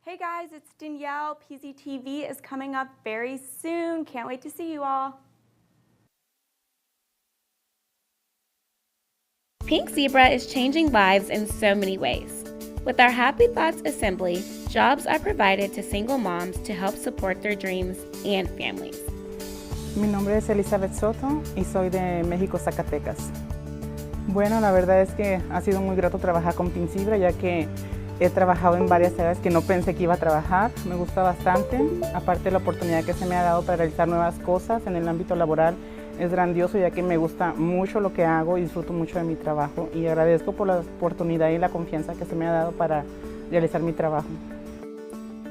Hey guys, it's Danielle. PZTV is coming up very soon. Can't wait to see you all. Pink Zebra is changing lives in so many ways. With our Happy Thoughts Assembly, jobs are provided to single moms to help support their dreams and families. Mi nombre es Elizabeth Soto y soy de México, Zacatecas. Bueno, la verdad es que ha sido muy grato trabajar con Pink Zebra, ya que he trabajado en varias áreas que no pensé que iba a trabajar. Me gusta bastante, aparte la oportunidad que se me ha dado para realizar nuevas cosas en el ámbito laboral es grandioso, ya que me gusta mucho lo que hago y disfruto mucho de mi trabajo y agradezco por la oportunidad y la confianza que se me ha dado para realizar mi trabajo.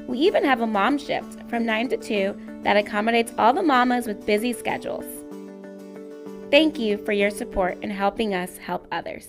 We even have a mom shift from 9 to 2 that accommodates all the mamas with busy schedules. Thank you for your support in helping us help others.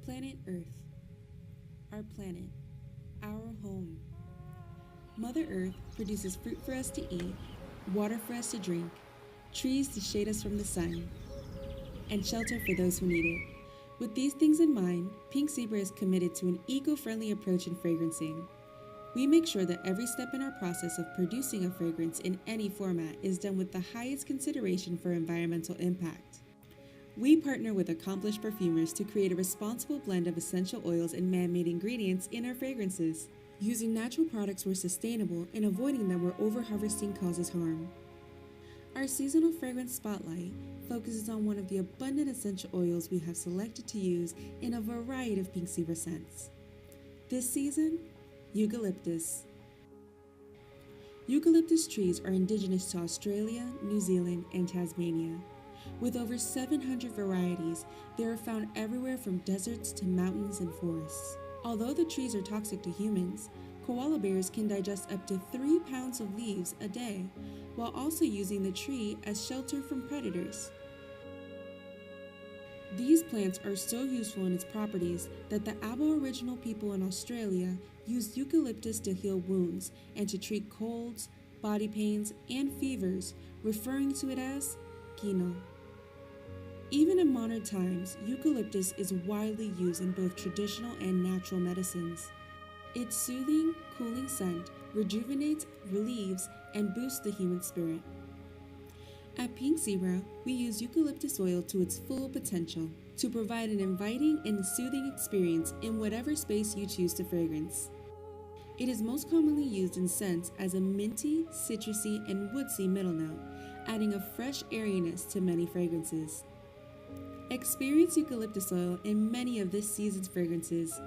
Planet Earth. Our planet. Our home. Mother Earth produces fruit for us to eat, water for us to drink, trees to shade us from the sun, and shelter for those who need it. With these things in mind, Pink Zebra is committed to an eco-friendly approach in fragrancing. We make sure that every step in our process of producing a fragrance in any format is done with the highest consideration for environmental impact. We partner with accomplished perfumers to create a responsible blend of essential oils and man-made ingredients in our fragrances, using natural products where sustainable and avoiding them where over-harvesting causes harm. Our seasonal fragrance spotlight focuses on one of the abundant essential oils we have selected to use in a variety of Pink Zebra scents. This season, eucalyptus. Eucalyptus trees are indigenous to Australia, New Zealand, and Tasmania. With over 700 varieties, they are found everywhere from deserts to mountains and forests. Although the trees are toxic to humans, koala bears can digest up to 3 pounds of leaves a day, while also using the tree as shelter from predators. These plants are so useful in its properties that the Aboriginal people in Australia used eucalyptus to heal wounds and to treat colds, body pains, and fevers, referring to it as kino. Even in modern times, eucalyptus is widely used in both traditional and natural medicines. Its soothing, cooling scent rejuvenates, relieves, and boosts the human spirit. At Pink Zebra, we use eucalyptus oil to its full potential to provide an inviting and soothing experience in whatever space you choose to fragrance. It is most commonly used in scents as a minty, citrusy, and woodsy middle note, adding a fresh airiness to many fragrances. Experience eucalyptus oil in many of this season's fragrances.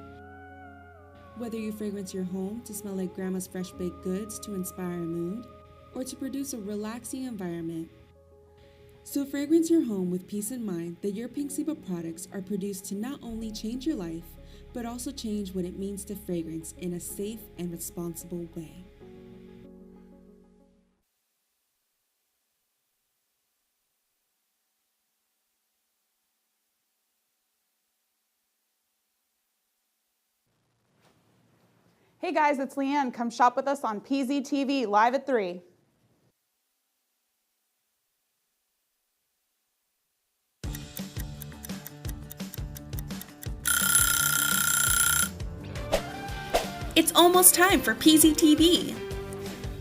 Whether you fragrance your home to smell like grandma's fresh baked goods to inspire a mood, or to produce a relaxing environment. So fragrance your home with peace in mind that your Pink Zebra products are produced to not only change your life, but also change what it means to fragrance in a safe and responsible way. Hey guys, it's Leanne. Come shop with us on PZTV live at 3. It's almost time for PZTV.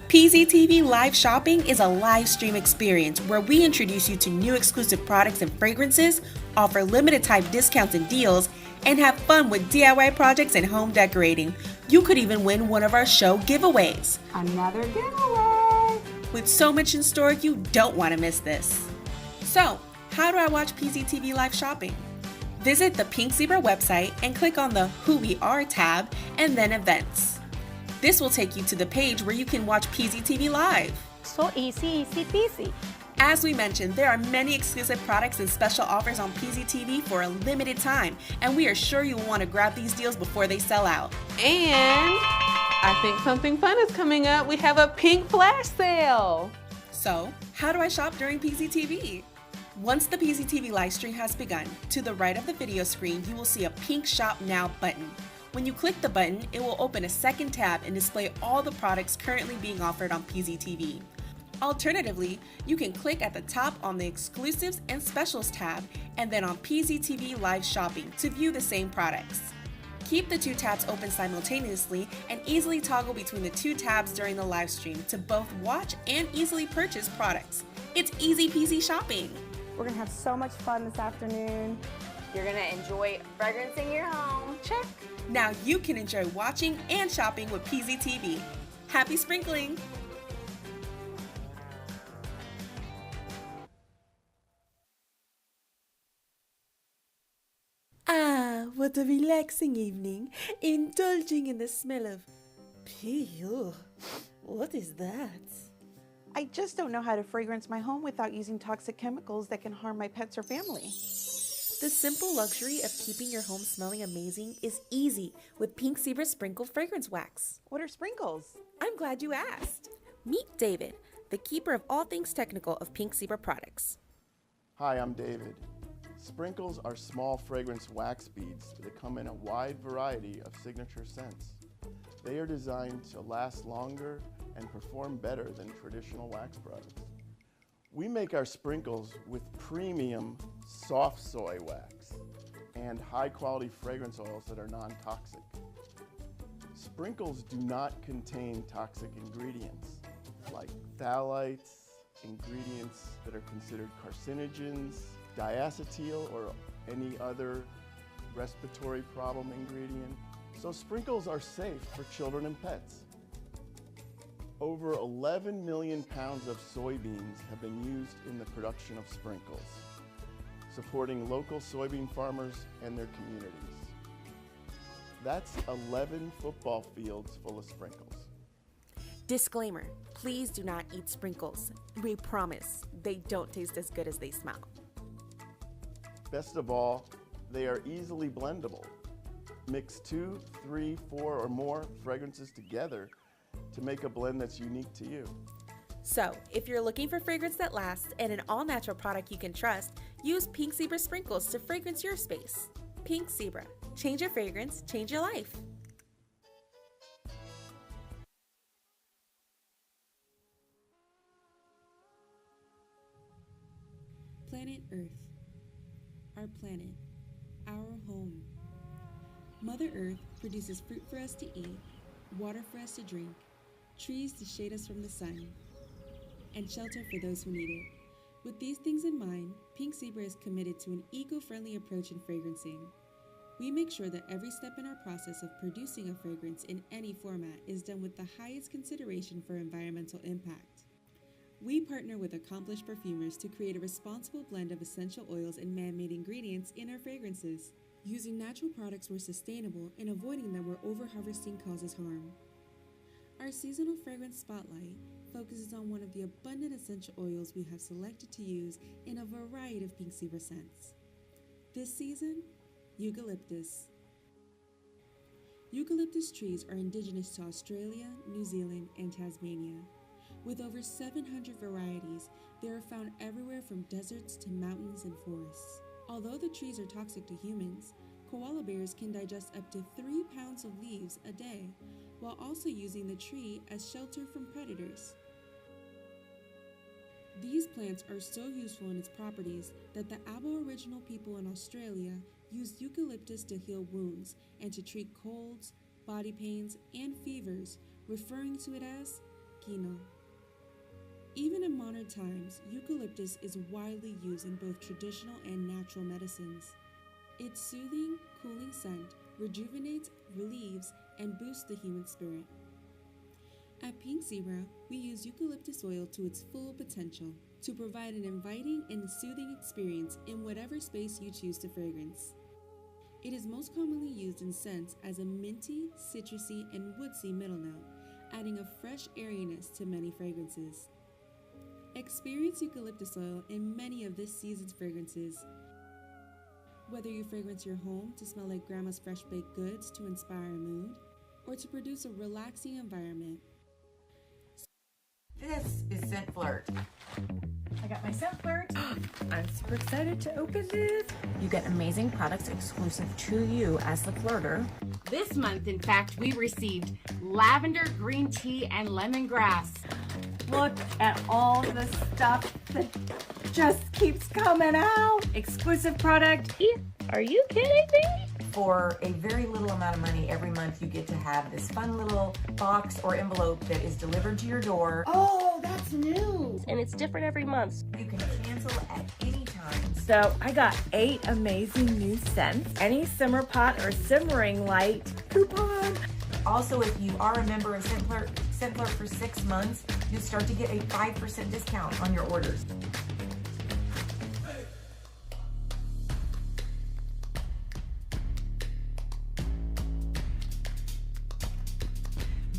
PZTV Live Shopping is a live stream experience where we introduce you to new exclusive products and fragrances, offer limited time discounts and deals, and have fun with DIY projects and home decorating. You could even win one of our show giveaways. Another giveaway! With so much in store, you don't want to miss this. So, how do I watch PZTV Live Shopping? Visit the Pink Zebra website and click on the Who We Are tab and then Events. This will take you to the page where you can watch PZTV Live. So easy peasy. As we mentioned, there are many exclusive products and special offers on PZTV for a limited time, and we are sure you'll want to grab these deals before they sell out. And I think something fun is coming up. We have a pink flash sale. So, how do I shop during PZTV? Once the PZTV live stream has begun, to the right of the video screen, you will see a pink Shop Now button. When you click the button, it will open a second tab and display all the products currently being offered on PZTV. Alternatively, you can click at the top on the Exclusives and Specials tab and then on PZTV Live Shopping to view the same products. Keep the two tabs open simultaneously and easily toggle between the two tabs during the live stream to both watch and easily purchase products. It's easy peasy shopping. We're gonna have so much fun this afternoon. You're gonna enjoy fragrancing your home. Check. Now you can enjoy watching and shopping with PZTV. Happy sprinkling! Ah, what a relaxing evening, indulging in the smell of peel. What is that? I just don't know how to fragrance my home without using toxic chemicals that can harm my pets or family. The simple luxury of keeping your home smelling amazing is easy with Pink Zebra Sprinkle Fragrance Wax. What are sprinkles? I'm glad you asked. Meet David, the keeper of all things technical of Pink Zebra products. Hi, I'm David. Sprinkles are small fragrance wax beads that come in a wide variety of signature scents. They are designed to last longer and perform better than traditional wax products. We make our sprinkles with premium soft soy wax and high-quality fragrance oils that are non-toxic. Sprinkles do not contain toxic ingredients like phthalates, ingredients that are considered carcinogens, diacetyl, or any other respiratory problem ingredient. So sprinkles are safe for children and pets. Over 11 million pounds of soybeans have been used in the production of sprinkles, supporting local soybean farmers and their communities. That's 11 football fields full of sprinkles. Disclaimer, please do not eat sprinkles. We promise they don't taste as good as they smell. Best of all, they are easily blendable. Mix 2, 3, 4, or more fragrances together to make a blend that's unique to you. So, if you're looking for fragrance that lasts and an all-natural product you can trust, use Pink Zebra sprinkles to fragrance your space. Pink Zebra. Change your fragrance, change your life. Planet Earth. Our planet. Our home. Mother Earth produces fruit for us to eat, water for us to drink, trees to shade us from the sun, and shelter for those who need it. With these things in mind, Pink Zebra is committed to an eco-friendly approach in fragrancing. We make sure that every step in our process of producing a fragrance in any format is done with the highest consideration for environmental impact. We partner with accomplished perfumers to create a responsible blend of essential oils and man-made ingredients in our fragrances, using natural products where sustainable and avoiding them where over-harvesting causes harm. Our seasonal fragrance spotlight focuses on one of the abundant essential oils we have selected to use in a variety of Pink Zebra scents. This season, eucalyptus. Eucalyptus trees are indigenous to Australia, New Zealand, and Tasmania. With over 700 varieties, they are found everywhere from deserts to mountains and forests. Although the trees are toxic to humans, koala bears can digest up to 3 pounds of leaves a day, while also using the tree as shelter from predators. These plants are so useful in its properties that the Aboriginal people in Australia used eucalyptus to heal wounds and to treat colds, body pains, and fevers, referring to it as kino. Even in modern times, eucalyptus is widely used in both traditional and natural medicines. Its soothing, cooling scent rejuvenates, relieves, and boosts the human spirit. At Pink Zebra, we use eucalyptus oil to its full potential to provide an inviting and soothing experience in whatever space you choose to fragrance. It is most commonly used in scents as a minty, citrusy, and woodsy middle note, adding a fresh airiness to many fragrances. Experience eucalyptus oil in many of this season's fragrances. Whether you fragrance your home to smell like grandma's fresh baked goods to inspire a mood, or to produce a relaxing environment. This is Scent Flirt. I got my Scent Flirt. I'm super excited to open this. You get amazing products exclusive to you as the flirter. This month, in fact, we received lavender, green tea, and lemongrass. Look at all the stuff that just keeps coming out. Exclusive product. Are you kidding me? For a very little amount of money every month, you get to have this fun little box or envelope that is delivered to your door. Oh, that's new. And it's different every month. You can cancel at any time. So I got 8 amazing new scents. Any simmer pot or simmering light coupon. Also, if you are a member of Scent Flirt for 6 months, you start to get a 5% discount on your orders.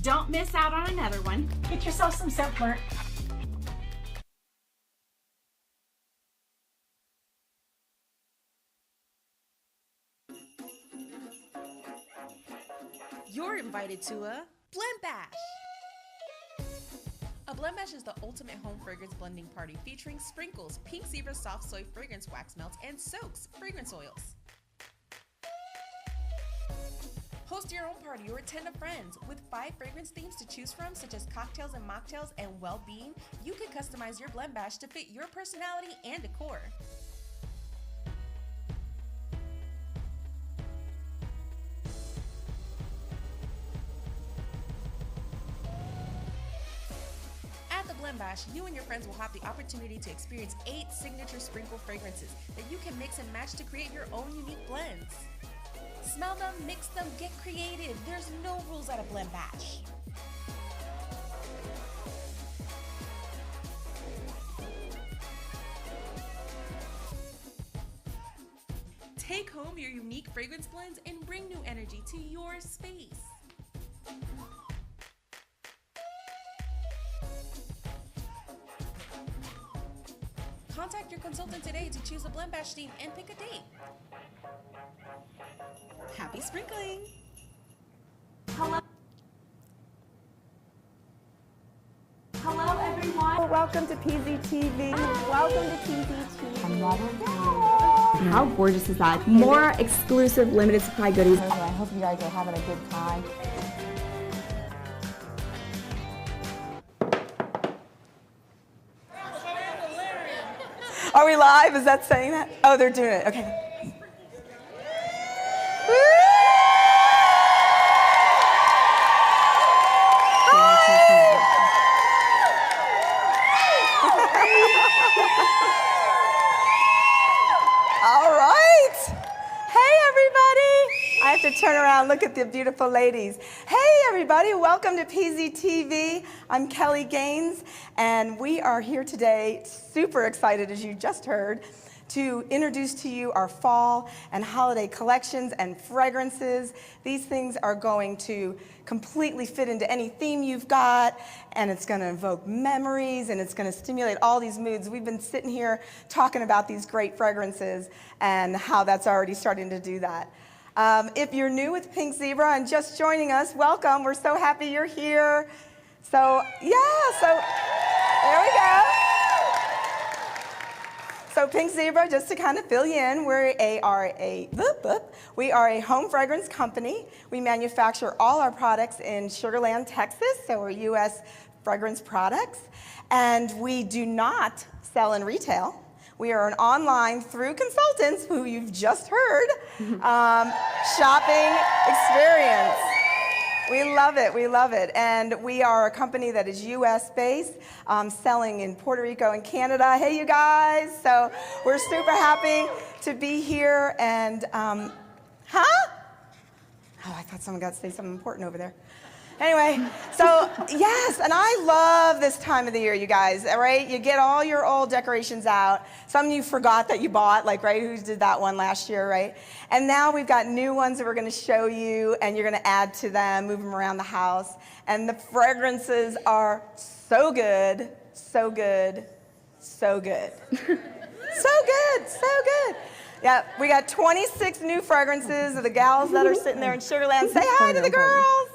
Don't miss out on another one. Get yourself some Scent Flirt. You're invited to a Blend Bash! A Blend Bash is the ultimate home fragrance blending party featuring Sprinkles, Pink Zebra soft soy fragrance wax melts, and Soaks fragrance oils. Host your own party or attend a friend's. With 5 fragrance themes to choose from, such as cocktails and mocktails and well-being, you can customize your Blend Bash to fit your personality and decor. At the Blend Bash, you and your friends will have the opportunity to experience 8 signature sprinkle fragrances that you can mix and match to create your own unique blends. Smell them, mix them, get creative. There's no rules at a Blend Bash. Take home your unique fragrance blends and bring new energy to your space. Contact your consultant today to choose a Blend Bash theme and pick a date. Happy Happy sprinkling. Hello. Hello, everyone. Welcome to PZTV. Welcome to PZTV. How gorgeous is that? More exclusive limited supply goodies. I hope you guys are having a good time. Are we live? Is that saying that? Oh, they're doing it. Okay. All right. Hey, everybody. I have to turn around and look at the beautiful ladies. Hey, everybody. Welcome to PZTV. I'm Kelly Gaines, and we are here today, super excited, as you just heard, to introduce to you our fall and holiday collections and fragrances. These things are going to completely fit into any theme you've got, and it's going to evoke memories, and it's going to stimulate all these moods. We've been sitting here talking about these great fragrances and how that's already starting to do that. If you're new with Pink Zebra and just joining us, welcome. We're so happy you're here. So, yeah, so there we go. So Pink Zebra, just to kind of fill you in, we are a home fragrance company. We manufacture all our products in Sugar Land, Texas, so we're U.S. fragrance products. And we do not sell in retail. We are an online, through consultants, who you've just heard, shopping experience. We love it, we love it. And we are a company that is US based, selling in Puerto Rico and Canada. Hey, you guys. So we're super happy to be here. And, Oh, I thought someone got to say something important over there. Anyway, so yes, and I love this time of the year, you guys, all right? You get all your old decorations out. Some you forgot that you bought, like, right, who did that one last year, right? And now we've got new ones that we're gonna show you, and you're gonna add to them, move them around the house. And the fragrances are so good, so good, so good. So good, so good. Yeah, we got 26 new fragrances of the gals that are sitting there in Sugar Land. Say hi to the girls.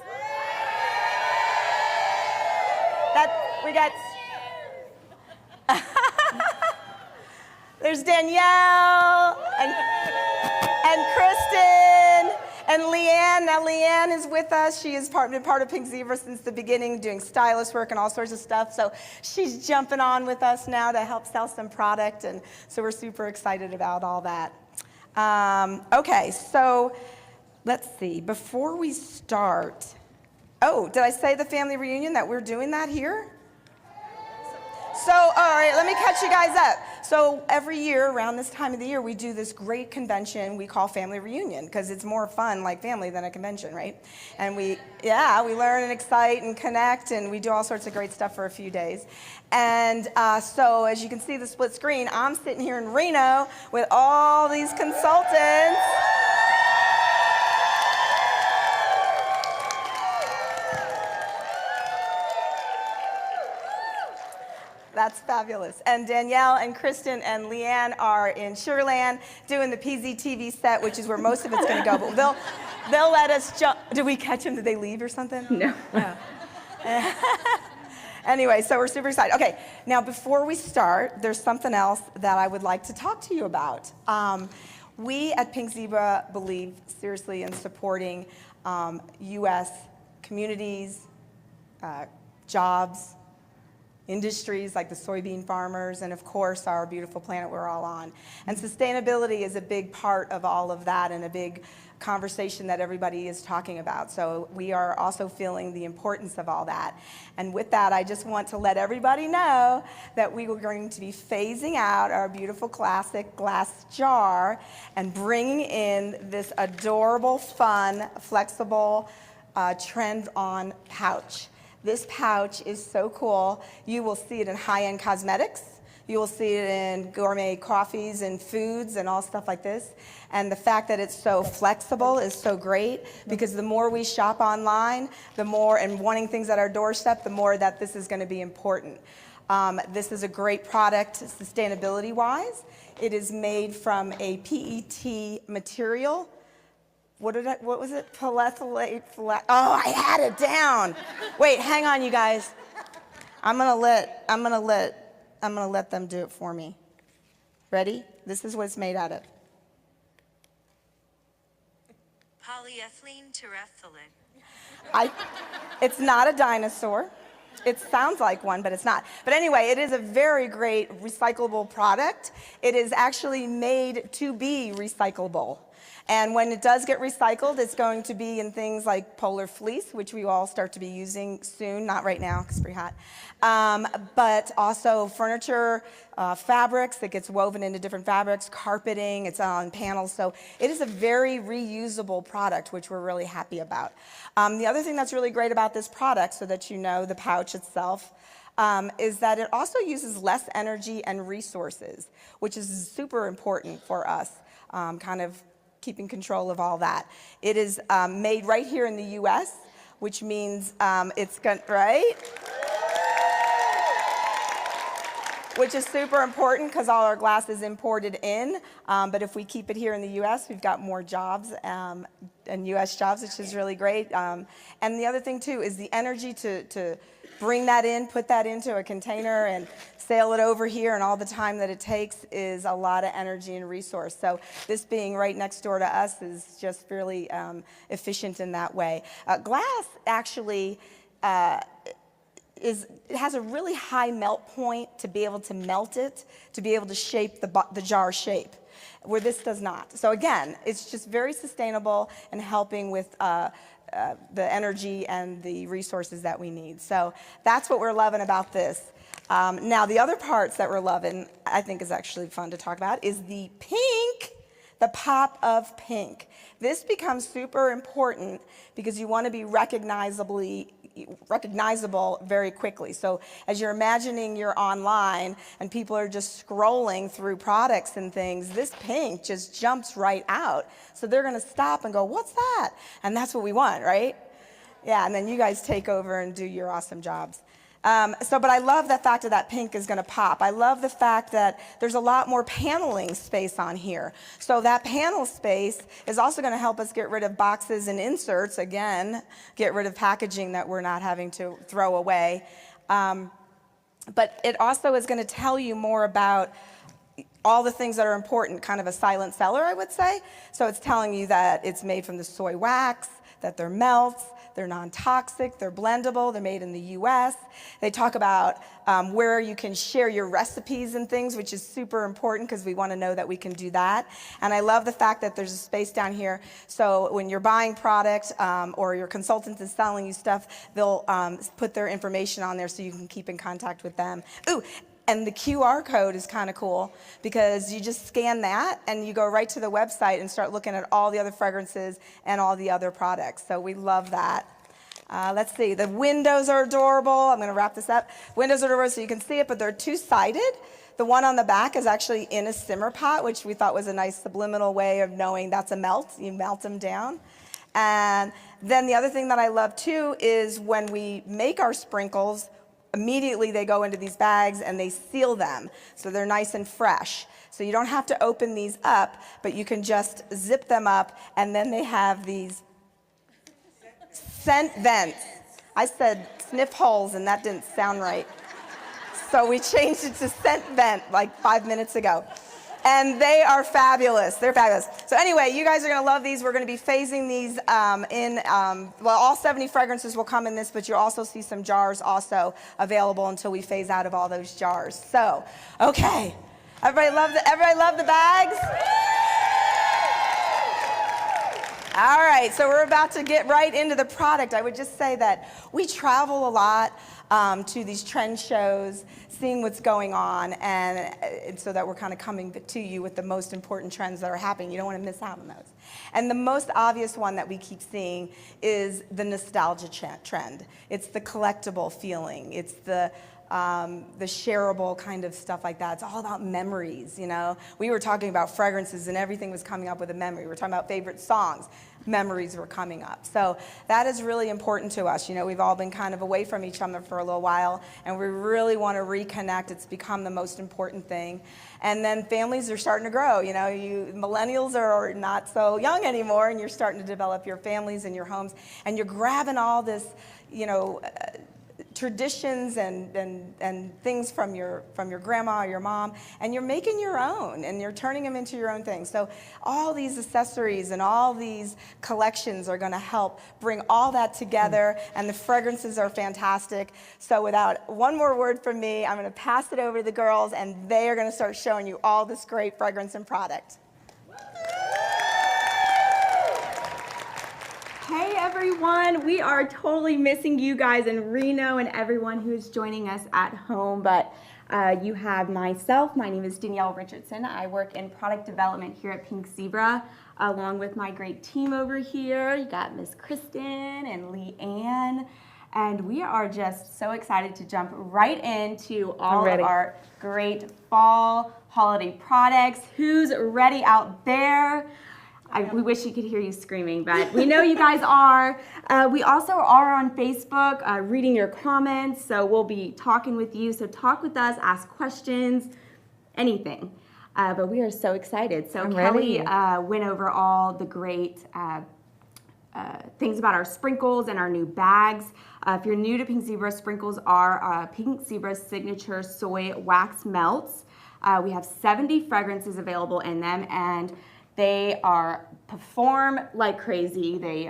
We got, there's Danielle and Kristen and Leanne. Now Leanne is with us. She has been part of Pink Zebra since the beginning, doing stylist work and all sorts of stuff. So she's jumping on with us now to help sell some product. And so we're super excited about all that. Okay, so let's see. Before we start, oh, did I say the family reunion that we're doing that here? So, all right, let me catch you guys up. So every year around this time of the year, we do this great convention we call Family Reunion, because it's more fun like family than a convention, right? And we learn and excite and connect, and we do all sorts of great stuff for a few days. And so as you can see the split screen, I'm sitting here in Reno with all these consultants. That's fabulous. And Danielle and Kristen and Leanne are in Sugar Land doing the PZTV set, which is where most of it's going to go. But they'll let us jump. Did we catch them? Did they leave or something? No. Anyway, so we're super excited. Okay, now before we start, there's something else that I would like to talk to you about. We at Pink Zebra believe seriously in supporting U.S. communities, jobs, industries like the soybean farmers, and of course our beautiful planet we're all on. And sustainability is a big part of all of that and a big conversation that everybody is talking about. So we are also feeling the importance of all that. And with that, I just want to let everybody know that we are going to be phasing out our beautiful classic glass jar and bringing in this adorable, fun, flexible, trend-on pouch. This pouch is so cool. You will see it in high-end cosmetics. You will see it in gourmet coffees and foods and all stuff like this. And the fact that it's so flexible is so great, because the more we shop online, the more, and wanting things at our doorstep, the more that this is going to be important. This is a great product sustainability-wise. It is made from a PET material what was it? Palethylate flat. Oh, I had it down. Wait, hang on, you guys. I'm gonna let them do it for me. Ready? This is what it's made out of. Polyethylene terephthalate. It's not a dinosaur. It sounds like one, but it's not. But anyway, it is a very great recyclable product. It is actually made to be recyclable. And when it does get recycled, it's going to be in things like polar fleece, which we all start to be using soon, not right now because it's pretty hot, but also furniture, fabrics that gets woven into different fabrics, carpeting, it's on panels. So it is a very reusable product, which we're really happy about. The other thing that's really great about this product, so that you know the pouch itself, is that it also uses less energy and resources, which is super important for us, kind of keeping control of all that. It is made right here in the U.S., which means it's going right? Which is super important because all our glass is imported in. But if we keep it here in the U.S., we've got more jobs and U.S. jobs, which is really great. And the other thing, too, is the energy to bring that in, put that into a container and sail it over here, and all the time that it takes is a lot of energy and resource. So this being right next door to us is just really efficient in that way. Glass actually it has a really high melt point to be able to melt it, to be able to shape the jar shape, where this does not. So again, it's just very sustainable and helping with the energy and the resources that we need. So that's what we're loving about this. Now, the other parts that we're loving, I think is actually fun to talk about, is the pink, the pop of pink. This becomes super important because you want to be recognizable very quickly. So as you're imagining you're online and people are just scrolling through products and things, this pink just jumps right out. So they're going to stop and go, what's that? And that's what we want, right? Yeah, and then you guys take over and do your awesome jobs. But I love the fact that pink is going to pop. I love the fact that there's a lot more paneling space on here. So that panel space is also going to help us get rid of boxes and inserts, again, get rid of packaging that we're not having to throw away. But it also is going to tell you more about all the things that are important, kind of a silent seller, I would say. So it's telling you that it's made from the soy wax, that they're melts, they're non-toxic, they're blendable, they're made in the U.S. They talk about where you can share your recipes and things, which is super important because we want to know that we can do that. And I love the fact that there's a space down here, so when you're buying product or your consultant is selling you stuff, they'll put their information on there so you can keep in contact with them. Ooh, and the QR code is kind of cool because you just scan that and you go right to the website and start looking at all the other fragrances and all the other products. So we love that. Let's see, the windows are adorable. I'm going to wrap this up. Windows are adorable so you can see it, but they're two-sided. The one on the back is actually in a simmer pot, which we thought was a nice subliminal way of knowing that's a melt. You melt them down. And then the other thing that I love too is when we make our sprinkles, immediately they go into these bags and they seal them so they're nice and fresh. So you don't have to open these up, but you can just zip them up, and then they have these scent vents. I said sniff holes and that didn't sound right. So we changed it to scent vent like 5 minutes ago. And they are fabulous. They're fabulous. So anyway, you guys are going to love these. We're going to be phasing these well, all 70 fragrances will come in this, but you'll also see some jars also available until we phase out of all those jars. So, okay. Everybody love the bags? All right, so we're about to get right into the product. I would just say that we travel a lot to these trend shows, seeing what's going on, and so that we're kind of coming to you with the most important trends that are happening. You don't want to miss out on those. And the most obvious one that we keep seeing is the nostalgia trend. It's the collectible feeling. It's the shareable kind of stuff like that. It's all about memories, you know. We were talking about fragrances and everything was coming up with a memory. We were talking about favorite songs. memories were coming up. So that is really important to us. You know, we've all been kind of away from each other for a little while, and we really want to reconnect. It's become the most important thing. And then families are starting to grow. You know, millennials are not so young anymore, and you're starting to develop your families and your homes, and you're grabbing all this, you know, traditions and things from your grandma or your mom, and you're making your own, and you're turning them into your own thing. So all these accessories and all these collections are going to help bring all that together, and the fragrances are fantastic. So without one more word from me, I'm going to pass it over to the girls, and they are going to start showing you all this great fragrance and product. Hey everyone, we are totally missing you guys in Reno and everyone who is joining us at home, but you have myself. My name is Danielle Richardson. I work in product development here at Pink Zebra, along with my great team over here. You got Miss Kristen and Leanne, and we are just so excited to jump right into all of our great fall holiday products. Who's ready out there? We wish you could hear you screaming, but we know you guys are. We also are on Facebook reading your comments, so we'll be talking with you. So talk with us, ask questions, anything. But we are so excited. So Kelly went over all the great things about our sprinkles and our new bags. If you're new to Pink Zebra, sprinkles are Pink Zebra's signature soy wax melts. We have 70 fragrances available in them, and they perform like crazy. They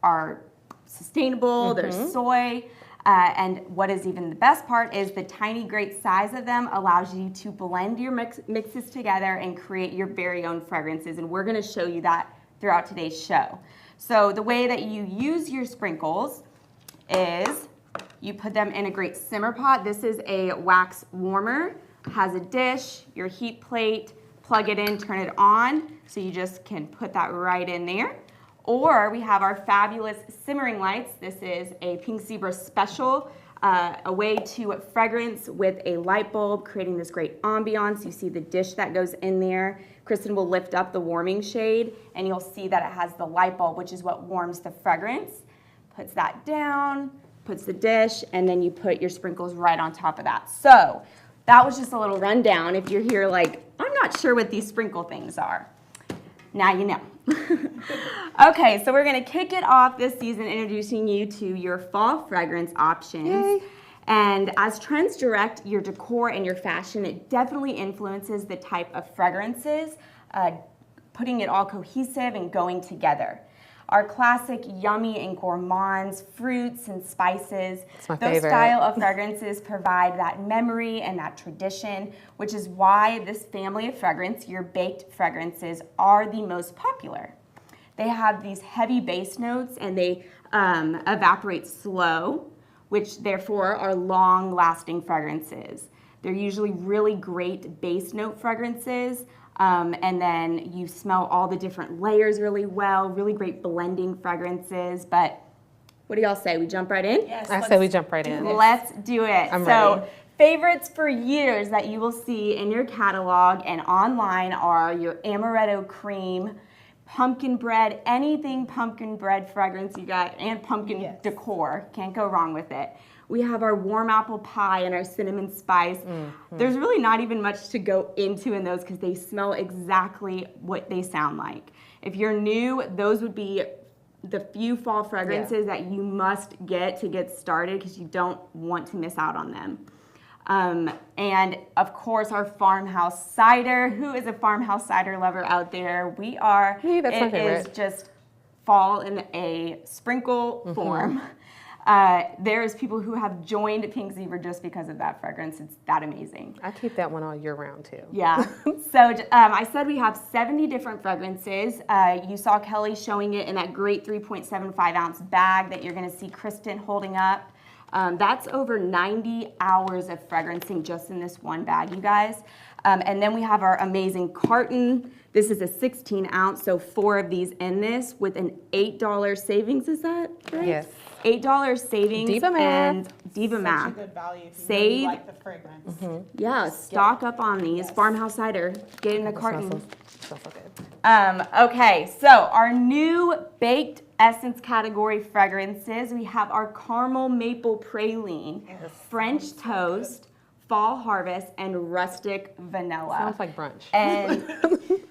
are sustainable, they're soy, and what is even the best part is the tiny great size of them allows you to blend your mixes together and create your very own fragrances, and we're gonna show you that throughout today's show. So the way that you use your sprinkles is you put them in a great simmer pot. This is a wax warmer, has a dish, your heat plate, plug it in, turn it on, so you just can put that right in there. Or we have our fabulous simmering lights. This is a Pink Zebra special, a way to fragrance with a light bulb, creating this great ambiance. You see the dish that goes in there. Kristen will lift up the warming shade, and you'll see that it has the light bulb, which is what warms the fragrance. Puts that down, puts the dish, and then you put your sprinkles right on top of that. So that was just a little rundown. If you're here like, I'm not sure what these sprinkle things are. Now you know. Okay, so we're gonna kick it off this season introducing you to your fall fragrance options. Yay. And as trends direct your decor and your fashion, it definitely influences the type of fragrances, putting it all cohesive and going together. Our classic yummy and gourmands, fruits and spices, those style of fragrances provide that memory and that tradition, which is why this family of fragrance, your baked fragrances, are the most popular. They have these heavy base notes and they evaporate slow, which therefore are long-lasting fragrances. They're usually really great base note fragrances. And then you smell all the different layers really well, really great blending fragrances. But what do y'all say? We jump right in? Yes, I say we jump right in. Let's do it. I'm ready. Favorites for years that you will see in your catalog and online are your amaretto cream, pumpkin bread, anything pumpkin bread fragrance you got, and pumpkin decor. Can't go wrong with it. We have our warm apple pie and our cinnamon spice. There's really not even much to go into in those because they smell exactly what they sound like. If you're new, those would be the few fall fragrances that you must get to get started because you don't want to miss out on them. And of course our farmhouse cider. Who is a farmhouse cider lover out there? We are. Me, that's my favorite. It is just fall in a sprinkle form. There's people who have joined Pink Zebra just because of that fragrance. It's that amazing. I keep that one all year round too. Yeah. So I said we have 70 different fragrances. You saw Kelly showing it in that great 3.75 ounce bag that you're going to see Kristen holding up. That's over 90 hours of fragrancing just in this one bag, you guys. And then we have our amazing carton. This is a 16 ounce, so 4 of these in this with an $8 savings. Is that right? Yes. $8 savings Diva math. and Diva Such Mac. a good value if you Save. really like the fragrance. Yeah, stock up on these. Farmhouse cider. Get in a carton. Smells so good. Okay, so our new baked essence category fragrances. We have our caramel maple praline, French toast, fall harvest, and rustic vanilla. Sounds like brunch. And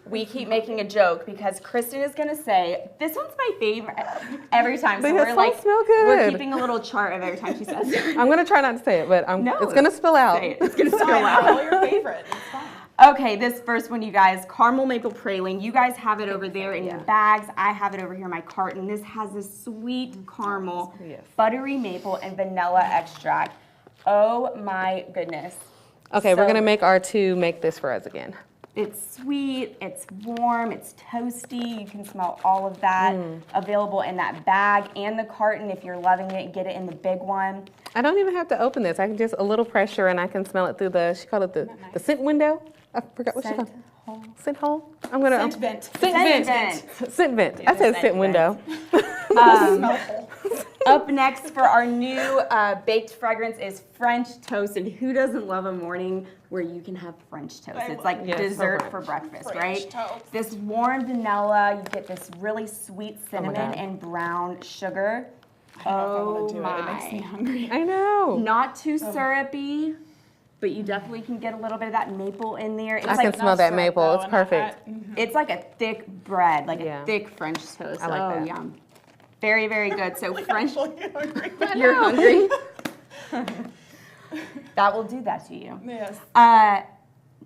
we keep making a joke because Kristen is gonna say, this one's my favorite every time. So They we're so like, smell we're good. keeping a little chart of every time she says it. I'm gonna try not to say it, but No, it's gonna spill out. say it. It's gonna spill out. All your favorite. It's fine. Okay, this first one, you guys, caramel maple praline. You guys have it over there in your bags. I have it over here in my carton. This has this sweet caramel, buttery maple, and vanilla extract. Oh my goodness. Okay, we're So- gonna make our two make this for us again. It's sweet, it's warm, it's toasty. You can smell all of that. Available in that bag and the carton. If you're loving it, get it in the big one. I don't even have to open this. I can just a little pressure and I can smell it through the, she called it the scent window. I forgot what she called it. Scent hole? I'm gonna. Scent vent. Scent vent. Scent vent. I said scent window. Smell hole. Up next for our new baked fragrance is French toast. And who doesn't love a morning where you can have French toast? It's like Yes, dessert for for breakfast, French right? toast. This warm vanilla, you get this really sweet cinnamon God. and brown sugar. I don't know if I want to do my. it. It makes me hungry. I know. Not too syrupy, but you definitely can get a little bit of that maple in there. It's I like can smell that maple. It's perfect. it's like a thick bread, like Yeah. a thick French toast. I like oh, that. yum. Very, very good. So French, You're hungry? That will do that to you. Yes.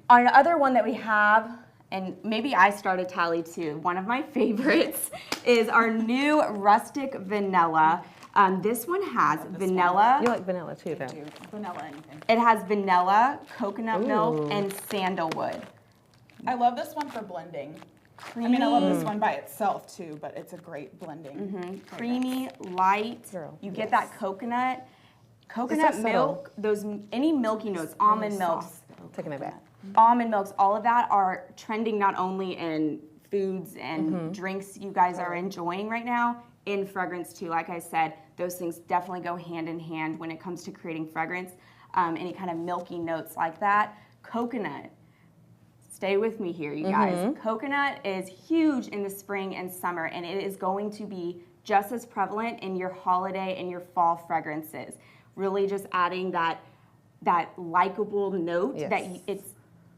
Another one that we have, and maybe I started tally too, one of my favorites is our new rustic vanilla. This one has vanilla. You like vanilla too, though. Vanilla anything. It has vanilla, coconut milk, and sandalwood. I love this one for blending. I mean, I love this one by itself too, but it's a great blending. Creamy, light. Girl, You get that coconut so milk, those any milky notes, almond milks, Taking it back. almond milks, all of that are trending not only in foods and drinks you guys are enjoying right now, in fragrance too. Like I said, those things definitely go hand in hand when it comes to creating fragrance. Any kind of milky notes like that. Coconut. Stay with me here, you guys. Coconut is huge in the spring and summer, and it is going to be just as prevalent in your holiday and your fall fragrances. Really just adding that likable note that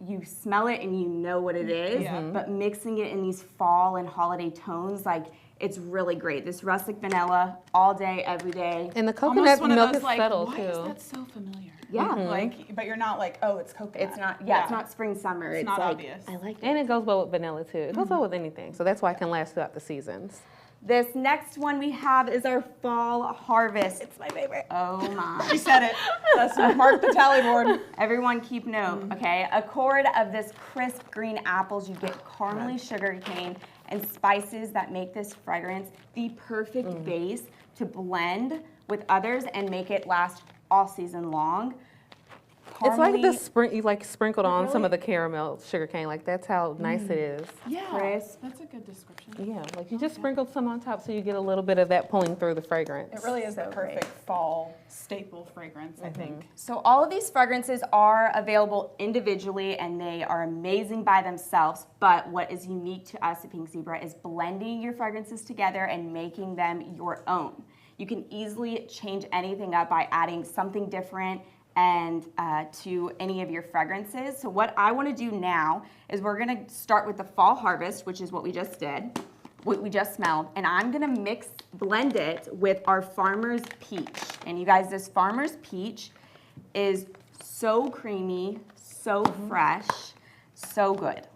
you smell it and you know what it is, but mixing it in these fall and holiday tones, like it's really great. This rustic vanilla, all day, every day. And the coconut Almost one of milk those, is like, subtle why too. is that so familiar? Yeah. Like, but you're not like, oh, it's coconut. It's not, it's not spring, summer. It's not like, obvious. I like it. And it goes well with vanilla too. It goes well with anything. So that's why it can last throughout the seasons. This next one we have is our fall harvest. It's my favorite. Oh my. She said it. Let's mark the tally board. Everyone keep note, okay? A cord of this crisp green apples. You get caramely sugar cane and spices that make this fragrance the perfect base to blend with others and make it last all season long. It's like the Caramely, you like sprinkled on some of the caramel sugar cane. Like that's how nice it is. Yeah, crisp. that's a good description. Yeah, like you just sprinkled some on top so you get a little bit of that pulling through the fragrance. It really is the So perfect fall staple fragrance, I think. So all of these fragrances are available individually and they are amazing by themselves, but what is unique to us at Pink Zebra is blending your fragrances together and making them your own. You can easily change anything up by adding something different and to any of your fragrances. So what I want to do now is we're going to start with the fall harvest, which is what we just did, what we just smelled, and I'm going to blend it with our Farmer's Peach. And you guys, this Farmer's Peach is so creamy, so fresh, so good.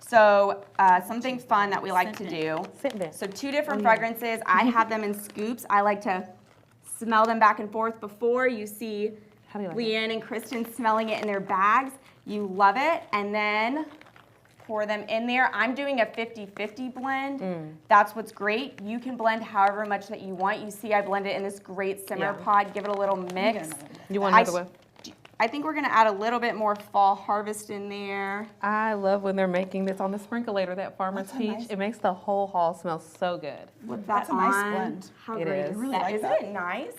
So something fun that we like to do. So 2 different fragrances. I have them in scoops. I like to smell them back and forth before you see Leanne and Kristen smelling it in their bags. You love it, and then pour them in there. I'm doing a 50-50 blend. That's what's great. You can blend however much that you want. You see I blend it in this great simmer pot. Give it a little mix. You want another one? I think we're gonna add a little bit more fall harvest in there. I love when they're making this on the sprinkler, that Farmer's Peach. It makes the whole hall smell so good. With that That's a nice on, blend. how It great is. is really that? like Isn't that. it nice?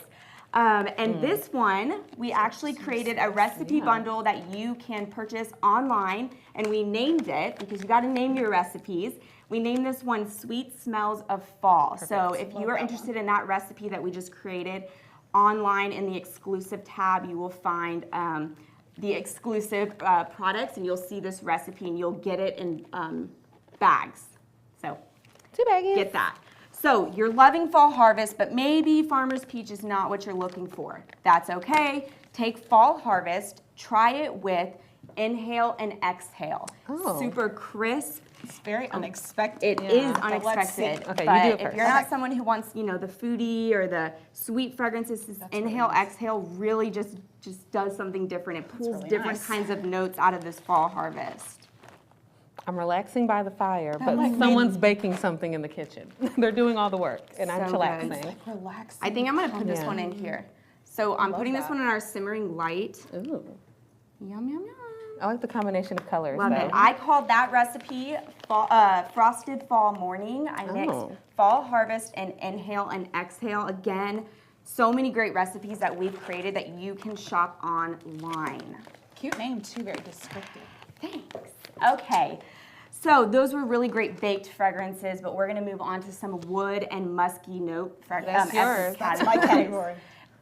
And this one, we actually created a recipe bundle that you can purchase online, and we named it, because you got to name your recipes. We named this one Sweet Smells of Fall. So if you are interested in that recipe that we just created, online in the exclusive tab, you will find the exclusive products, and you'll see this recipe, and you'll get it in bags. So 2 baggies. Get that. So you're loving fall harvest, but maybe Farmer's Peach is not what you're looking for. That's okay. Take fall harvest, try it with inhale and exhale. Oh. Super crisp. It's very unexpected. It is unexpected. Okay, but you do it if you're first. not someone who wants, you know, the foodie or the sweet fragrances, this inhale, exhale really just does something different. It pulls really different nice. kinds of notes out of this fall harvest. I'm relaxing by the fire, but someone's baking something in the kitchen. They're doing all the work, and I'm So chillaxing. good. Relaxing. I think I'm gonna put this one in here. So I'm putting this one in our simmering light. Ooh. Yum, yum, yum. I like the combination of colors. Love though. it. I called that recipe Frosted Fall Morning. I mixed fall harvest and inhale and exhale. Again, so many great recipes that we've created that you can shop online. Cute name too, very descriptive. Thanks. Okay. So those were really great baked fragrances, but we're going to move on to some wood and musky note fragrances. That's my category.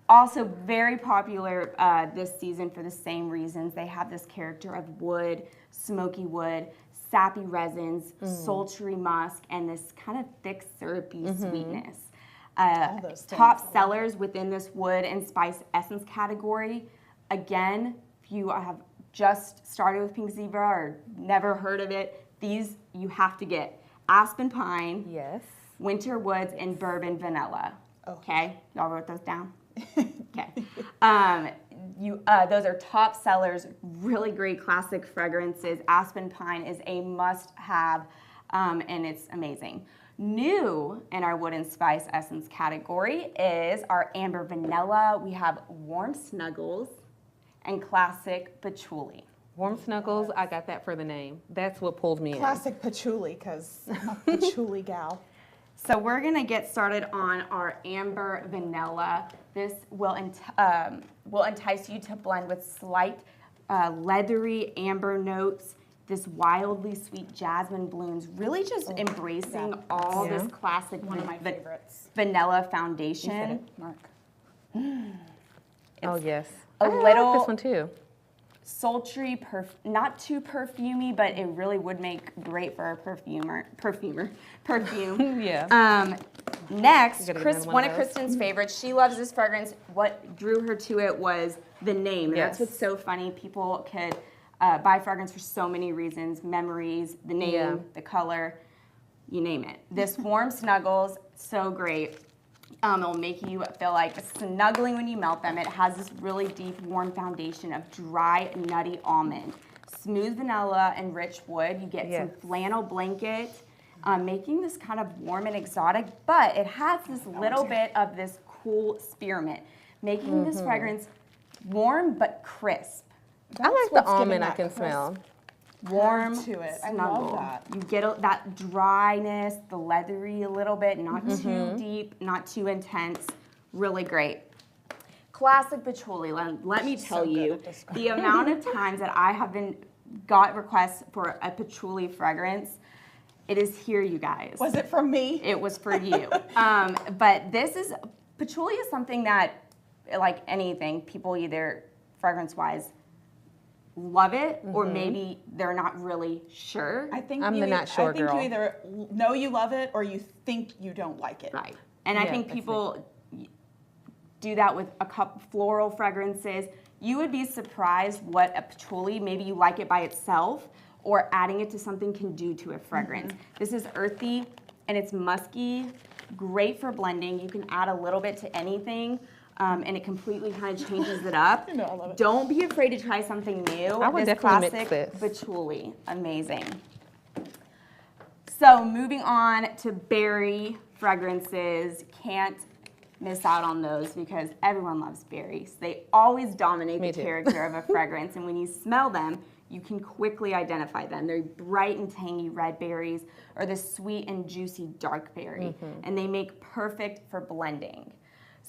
Also very popular this season for the same reasons. They have this character of wood, smoky wood, sappy resins, sultry musk, and this kind of thick syrupy sweetness. All those things. Top sellers within this wood and spice essence category. Again, if you have just started with Pink Zebra or never heard of it, these you have to get. Aspen Pine, Yes. Winter Woods, and Bourbon Vanilla. Okay, y'all wrote those down? Okay. Those are top sellers, really great classic fragrances. Aspen Pine is a must-have, and it's amazing. New in our wood and spice essence category is our Amber Vanilla. We have Warm Snuggles and Classic Patchouli. Warm Snuggles, I got that for the name. That's what pulled me Classic patchouli, because I'm a patchouli gal. So we're gonna get started on our Amber Vanilla. This will entice you to blend with slight leathery amber notes, this wildly sweet jasmine blooms, really just embracing all this classic One of my favorites. vanilla foundation. You said it, Mark. Oh, yes. A I little like this one too. sultry, not too perfumey, but it really would make great for a perfume. Yeah. Next, You gotta get one of those. Kristen's favorites. She loves this fragrance. What drew her to it was the name. Yes. That's what's so funny. People could buy fragrance for so many reasons: memories, the name, the color, you name it. This Warm Snuggles, so great. It'll make you feel like snuggling when you melt them. It has this really deep, warm foundation of dry, nutty almond, smooth vanilla, and rich wood. You get some flannel blanket, making this kind of warm and exotic, but it has this little bit of this cool spearmint, making this fragrance warm but crisp. I like the almond I can smell. Warm to it. I snuggle. love that. You get that dryness, the leathery a little bit, not too deep, not too intense. Really great. Classic patchouli. Let me tell you, the amount of times that I have got requests for a patchouli fragrance, it is here, you guys. Was it from me? It was for you. But patchouli is something that, like anything, people either fragrance-wise love it, or maybe they're not really sure. I think I'm the not sure girl. You either know you love it or you think you don't like it. Right. And I think people do that with a couple floral fragrances. You would be surprised what a patchouli, maybe you like it by itself, or adding it to something can do to a fragrance. This is earthy and it's musky, great for blending. You can add a little bit to anything. And it completely kind of changes it up. I love it. Don't be afraid to try something new. I would this definitely classic mix this. patchouli, amazing. So moving on to berry fragrances, can't miss out on those because everyone loves berries. They always dominate the character of a fragrance, and when you smell them, you can quickly identify them. They're bright and tangy red berries or the sweet and juicy dark berry, and they make perfect for blending.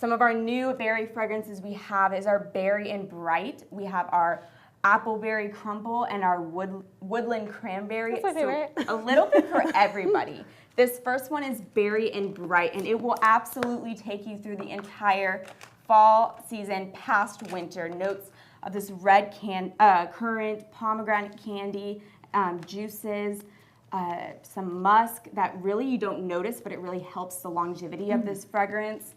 Some of our new berry fragrances we have is our Berry and Bright. We have our Appleberry Crumble and our Woodland Cranberry. That's my favorite. So a little bit for everybody. This first one is Berry and Bright, and it will absolutely take you through the entire fall season past winter. Notes of this red currant, pomegranate candy, juices, some musk that really you don't notice, but it really helps the longevity of this fragrance.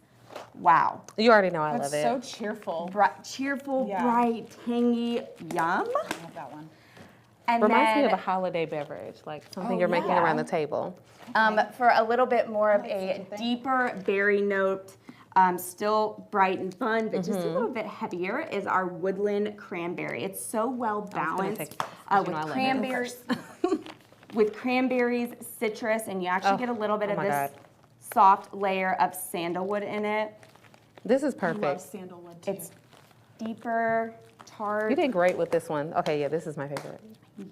Wow. You already know I love it. So cheerful. Cheerful, bright, tangy, yum. I love that one. And Reminds me then, of a holiday beverage, like something you're making around the table. for a little bit more of a deeper berry note, still bright and fun, but just a little bit heavier, is our Woodland Cranberry. It's so well balanced with cranberries, with cranberries, citrus, and you actually get a little bit of this soft layer of sandalwood in it. This is perfect. I love sandalwood too. It's deeper, tart. You did great with this one. Okay, yeah, this is my favorite.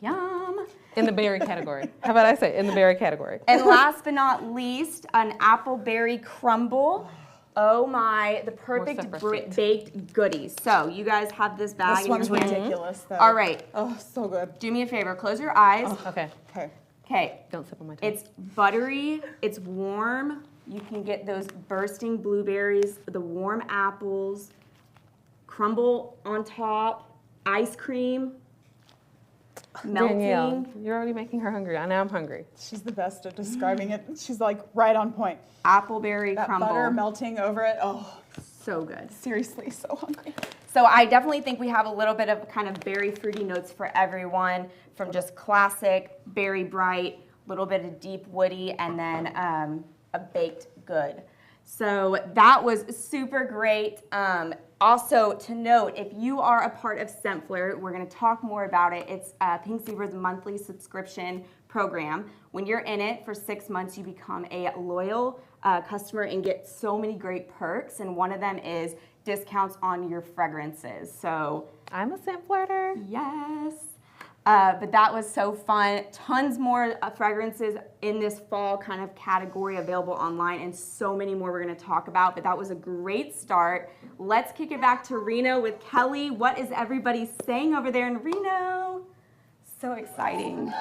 Yum. In the berry category. How about I say in the berry category? And last but not least, an Appleberry Crumble. Oh my, the perfect baked goodies. So you guys have this bag. This one's ridiculous though. All right. Oh, so good. Do me a favor, close your eyes. Oh, okay. Okay. Don't sip on my tongue. It's buttery, it's warm. You can get those bursting blueberries, the warm apples, crumble on top, ice cream, melting. Danielle, you're already making her hungry. I know I'm hungry. She's the best at describing it. She's like right on point. Appleberry that crumble. Butter melting over it. Oh, so good. Seriously, so hungry. So I definitely think we have a little bit of kind of berry fruity notes for everyone, from just classic, berry bright, a little bit of deep woody, and then a baked good. So that was super great. Also to note, if you are a part of Scent Flirt, we're going to talk more about it. It's Pink Zebra's monthly subscription program. When you're in it for 6 months, you become a loyal customer and get so many great perks, and one of them is discounts on your fragrances. So I'm a Scent Flirter. Yes. But that was so fun. Tons more fragrances in this fall kind of category available online, and so many more we're going to talk about. But that was a great start. Let's kick it back to Reno with Kelly. What is everybody saying over there in Reno? So exciting.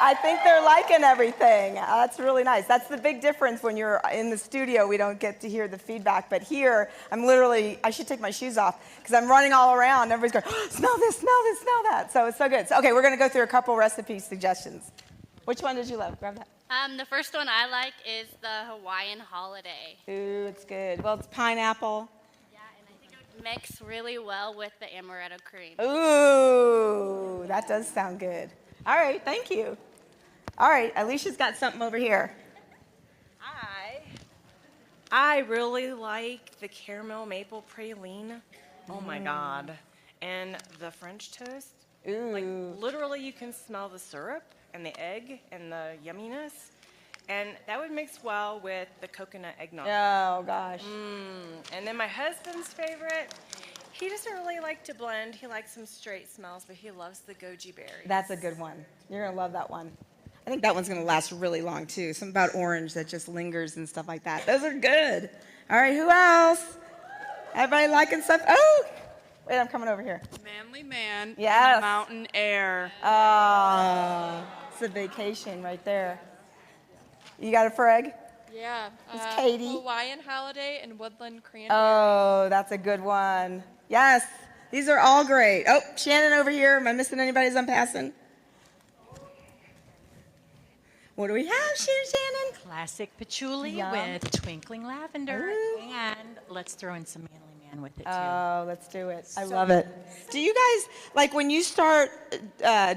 I think they're liking everything. That's really nice. That's the big difference when you're in the studio. We don't get to hear the feedback. But here, I'm literally, I should take my shoes off because I'm running all around. Everybody's going, oh, smell this, smell this, smell that. So it's so good. So, okay, we're going to go through a couple recipe suggestions. Which one did you love? Grab that. The first one I like is the Hawaiian Holiday. Ooh, it's good. Well, it's pineapple. Yeah, and I think it would mix really well with the amaretto cream. Ooh, that does sound good. All right, thank you. All right, Alicia's got something over here. I really like the caramel maple praline. Oh my God. And the French toast. Ooh. Like literally you can smell the syrup and the egg and the yumminess. And that would mix well with the coconut eggnog. Oh gosh. And then my husband's favorite, he doesn't really like to blend. He likes some straight smells, but he loves the goji berries. That's a good one. You're gonna love that one. I think that one's going to last really long, too. Something about orange that just lingers and stuff like that. Those are good. All right, who else? Everybody liking stuff? Oh, wait, I'm coming over here. Manly Man. Yes. Mountain air. Oh, it's a vacation right there. You got a frag? Yeah. It's Katie. Hawaiian Holiday and Woodland Cranberry. Oh, that's a good one. Yes, these are all great. Oh, Shannon over here. Am I missing anybody as I'm passing? What do we have, Shannon? Classic patchouli with twinkling lavender. And let's throw in some Manly Man with it, too. Oh, let's do it. I love it. Do you guys, like when you start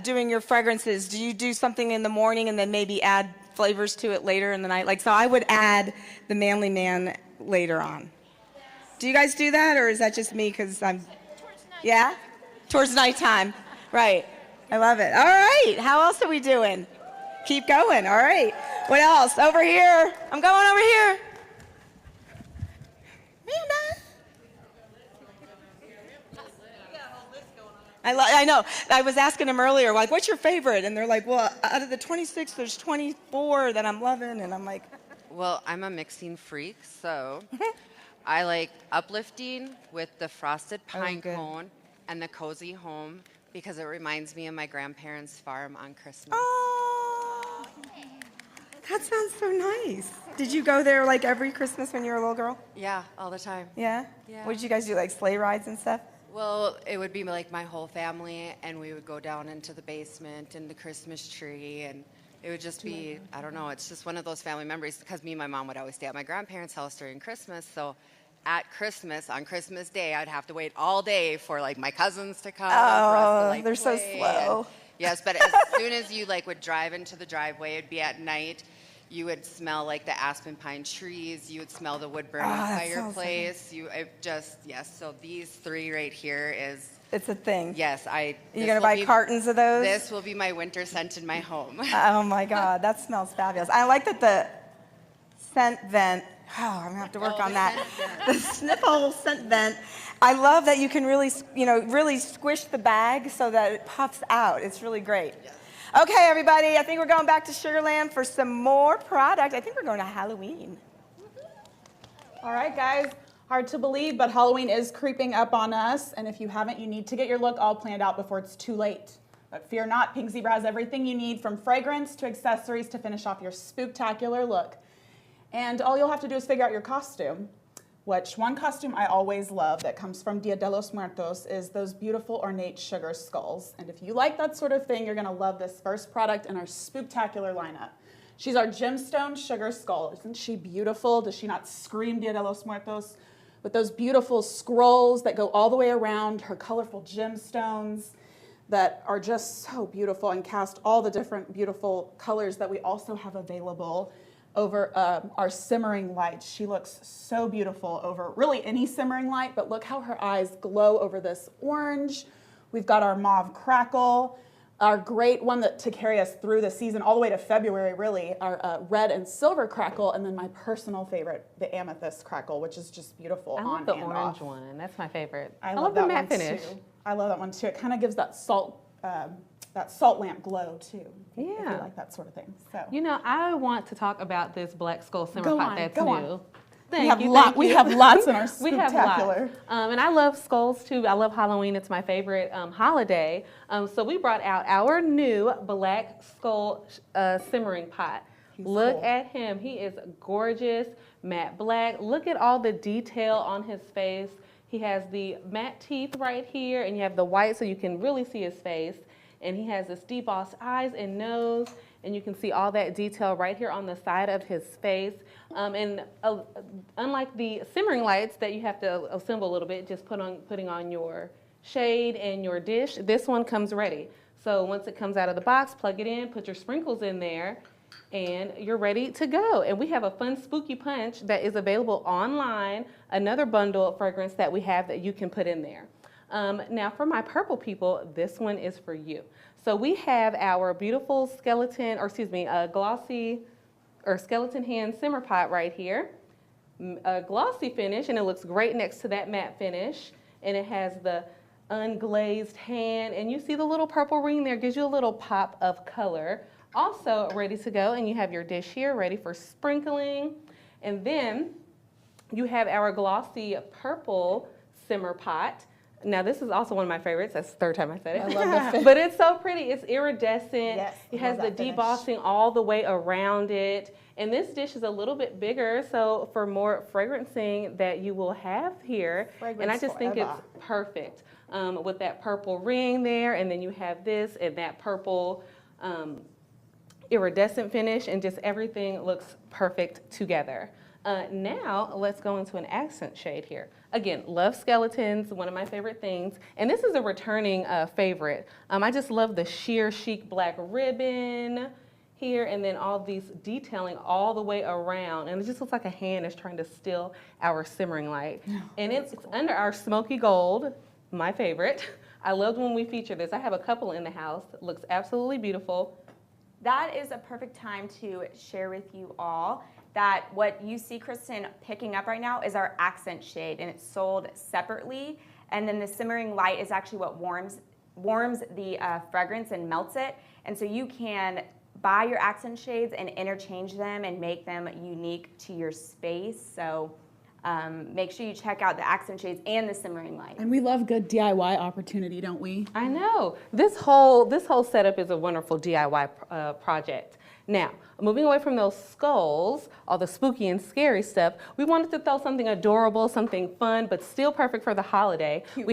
doing your fragrances, do you do something in the morning and then maybe add flavors to it later in the night? Like, so I would add the Manly Man later on. Do you guys do that, or is that just me because I'm... Yeah? Towards nighttime. Right. I love it. All right. How else are we doing? Keep going. All right. What else? Over here. I'm going over here. Amanda. I know. I was asking them earlier, like, what's your favorite? And they're like, well, out of the 26, there's 24 that I'm loving. And I'm like, Well, I'm a mixing freak, so I like uplifting with the frosted pine cone and the cozy home because it reminds me of my grandparents' farm on Christmas. Oh, that sounds so nice. Did you go there like every Christmas when you were a little girl? Yeah, all the time. Yeah? Yeah. What did you guys do, like sleigh rides and stuff? Well, it would be like my whole family, and we would go down into the basement and the Christmas tree, and it would just be, I don't know, it's just one of those family memories because me and my mom would always stay at my grandparents' house during Christmas. So at Christmas, on Christmas Day, I'd have to wait all day for like my cousins to come. For us to, like, they're so play. slow. And, yes, but as soon as you like would drive into the driveway, it'd be at night. You would smell like the aspen pine trees. You would smell the wood burning fireplace. Yes. So these three right here is. It's a thing. Yes, You gonna buy cartons of those? This will be my winter scent in my home. Oh my God, that smells fabulous. I like that the scent vent. Oh, I'm gonna have to work on that. The sniffle scent vent. I love that you can really, really squish the bag so that it puffs out. It's really great. Yes. Okay, everybody, I think we're going back to Sugarland for some more product. I think we're going to Halloween. All right, guys. Hard to believe, but Halloween is creeping up on us. And if you haven't, you need to get your look all planned out before it's too late. But fear not, Pink Zebra has everything you need from fragrance to accessories to finish off your spooktacular look. And all you'll have to do is figure out your costume. Which one costume I always love that comes from Dia de los Muertos is those beautiful ornate sugar skulls. And if you like that sort of thing, you're gonna love this first product in our spooktacular lineup. She's our gemstone sugar skull. Isn't she beautiful? Does she not scream Dia de los Muertos? With those beautiful scrolls that go all the way around, her colorful gemstones that are just so beautiful and cast all the different beautiful colors that we also have available over our simmering lights. She looks so beautiful over really any simmering light, but look how her eyes glow over this orange. We've got our mauve crackle, our great one to carry us through the season all the way to February, really, our red and silver crackle, and then my personal favorite, the amethyst crackle, which is just beautiful on and off. I love the orange one. That's my favorite. I love the that matte one finish. too. I love that one too. It kind of gives that salt lamp glow too. If you like that sort of thing. So I want to talk about this black skull simmer pot that's new. We have lots in our spooktacular. We have lots. And I love skulls too. I love Halloween. It's my favorite holiday. So we brought out our new black skull simmering pot. Look at him. He is gorgeous, matte black. Look at all the detail on his face. He has the matte teeth right here, and you have the white so you can really see his face. And he has this debossed eyes and nose, and you can see all that detail right here on the side of his face. Unlike the simmering lights that you have to assemble a little bit, just putting on your shade and your dish, this one comes ready. So once it comes out of the box, plug it in, put your sprinkles in there, and you're ready to go. And we have a fun spooky punch that is available online, another bundle of fragrance that we have that you can put in there. Now for my purple people, this one is for you. So we have our beautiful glossy or skeleton hand simmer pot right here. A glossy finish, and it looks great next to that matte finish. And it has the unglazed hand, and you see the little purple ring there, gives you a little pop of color. Also ready to go, and you have your dish here ready for sprinkling. And then you have our glossy purple simmer pot. Now this is also one of my favorites. That's the third time I said it. I love the finish. But it's so pretty. It's iridescent. Yes, it has the debossing all the way around it. And this dish is a little bit bigger, so for more fragrancing that you will have here. And I just think it's perfect with that purple ring there, and then you have this and that purple iridescent finish, and just everything looks perfect together. Now let's go into an accent shade here. Again, love skeletons, one of my favorite things. And this is a returning favorite. I just love the sheer chic black ribbon here, and then all these detailing all the way around. And it just looks like a hand is trying to steal our simmering light. And it's under our smoky gold, my favorite. I loved when we featured this. I have a couple in the house. It looks absolutely beautiful. That is a perfect time to share with you all that what you see Kristen picking up right now is our accent shade, and it's sold separately. And then the simmering light is actually what warms the fragrance and melts it. And so you can buy your accent shades and interchange them and make them unique to your space. So make sure you check out the accent shades and the simmering light. And we love good DIY opportunity, don't we? I know. This whole setup is a wonderful DIY project. Now, moving away from those skulls, all the spooky and scary stuff, we wanted to throw something adorable, something fun, but still perfect for the holiday. Cute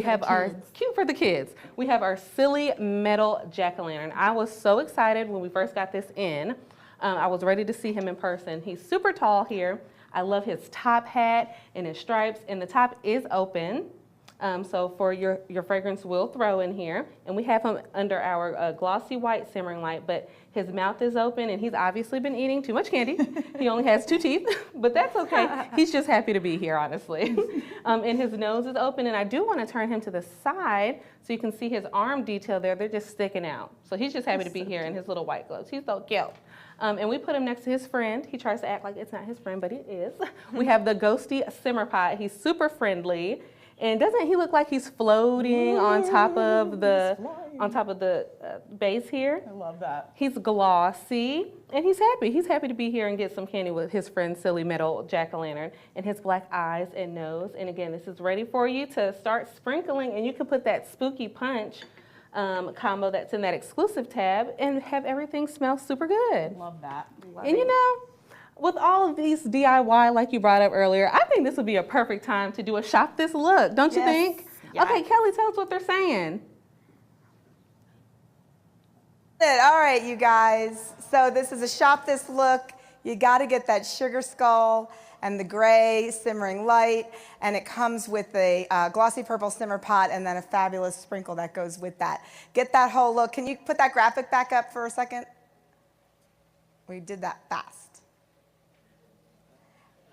for the kids. We have our silly metal jack-o'-lantern. I was so excited when we first got this in. I was ready to see him in person. He's super tall here. I love his top hat and his stripes, and the top is open. So for your fragrance will throw in here. And we have him under our glossy white simmering light, but his mouth is open and he's obviously been eating too much candy. He only has 2 teeth, but that's okay. He's just happy to be here, honestly. And his nose is open, and I do want to turn him to the side so you can see his arm detail there. They're just sticking out. So he's just happy to be here in his little white gloves. He's so cute. And we put him next to his friend. He tries to act like it's not his friend, but it is. We have the ghosty simmer pot. He's super friendly. And doesn't he look like he's floating on top of the base here? I love that. He's glossy, and he's happy. He's happy to be here and get some candy with his friend Silly Metal Jack-o'-lantern and his black eyes and nose. And again, this is ready for you to start sprinkling, and you can put that spooky punch combo that's in that exclusive tab and have everything smell super good. Love that. And you know, with all of these DIY, like you brought up earlier, I think this would be a perfect time to do a shop this look, don't you think? Yes. Okay, Kelly, tell us what they're saying. All right, you guys. So this is a shop this look. You got to get that sugar skull and the gray simmering light, and it comes with a glossy purple simmer pot and then a fabulous sprinkle that goes with that. Get that whole look. Can you put that graphic back up for a second? We did that fast.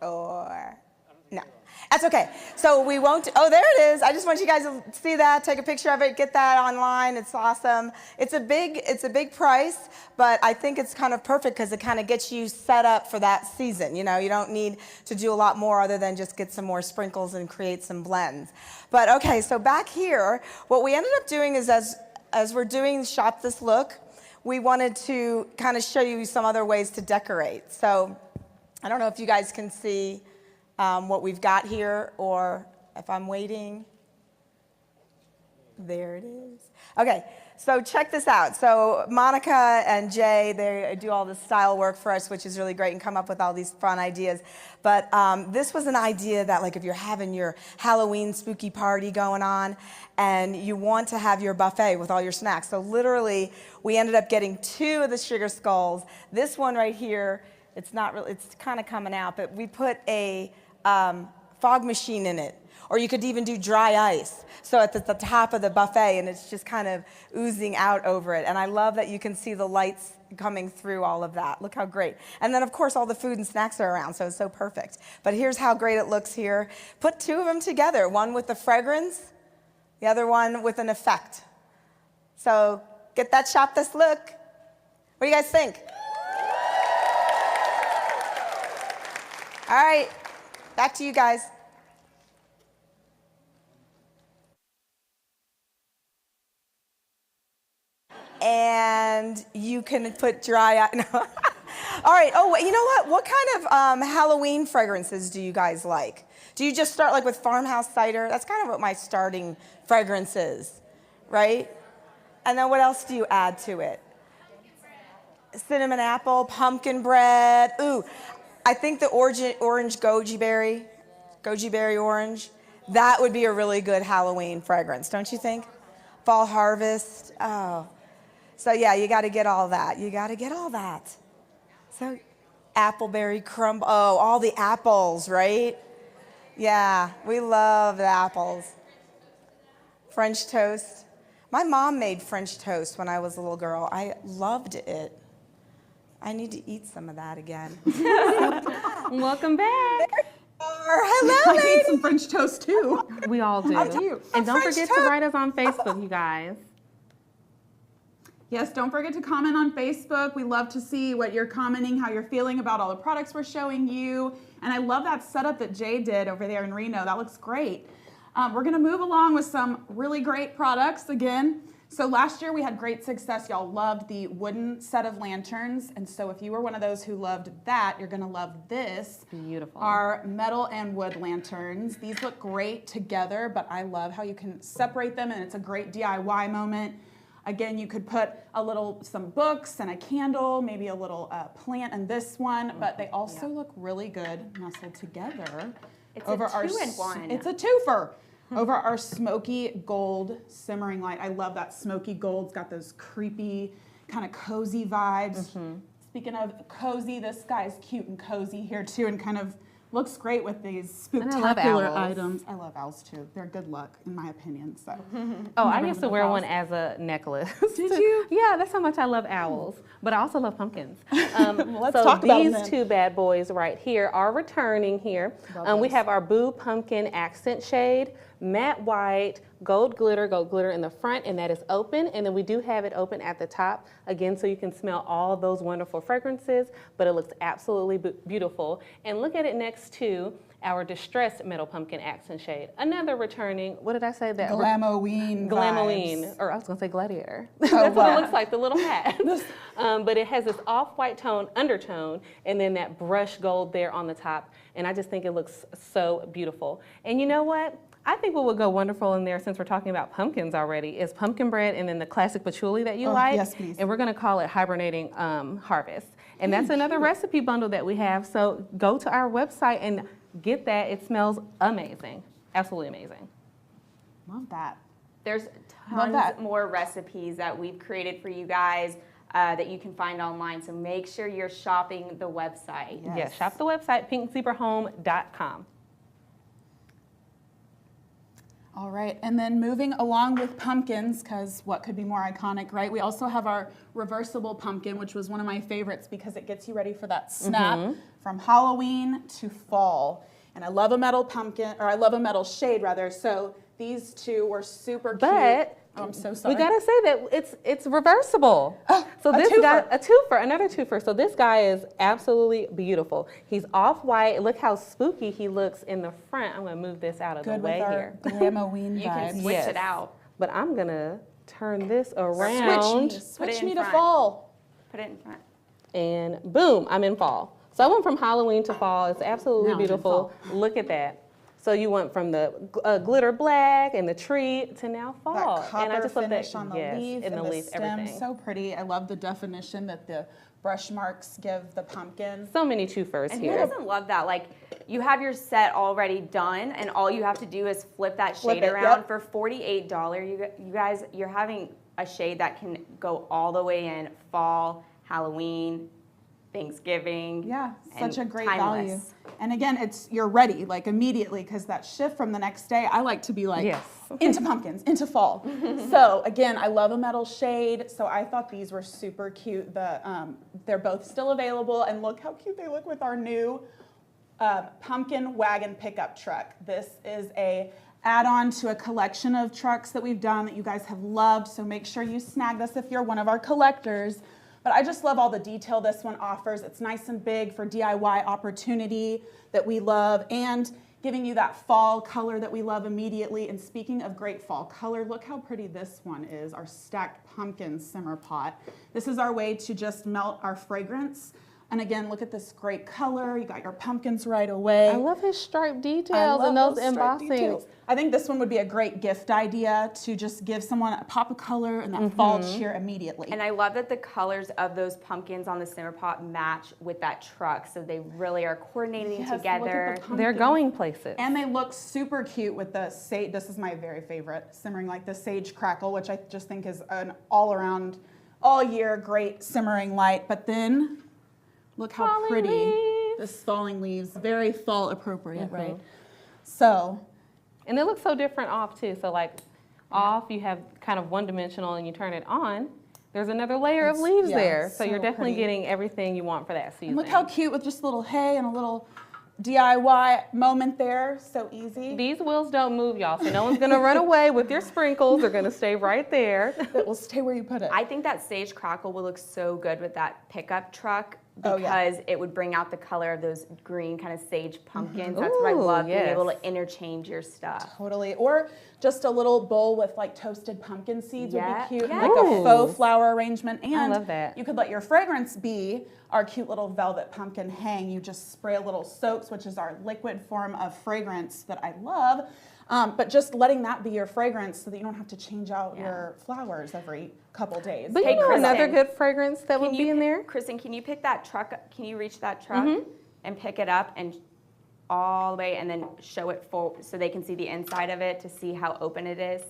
Or no, that's okay. So we won't, oh, there it is. I just want you guys to see that, take a picture of it, get that online. It's awesome. It's a big price, but I think it's kind of perfect because it kind of gets you set up for that season. You know, you don't need to do a lot more other than just get some more sprinkles and create some blends. But okay, so back here, what we ended up doing is as we're doing Shop This Look, we wanted to kind of show you some other ways to decorate. So I don't know if you guys can see what we've got here, or if I'm waiting. There it is. Okay, so check this out. So Monica and Jay, they do all the style work for us, which is really great, and come up with all these fun ideas. But this was an idea that, like, if you're having your Halloween spooky party going on and you want to have your buffet with all your snacks. So literally, we ended up getting 2 of the sugar skulls. This one right here, it's not really, it's kind of coming out, but we put a fog machine in it. Or you could even do dry ice. So at the top of the buffet, and it's just kind of oozing out over it. And I love that you can see the lights coming through all of that. Look how great. And then, of course, all the food and snacks are around, so it's so perfect. But here's how great it looks here. Put 2 of them together, one with the fragrance, the other one with an effect. So get that Shop This Look. What do you guys think? All right, back to you guys. And you can put dry, no. All right, oh, you know what? What kind of Halloween fragrances do you guys like? Do you just start like with farmhouse cider? That's kind of what my starting fragrance is, right? And then what else do you add to it? Cinnamon apple, pumpkin bread. Ooh, I think the orange goji berry orange, that would be a really good Halloween fragrance, don't you think? Fall harvest, oh. So yeah, you gotta get all that. You gotta get all that. So appleberry crumble, oh, all the apples, right? Yeah, we love the apples. French toast. My mom made French toast when I was a little girl. I loved it. I need to eat some of that again. Welcome back. Hello, I need some French toast too. We all do. And don't forget to write us on Facebook, you guys. Yes, don't forget to comment on Facebook. We love to see what you're commenting, how you're feeling about all the products we're showing you. And I love that setup that Jay did over there in Reno. That looks great. We're gonna move along with some really great products again. So last year we had great success. Y'all loved the wooden set of lanterns. And so if you were one of those who loved that, you're gonna love this. Beautiful. Our metal and wood lanterns. These look great together, but I love how you can separate them, and it's a great DIY moment. Again, you could put some books and a candle, maybe a little plant in this one, but they also look really good nestled together. It's a two-in-one. It's a twofer. Over our smoky gold simmering light. I love that smoky gold. It's got those creepy, kind of cozy vibes. Speaking of cozy, this guy is cute and cozy here too, and kind of looks great with these spectacular items. I love owls too. They're good luck, in my opinion. So. Oh, I used to wear one as a necklace. Did you? Yeah, that's how much I love owls. But I also love pumpkins. Let's so talk about these them. two bad boys right here are returning here. We have our Boo Pumpkin Accent Shade, matte white, gold glitter in the front, and that is open. And then we do have it open at the top, again, so you can smell all those wonderful fragrances, but it looks absolutely beautiful. And look at it next to our Distressed Metal Pumpkin Accent Shade. Another returning, what did I say? That Glamoween vibes. Or I was gonna say Gladiator. Oh, That's what it looks like, the little hat. But it has this off-white tone, undertone, and then that brush gold there on the top. And I just think it looks so beautiful. And you know what? I think what would go wonderful in there, since we're talking about pumpkins already, is pumpkin bread and then the classic patchouli that you like. Yes, please. And we're gonna call it Hibernating Harvest. And that's another recipe bundle that we have. So go to our website and get that. It smells amazing. Absolutely amazing. Love that. There's tons more recipes that we've created for you guys that you can find online. So make sure you're shopping the website. Yes, shop the website, pinkzebrahome.com. All right, and then moving along with pumpkins, because what could be more iconic, right? We also have our reversible pumpkin, which was one of my favorites because it gets you ready for that snap from Halloween to fall. And I love a metal pumpkin, or I love a metal shade rather, so these two were super cute. But oh, I'm so sorry. we gotta say that it's reversible. So this guy, another twofer. So this guy is absolutely beautiful. He's off-white. Look how spooky he looks in the front. I'm gonna move this out of the way here. Glamoween You can switch it out. But I'm gonna turn this around. Switch me to fall. Put it in front. And boom, I'm in fall. So I went from Halloween to fall. It's absolutely beautiful. Look at that. So you went from the glitter black and the tree to now fall. That copper and I just love finish that, on the leaf and the leaf, stem. everything. So pretty. I love the definition that the brush marks give the pumpkin. So many twofers and here. who doesn't love that? Like, you have your set already done, and all you have to do is flip that shade around for $48. You guys, you're having a shade that can go all the way in fall, Halloween, Thanksgiving. Yeah, such a great timeless value. And again, you're ready like immediately, because that shift from the next day, I like to be like into pumpkins, into fall. So again, I love a metal shade. So I thought these were super cute. They're both still available, and look how cute they look with our new pumpkin wagon pickup truck. This is a add-on to a collection of trucks that we've done that you guys have loved. So make sure you snag this if you're one of our collectors. But I just love all the detail this one offers. It's nice and big for DIY opportunity that we love, and giving you that fall color that we love immediately. And speaking of great fall color, look how pretty this one is, our stacked pumpkin simmer pot. This is our way to just melt our fragrance. And again, look at this great color. You got your pumpkins right away. I love his striped details and those embossings. I think this one would be a great gift idea to just give someone a pop of color and that fall cheer immediately. And I love that the colors of those pumpkins on the simmer pot match with that truck. So they really are coordinating together. They're going places. And they look super cute with the sage. This is my very favorite, simmering like the sage crackle, which I just think is an all around, all year great simmering light. But then look how pretty this falling leaves, very fall appropriate, right? So. And it looks so different off too. So like off, you have kind of one dimensional, and you turn it on, there's another layer of leaves there. So you're definitely getting everything you want for that season. And look how cute with just a little hay and a little DIY moment there. So easy. These wheels don't move, y'all, so no one's gonna run away with your sprinkles. They're gonna stay right there. It will stay where you put it. I think that sage crackle will look so good with that pickup truck because it would bring out the color of those green kind of sage pumpkins. That's what I love, being able to interchange your stuff. Totally. Or just a little bowl with like toasted pumpkin seeds would be cute. Yes. Like a faux flower arrangement. And I love that. you could let your fragrance be our cute little velvet pumpkin hang. You just spray a little soaks, which is our liquid form of fragrance that I love. But just letting that be your fragrance so that you don't have to change out your flowers every couple days. But you know another good fragrance that would be in there? Kristen, can you pick that truck? Can you reach that truck and pick it up and all the way and then show it full so they can see the inside of it to see how open it is?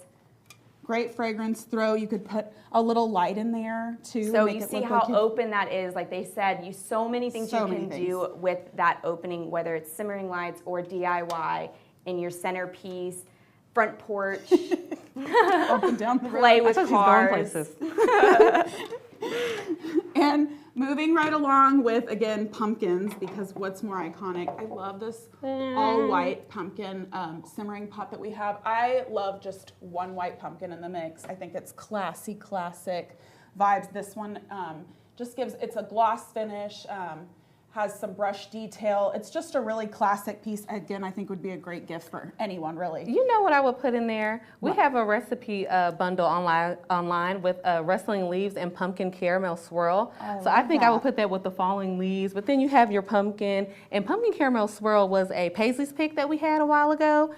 Great fragrance throw. You could put a little light in there too. So you see how open that is. Like they said, so many things you can do with that opening, whether it's simmering lights or DIY in your centerpiece, front porch, up and down the road. Play with cars. And moving right along with, again, pumpkins, because what's more iconic? I love this all-white pumpkin simmering pot that we have. I love just one white pumpkin in the mix. I think it's classy, classic vibes. This one just gives, it's a gloss finish, has some brush detail. It's just a really classic piece. Again, I think would be a great gift for anyone, really. You know what I would put in there? We have a recipe bundle online with rustling leaves and pumpkin caramel swirl. So I think I would put that with the falling leaves. But then you have your pumpkin. And pumpkin caramel swirl was a Paisley's pick that we had a while ago.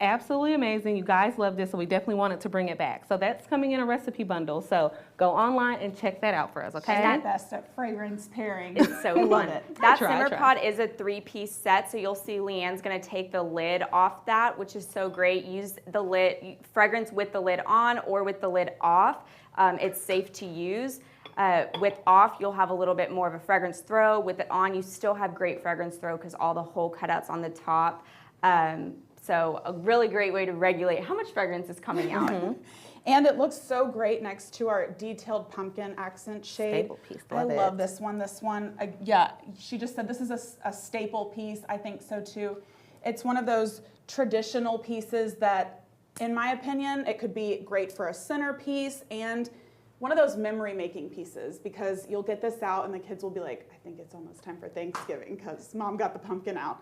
Absolutely amazing. You guys love this, so we definitely wanted to bring it back. So that's coming in a recipe bundle. So go online and check that out for us, okay? And best at fragrance pairing. It's so fun. It. That simmer pot is a 3-piece set, so you'll see Leanne's gonna take the lid off that, which is so great. Use the lid, fragrance with the lid on or with the lid off. It's safe to use. With off, you'll have a little bit more of a fragrance throw. With it on, you still have great fragrance throw because all the hole cutouts on the top. So a really great way to regulate how much fragrance is coming out. And it looks so great next to our detailed pumpkin accent shade. Staple piece, I love this one. This one, yeah, she just said this is a staple piece. I think so too. It's one of those traditional pieces that, in my opinion, it could be great for a centerpiece and one of those memory-making pieces, because you'll get this out and the kids will be like, I think it's almost time for Thanksgiving because Mom got the pumpkin out.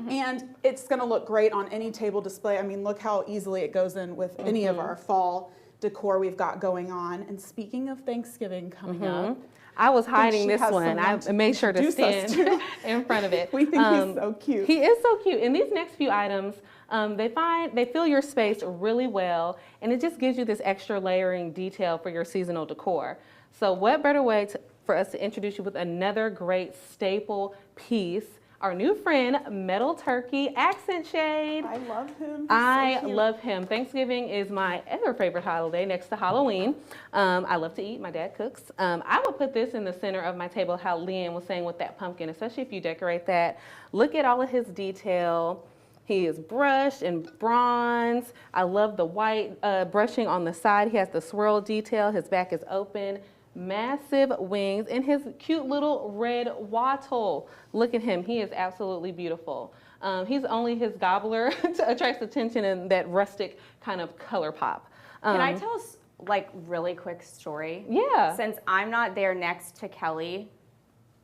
And it's gonna look great on any table display. I mean, look how easily it goes in with any of our fall decor we've got going on. And speaking of Thanksgiving coming up, I was hiding this one. I made sure to stand in front of it. We think he's so cute. He is so cute. And these next few items, they fill your space really well, and it just gives you this extra layering detail for your seasonal decor. So what better way for us to introduce you with another great staple piece, our new friend, Metal Turkey Accent Shade. I love him. I love him. Thanksgiving is my other favorite holiday next to Halloween. I love to eat. My dad cooks. I would put this in the center of my table, how Leanne was saying with that pumpkin, especially if you decorate that. Look at all of his detail. He is brushed and bronze. I love the white brushing on the side. He has the swirl detail. His back is open. Massive wings and his cute little red wattle. Look at him. He is absolutely beautiful. He's only his gobbler attracts attention and that rustic kind of color pop. Can I tell us like really quick story? Yeah. Since I'm not there next to Kelly,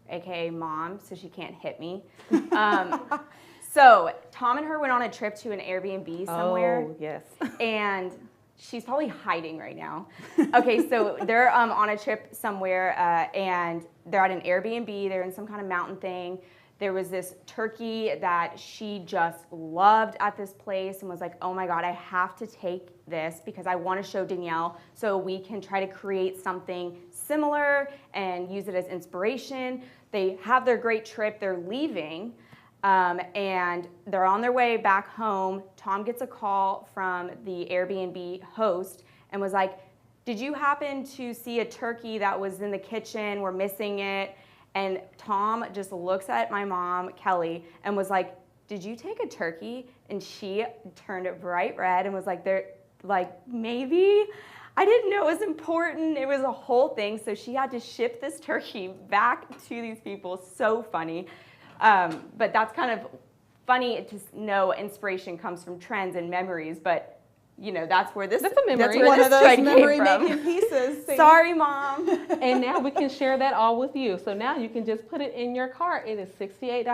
aka Mom, so she can't hit me. So Tom and her went on a trip to an Airbnb somewhere. Oh, yes. And she's probably hiding right now. Okay, so they're on a trip somewhere and they're at an Airbnb. They're in some kind of mountain thing. There was this turkey that she just loved at this place and was like, oh my God, I have to take this because I want to show Danielle so we can try to create something similar and use it as inspiration. They have their great trip. They're leaving. And they're on their way back home. Tom gets a call from the Airbnb host and was like, did you happen to see a turkey that was in the kitchen? We're missing it. And Tom just looks at my mom, Kelly, and was like, did you take a turkey? And she turned it bright red and was like, maybe. I didn't know it was important. It was a whole thing. So she had to ship this turkey back to these people. So funny. But that's kind of funny to know inspiration comes from trends and memories, but you know, that's where this. That's a memory. That's where One this of those thread came memory-making from. pieces. See? Sorry, Mom. And now we can share that all with you. So now you can just put it in your cart. It is $68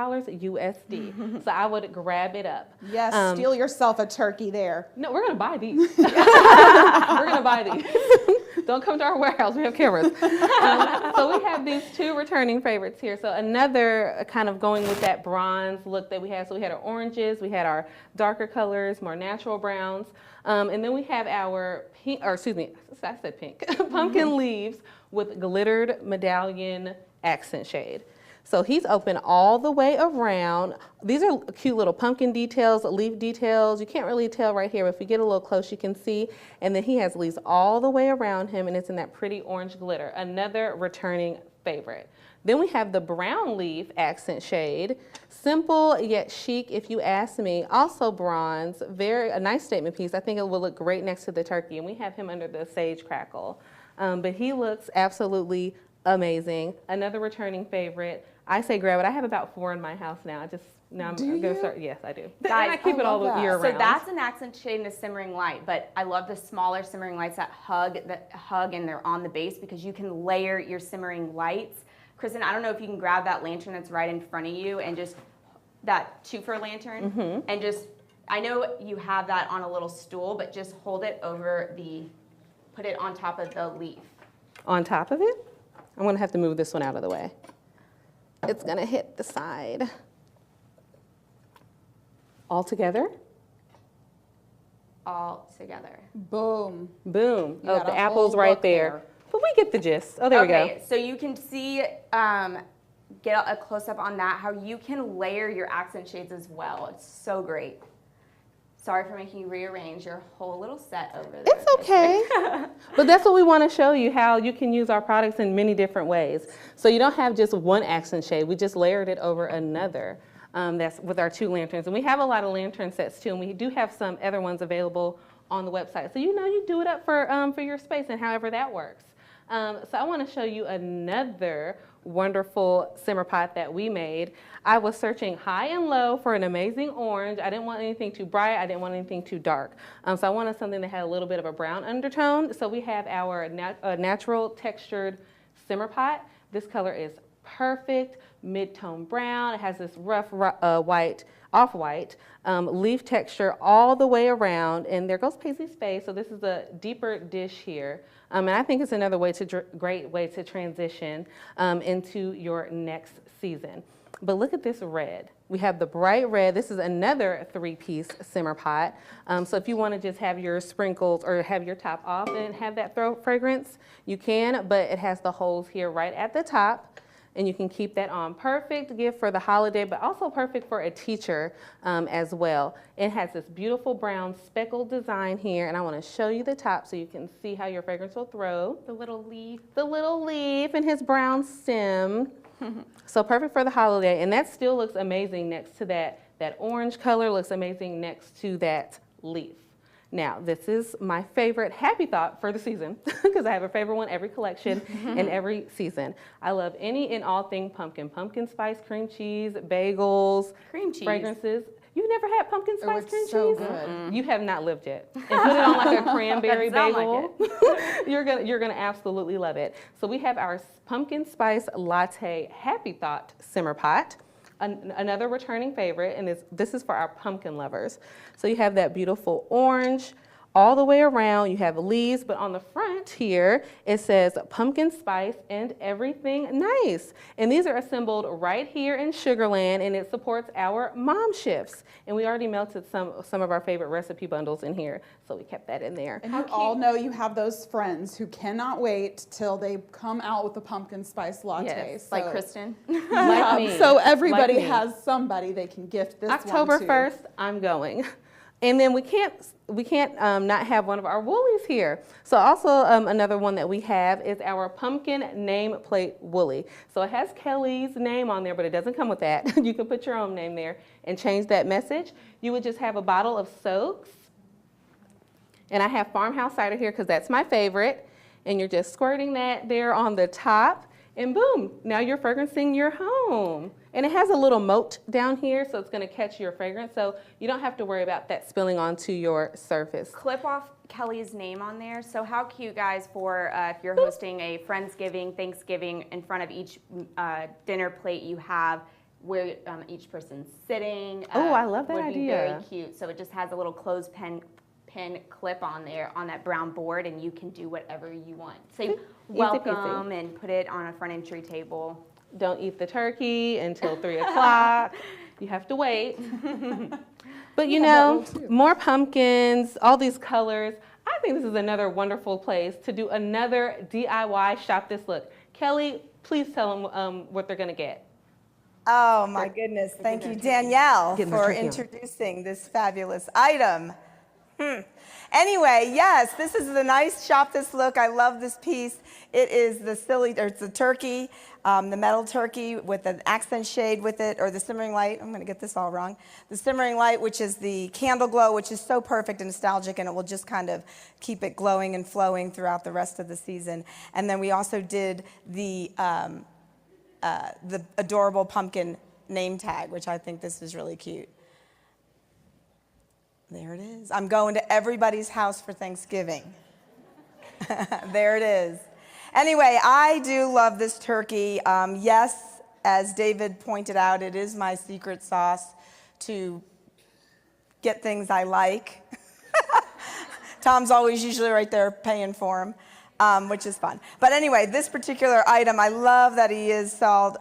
USD. So I would grab it up. Yes, steal yourself a turkey there. No, we're going to buy these. We're going to buy these. Don't come to our warehouse. We have cameras. So we have these two returning favorites here. So another kind of going with that bronze look that we had. So we had our oranges, we had our darker colors, more natural browns. And then we have our pink, or excuse me, I said pink, pumpkin leaves with glittered medallion accent shade. So he's open all the way around. These are cute little pumpkin details, leaf details. You can't really tell right here, but if you get a little close, you can see. And then he has leaves all the way around him, and it's in that pretty orange glitter. Another returning favorite. Then we have the brown leaf accent shade. Simple yet chic, if you ask me. Also bronze, a nice statement piece. I think it will look great next to the turkey. And we have him under the sage crackle. But he looks absolutely amazing. Another returning favorite. I say grab it. I have about 4 in my house now. I'm going to start. Yes, I do. Guys, and I keep it all the year round. So that's an accent shade and a simmering light, but I love the smaller simmering lights that hug and they're on the base because you can layer your simmering lights. Kristen, I don't know if you can grab that lantern that's right in front of you and just that twofer lantern and just, I know you have that on a little stool, but just hold it over put it on top of the leaf. On top of it? I'm going to have to move this one out of the way. It's going to hit the side. All together? All together. Boom. Boom. You Oh, got the a apple's whole right look there. But we get the gist. Oh, there we go. Okay, so you can see, get a close-up on that, how you can layer your accent shades as well. It's so great. Sorry for making you rearrange your whole little set over there. It's okay. But that's what we want to show you, how you can use our products in many different ways. So you don't have just one accent shade. We just layered it over another. That's with our 2 lanterns. And we have a lot of lantern sets too, and we do have some other ones available on the website. So you do it up for your space and however that works. So I want to show you another wonderful simmer pot that we made. I was searching high and low for an amazing orange. I didn't want anything too bright. I didn't want anything too dark. So I wanted something that had a little bit of a brown undertone. So we have our natural textured simmer pot. This color is perfect, mid-tone brown. It has this rough white, off-white leaf texture all the way around. And there goes Paisley's face. So this is a deeper dish here. And I think it's another great way to transition into your next season. But look at this red. We have the bright red. This is another 3-piece simmer pot. So if you want to just have your sprinkles or have your top off and have that fragrance, you can, but it has the holes here right at the top. And you can keep that on. Perfect gift for the holiday, but also perfect for a teacher as well. It has this beautiful brown speckled design here, and I want to show you the top so you can see how your fragrance will throw. The little leaf and his brown stem. So perfect for the holiday, and that still looks amazing next to that orange color, looks amazing next to that leaf. Now, this is my favorite happy thought for the season because I have a favorite one every collection and every season. I love any and all thing pumpkin. Pumpkin spice cream cheese, bagels, cream cheese, fragrances. You've never had pumpkin spice cream so cheese? Good. You have not lived yet. And put it on like a cranberry bagel. Like you're gonna absolutely love it. So we have our pumpkin spice latte happy thought simmer pot. Another returning favorite, and this is for our pumpkin lovers. So you have that beautiful orange all the way around. You have leaves, but on the front here, it says pumpkin spice and everything nice. And these are assembled right here in Sugarland, and it supports our mom shifts. And we already melted some of our favorite recipe bundles in here, so we kept that in there. And you all know you have those friends who cannot wait till they come out with the pumpkin spice latte. Yes, like Kristen. Like me. So everybody has somebody they can gift this October one to. 1st, I'm going. And then we can't not have one of our woolies here. So also another one that we have is our pumpkin nameplate woolly. So it has Kelly's name on there, but it doesn't come with that. You can put your own name there and change that message. You would just have a bottle of soaks. And I have farmhouse cider here because that's my favorite. And you're just squirting that there on the top. and boom, now you're fragrancing your home. And it has a little moat down here, so it's gonna catch your fragrance, so you don't have to worry about that spilling onto your surface. Clip off Kelly's name on there. So how cute, guys, for if you're hosting a Friendsgiving, Thanksgiving, in front of each dinner plate you have, where each person's sitting. Oh, I love that would idea. Be very cute. So it just has a little clothespin clip on there on that brown board, and you can do whatever you want. Say welcome and put it on a front entry table. Don't eat the turkey until 3 o'clock. You have to wait. But you know, more pumpkins, all these colors. I think this is another wonderful place to do another DIY shop this look. Kelly, please tell them what they're gonna get. Oh my goodness, thank you Danielle for introducing this fabulous item. Anyway, yes, this is the nice shop this look. I love this piece. It is it's the turkey, the metal turkey with an accent shade with it, or the simmering light. I'm gonna get this all wrong. The simmering light, which is the candle glow, which is so perfect and nostalgic, and it will just kind of keep it glowing and flowing throughout the rest of the season. And then we also did the adorable pumpkin name tag, which I think this is really cute. There it is. I'm going to everybody's house for Thanksgiving. There it is. Anyway, I do love this turkey. Yes, as David pointed out, it is my secret sauce to get things I like. Tom's always usually right there paying for them. Which is fun. But anyway, this particular item, I love that he is all,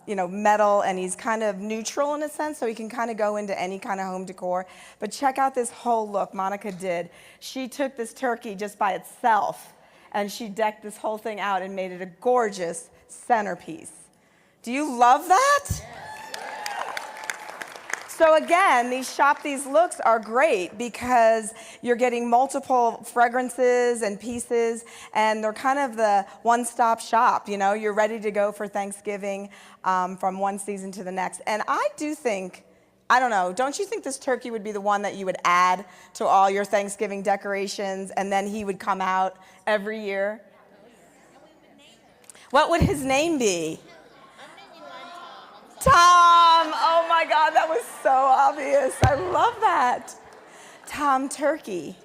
metal, and he's kind of neutral in a sense, so he can kind of go into any kind of home decor. But check out this whole look Monica did. She took this turkey just by itself, and she decked this whole thing out and made it a gorgeous centerpiece. Do you love that? So again, these looks are great because you're getting multiple fragrances and pieces, and they're kind of the one-stop shop. You know, you're ready to go for Thanksgiving from one season to the next. And I do think, I don't know, don't you think this turkey would be the one that you would add to all your Thanksgiving decorations, and then he would come out every year? What would his name be? Tom! Oh my God, that was so obvious. I love that. Tom Turkey.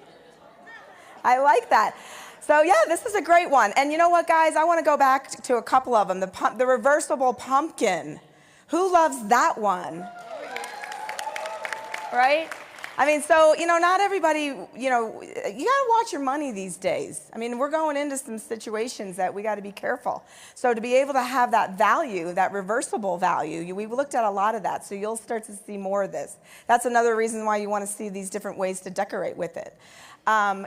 I like that. So yeah, this is a great one. And you know what, guys? I want to go back to a couple of them. The reversible pumpkin. Who loves that one? Right? I mean, so, not everybody, you got to watch your money these days. I mean, we're going into some situations that we got to be careful. So to be able to have that value, that reversible value, we've looked at a lot of that, so you'll start to see more of this. That's another reason why you want to see these different ways to decorate with it.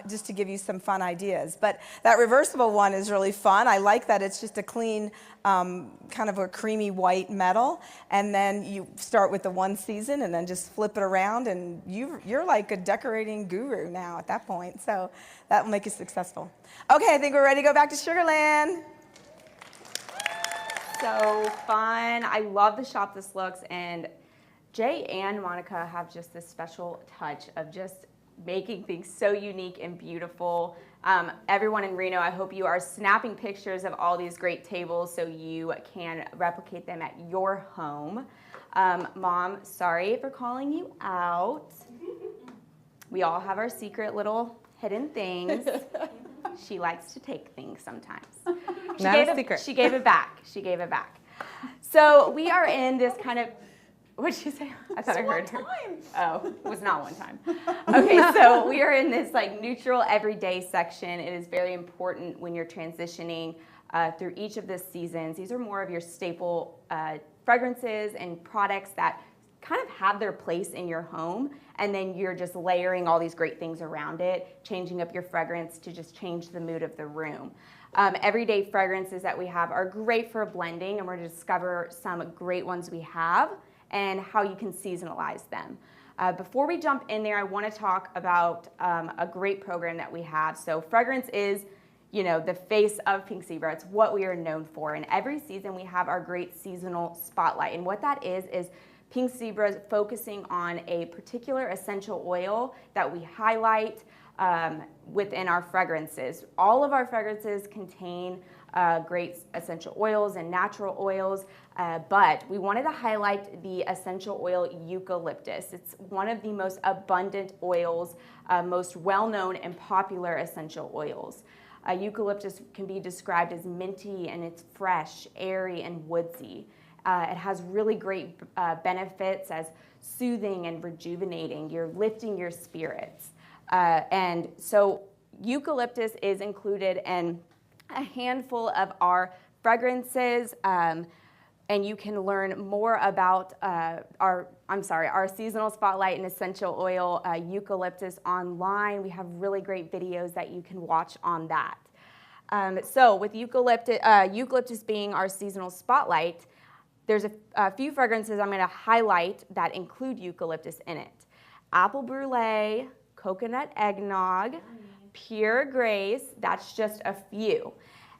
Just to give you some fun ideas. But that reversible one is really fun. I like that it's just a clean, kind of a creamy white metal, and then you start with the one season and then just flip it around, and you're like a decorating guru now at that point. So that will make you successful. Okay, I think we're ready to go back to Sugarland. So fun. I love the shop this looks, and Jay and Monica have just this special touch of just making things so unique and beautiful. Everyone in Reno, I hope you are snapping pictures of all these great tables so you can replicate them at your home. Mom, sorry for calling you out. We all have our secret little hidden things. She likes to take things sometimes. Not a secret. She gave it back. She gave it back. So we are in this kind of, what did she say? I thought I heard her. Oh, it was not one time. Okay, so we are in this like neutral everyday section. It is very important when you're transitioning through each of the seasons. These are more of your staple fragrances and products that kind of have their place in your home, and then you're just layering all these great things around it, changing up your fragrance to just change the mood of the room. Everyday fragrances that we have are great for blending, and we're going to discover some great ones we have and how you can seasonalize them. Before we jump in there, I want to talk about a great program that we have. So fragrance is, the face of Pink Zebra. It's what we are known for. And every season we have our great seasonal spotlight. And what that is Pink Zebra is focusing on a particular essential oil that we highlight within our fragrances. All of our fragrances contain great essential oils and natural oils, but we wanted to highlight the essential oil eucalyptus. It's one of the most abundant oils, most well-known and popular essential oils. Eucalyptus can be described as minty, and it's fresh, airy, and woodsy. It has really great benefits as soothing and rejuvenating. You're lifting your spirits. And so eucalyptus is included in a handful of our fragrances, and you can learn more about our seasonal spotlight and essential oil eucalyptus online. We have really great videos that you can watch on that. So with eucalyptus being our seasonal spotlight, there's a few fragrances I'm going to highlight that include eucalyptus in it. Apple Brulee, Coconut Eggnog, Pure Grace, that's just a few.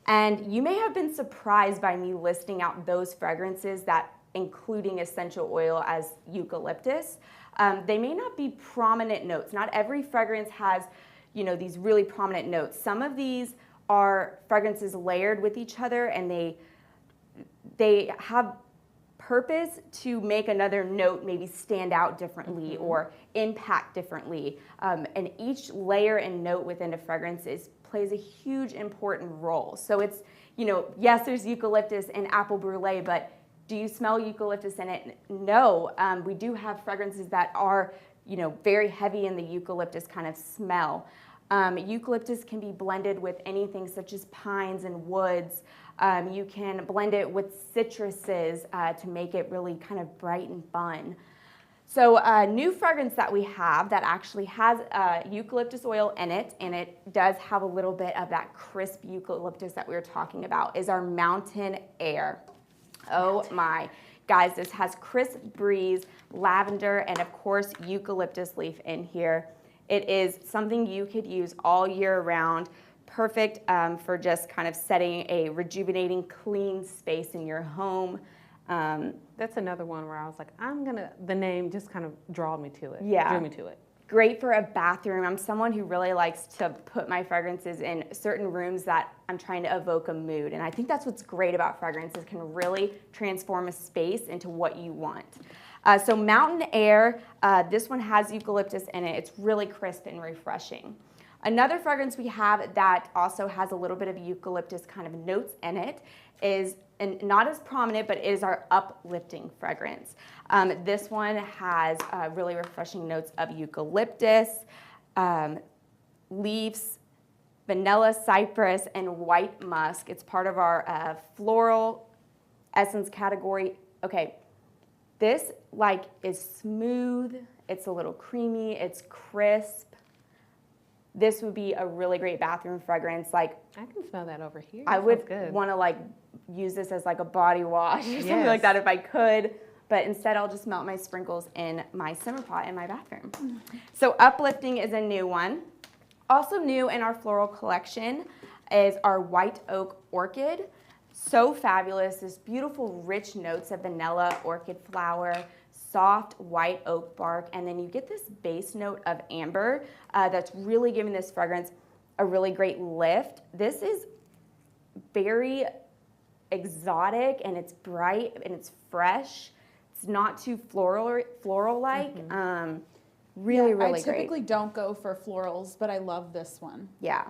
And you may have been surprised by me listing out those fragrances that including essential oil as eucalyptus. They may not be prominent notes. Not every fragrance has, these really prominent notes. Some of these are fragrances layered with each other, and they have purpose to make another note maybe stand out differently or impact differently. And each layer and note within a fragrance plays a huge important role. So it's, yes, there's eucalyptus in Apple Brulee, but do you smell eucalyptus in it? No. We do have fragrances that are, very heavy in the eucalyptus kind of smell. Eucalyptus can be blended with anything such as pines and woods. You can blend it with citruses to make it really kind of bright and fun. So a new fragrance that we have that actually has eucalyptus oil in it, and it does have a little bit of that crisp eucalyptus that we were talking about, is our Mountain Air. Oh my. Guys, this has crisp breeze, lavender, and of course eucalyptus leaf in here. It is something you could use all year round. Perfect for just kind of setting a rejuvenating, clean space in your home. That's another one where I was like, the name just kind of drew me to it. Yeah. Drew me to it. Great for a bathroom. I'm someone who really likes to put my fragrances in certain rooms that I'm trying to evoke a mood. And I think that's what's great about fragrances, can really transform a space into what you want. So Mountain Air, this one has eucalyptus in it. It's really crisp and refreshing. Another fragrance we have that also has a little bit of eucalyptus kind of notes in it is, and not as prominent, but it is our Uplifting fragrance. This one has really refreshing notes of eucalyptus, leaves, vanilla, cypress, and white musk. It's part of our floral essence category. Okay, this is smooth, it's a little creamy, it's crisp. This would be a really great bathroom fragrance. I can smell that over here. I would want to use this as a body wash or something like that if I could. But instead, I'll just melt my sprinkles in my simmer pot in my bathroom. So Uplifting is a new one. Also new in our floral collection is our White Oak Orchid. So fabulous. This beautiful, rich notes of vanilla, orchid flower, soft white oak bark, and then you get this base note of amber that's really giving this fragrance a really great lift. This is very exotic, and it's bright, and it's fresh. It's not too floral-like. Really great. I typically don't go for florals, but I love this one. Yeah.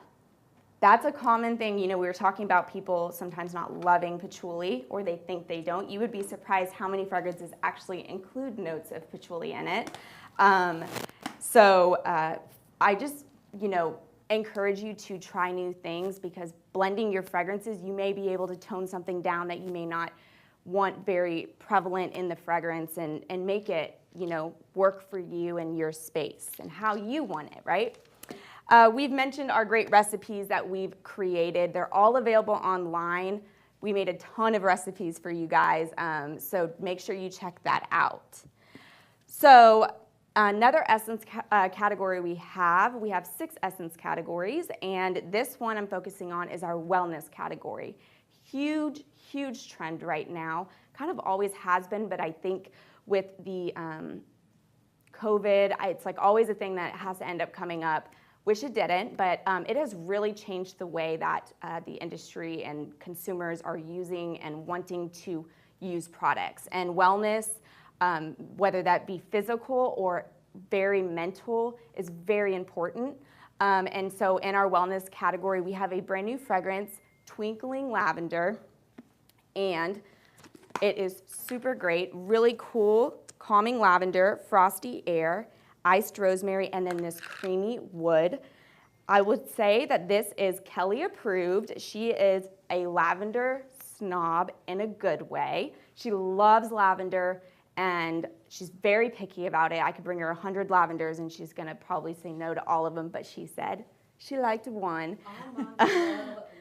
That's a common thing. We were talking about people sometimes not loving patchouli, or they think they don't. You would be surprised how many fragrances actually include notes of patchouli in it. So I just, encourage you to try new things, because blending your fragrances, you may be able to tone something down that you may not want very prevalent in the fragrance, and make it, work for you and your space and how you want it, right? We've mentioned our great recipes that we've created. They're all available online. We made a ton of recipes for you guys, so make sure you check that out. So another essence category we have 6 essence categories, and this one I'm focusing on is our wellness category. Huge, huge trend right now. Kind of always has been, but I think with the COVID, it's always a thing that has to end up coming up. Wish it didn't, but it has really changed the way that the industry and consumers are using and wanting to use products. And wellness, whether that be physical or very mental, is very important. And so in our wellness category, we have a brand new fragrance, Twinkling Lavender, and it is super great, really cool, calming lavender, frosty air, iced rosemary, and then this creamy wood. I would say that this is Kelly approved. She is a lavender snob in a good way. She loves lavender and she's very picky about it. I could bring her 100 lavenders and she's gonna probably say no to all of them, but she said she liked one. My mom loves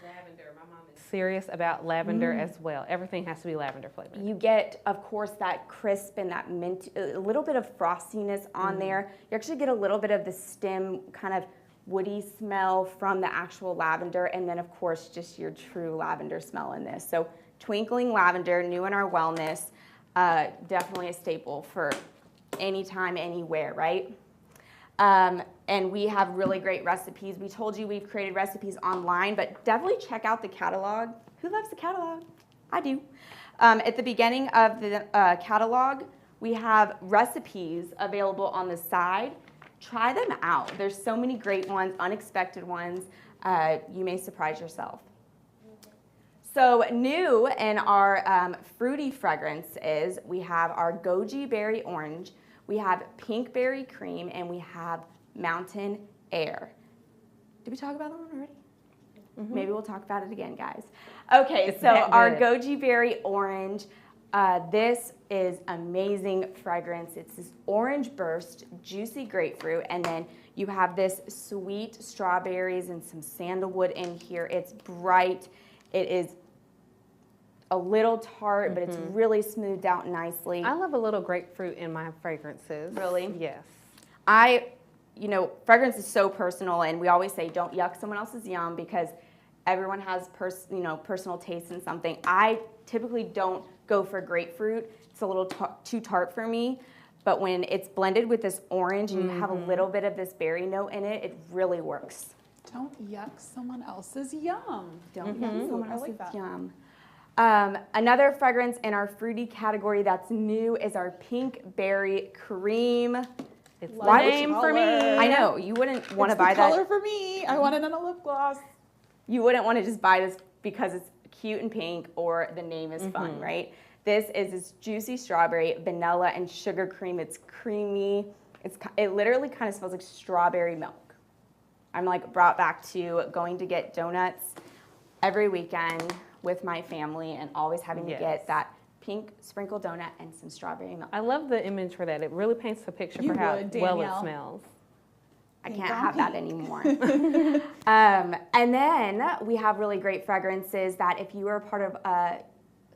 lavender. My mom is serious about lavender as well. Everything has to be lavender flavored. You get, of course, that crisp and that mint, a little bit of frostiness on there. You actually get a little bit of the stem kind of woody smell from the actual lavender, and then of course just your true lavender smell in this. So Twinkling Lavender, new in our wellness, definitely a staple for anytime, anywhere, right? And we have really great recipes. We told you we've created recipes online, but definitely check out the catalog. Who loves the catalog? I do. At the beginning of the catalog, we have recipes available on the side. Try them out. There's so many great ones, unexpected ones. You may surprise yourself. So new in our fruity fragrances, we have our goji berry orange, we have pink berry cream, and we have mountain air. Did we talk about that one already? Maybe we'll talk about it again, guys. Okay, so our goji berry orange, this is amazing fragrance. It's this orange burst, juicy grapefruit, and then you have this sweet strawberries and some sandalwood in here. It's bright. It is a little tart, but it's really smoothed out nicely. I love a little grapefruit in my fragrances. Really? Yes. You know, fragrance is so personal, and we always say don't yuck someone else's yum because everyone has personal taste in something. I typically don't go for grapefruit. It's a little too tart for me, but when it's blended with this orange and you have a little bit of this berry note in it, it really works. Don't yuck someone else's yum. Don't yuck someone else's yum. Another fragrance in our fruity category that's new is our pink berry cream. It's the name for me. I know, you wouldn't want to buy that. It's the color for me. I want it on a lip gloss. You wouldn't want to just buy this because it's cute and pink or the name is fun, right? This is this juicy strawberry, vanilla, and sugar cream. It's creamy. It literally kind of smells like strawberry milk. I'm like brought back to going to get donuts every weekend with my family and always having to get that pink sprinkled donut and some strawberry milk. I love the image for that. It really paints a picture for how well it smells. I can't have that anymore. And then we have really great fragrances that if you were a part of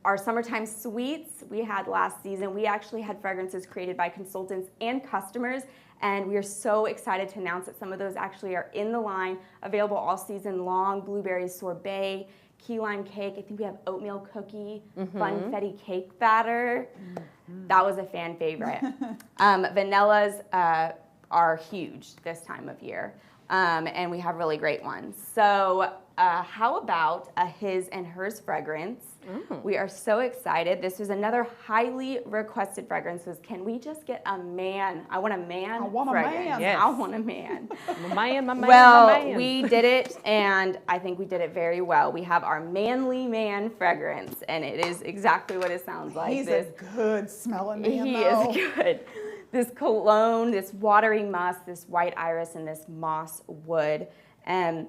our summertime suites we had last season, we actually had fragrances created by consultants and customers, and we are so excited to announce that some of those actually are in the line, available all season long. Blueberry sorbet, key lime cake, I think we have oatmeal cookie, funfetti cake batter. That was a fan favorite. Vanillas are huge this time of year, and we have really great ones. So how about a his and hers fragrance? We are so excited. This was another highly requested fragrance. Was can we just get a man? I want a man fragrance. I want a man. Well, we did it, and I think we did it very well. We have our manly man fragrance, and it is exactly what it sounds like. He's a good smelling man, He is good. This cologne, this watery musk, this white iris, and this moss wood. And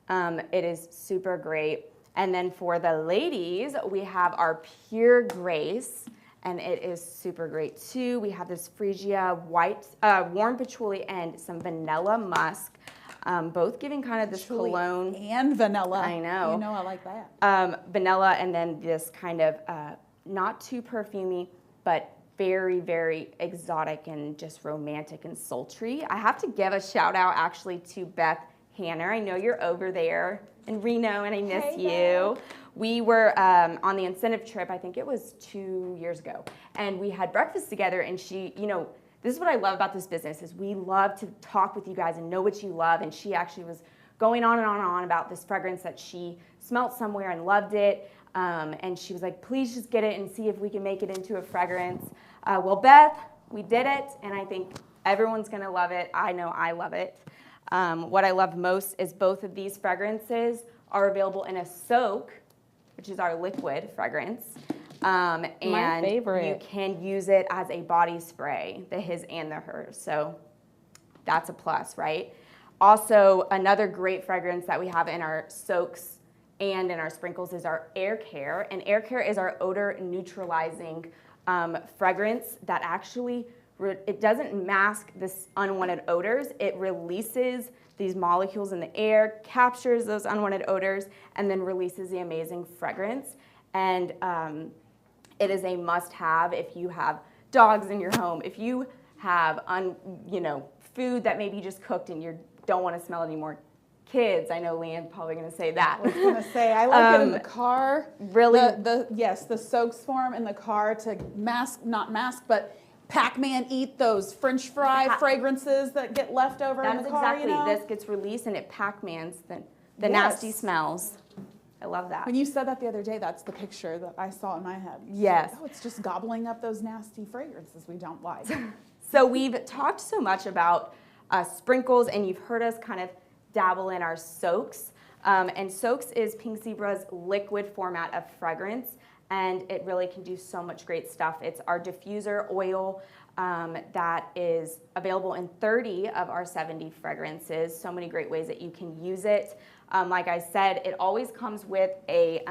it is super great. And then for the ladies, we have our Pure Grace, and it is super great too. We have this Phrygia white, warm patchouli, and some vanilla musk, both giving kind of this cologne. And vanilla. I know. You know I like that. Vanilla, and then this kind of not too perfumey, but very, very exotic and just romantic and sultry. I have to give a shout out actually to Beth Hanner. I know you're over there in Reno and I miss you. We were on the incentive trip, I think it was 2 years ago, and we had breakfast together, and she, this is what I love about this business is we love to talk with you guys and know what you love. And she actually was going on and on and on about this fragrance that she smelt somewhere and loved it. And she was like, please just get it and see if we can make it into a fragrance. Well, Beth, we did it, and I think everyone's gonna love it. I know I love it. What I love most is both of these fragrances are available in a soak, which is our liquid fragrance. My favorite. You can use it as a body spray, the his and the hers. So that's a plus, right? Also, another great fragrance that we have in our soaks and in our sprinkles is our Air Care. And Air Care is our odor neutralizing fragrance that actually, it doesn't mask this unwanted odors. It releases these molecules in the air, captures those unwanted odors, and then releases the amazing fragrance. And it is a must-have if you have dogs in your home. If you have food that maybe you just cooked and you don't want to smell it anymore. Kids, I know Leanne's probably going to say that. I was going to say, I like it in the car. Really? The soaks form in the car to but Pac-Man eat those French fry fragrances that get left over in the car. That's exactly. This gets released and it Pac-Mans the nasty smells. I love that. When you said that the other day, that's the picture that I saw in my head. Yes. Like, it's just gobbling up those nasty fragrances we don't like. So we've talked so much about sprinkles, and you've heard us kind of dabble in our soaks. And soaks is Pink Zebra's liquid format of fragrance, and it really can do so much great stuff. It's our diffuser oil that is available in 30 of our 70 fragrances. So many great ways that you can use it. Like I said, it always comes with a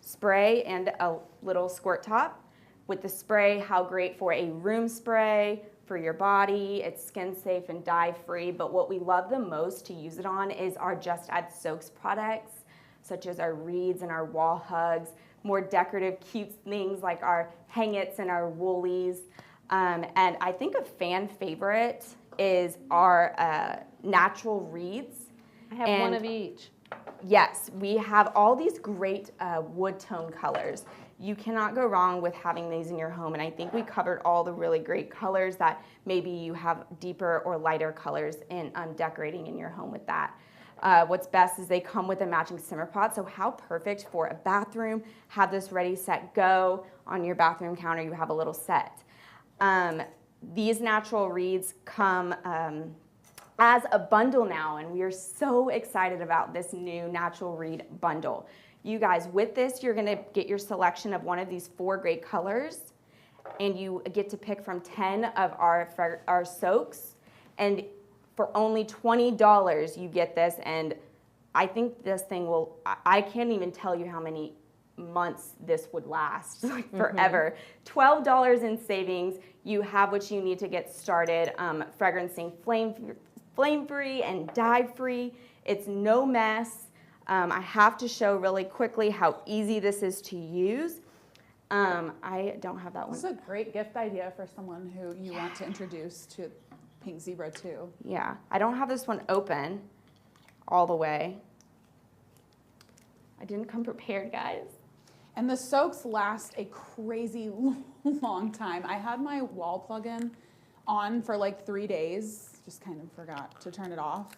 spray and a little squirt top. With the spray, how great for a room spray, for your body. It's skin safe and dye free, but what we love the most to use it on is our Just Add Soaks products, such as our reeds and our wall hugs, more decorative, cute things like our hang-its and our woolies. And I think a fan favorite is our natural reeds. I have one of each. Yes, we have all these great wood tone colors. You cannot go wrong with having these in your home, and I think we covered all the really great colors that maybe you have deeper or lighter colors in decorating in your home with that. What's best is they come with a matching simmer pot, so how perfect for a bathroom. Have this ready, set, go. On your bathroom counter, you have a little set. These natural reeds come as a bundle now, and we are so excited about this new natural reed bundle. You guys, with this, you're gonna get your selection of one of these 4 great colors, and you get to pick from 10 of our soaks, and for only $20, you get this, and I think this thing will, I can't even tell you how many months this would last, like forever. $12 in savings, you have what you need to get started, fragrancing flame-free and dye-free. It's no mess. I have to show really quickly how easy this is to use. I don't have that one. This is a great gift idea for someone who you want to introduce to Pink Zebra too. Yeah, I don't have this one open all the way. I didn't come prepared, guys. And the soaks last a crazy long time. I had my wall plug-in on for like 3 days. Just kind of forgot to turn it off.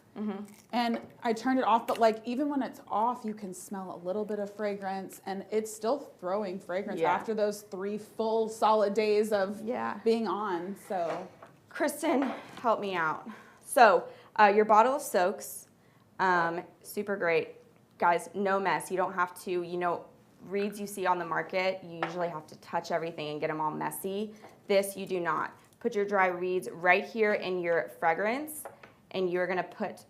And I turned it off, but like even when it's off, you can smell a little bit of fragrance, and it's still throwing fragrance after those 3 full solid days of being on. So Kristen, help me out. So your bottle of soaks, super great. Guys, no mess. You don't have to, reeds you see on the market, you usually have to touch everything and get them all messy. This you do not. Put your dry reeds right here in your fragrance, and you're gonna put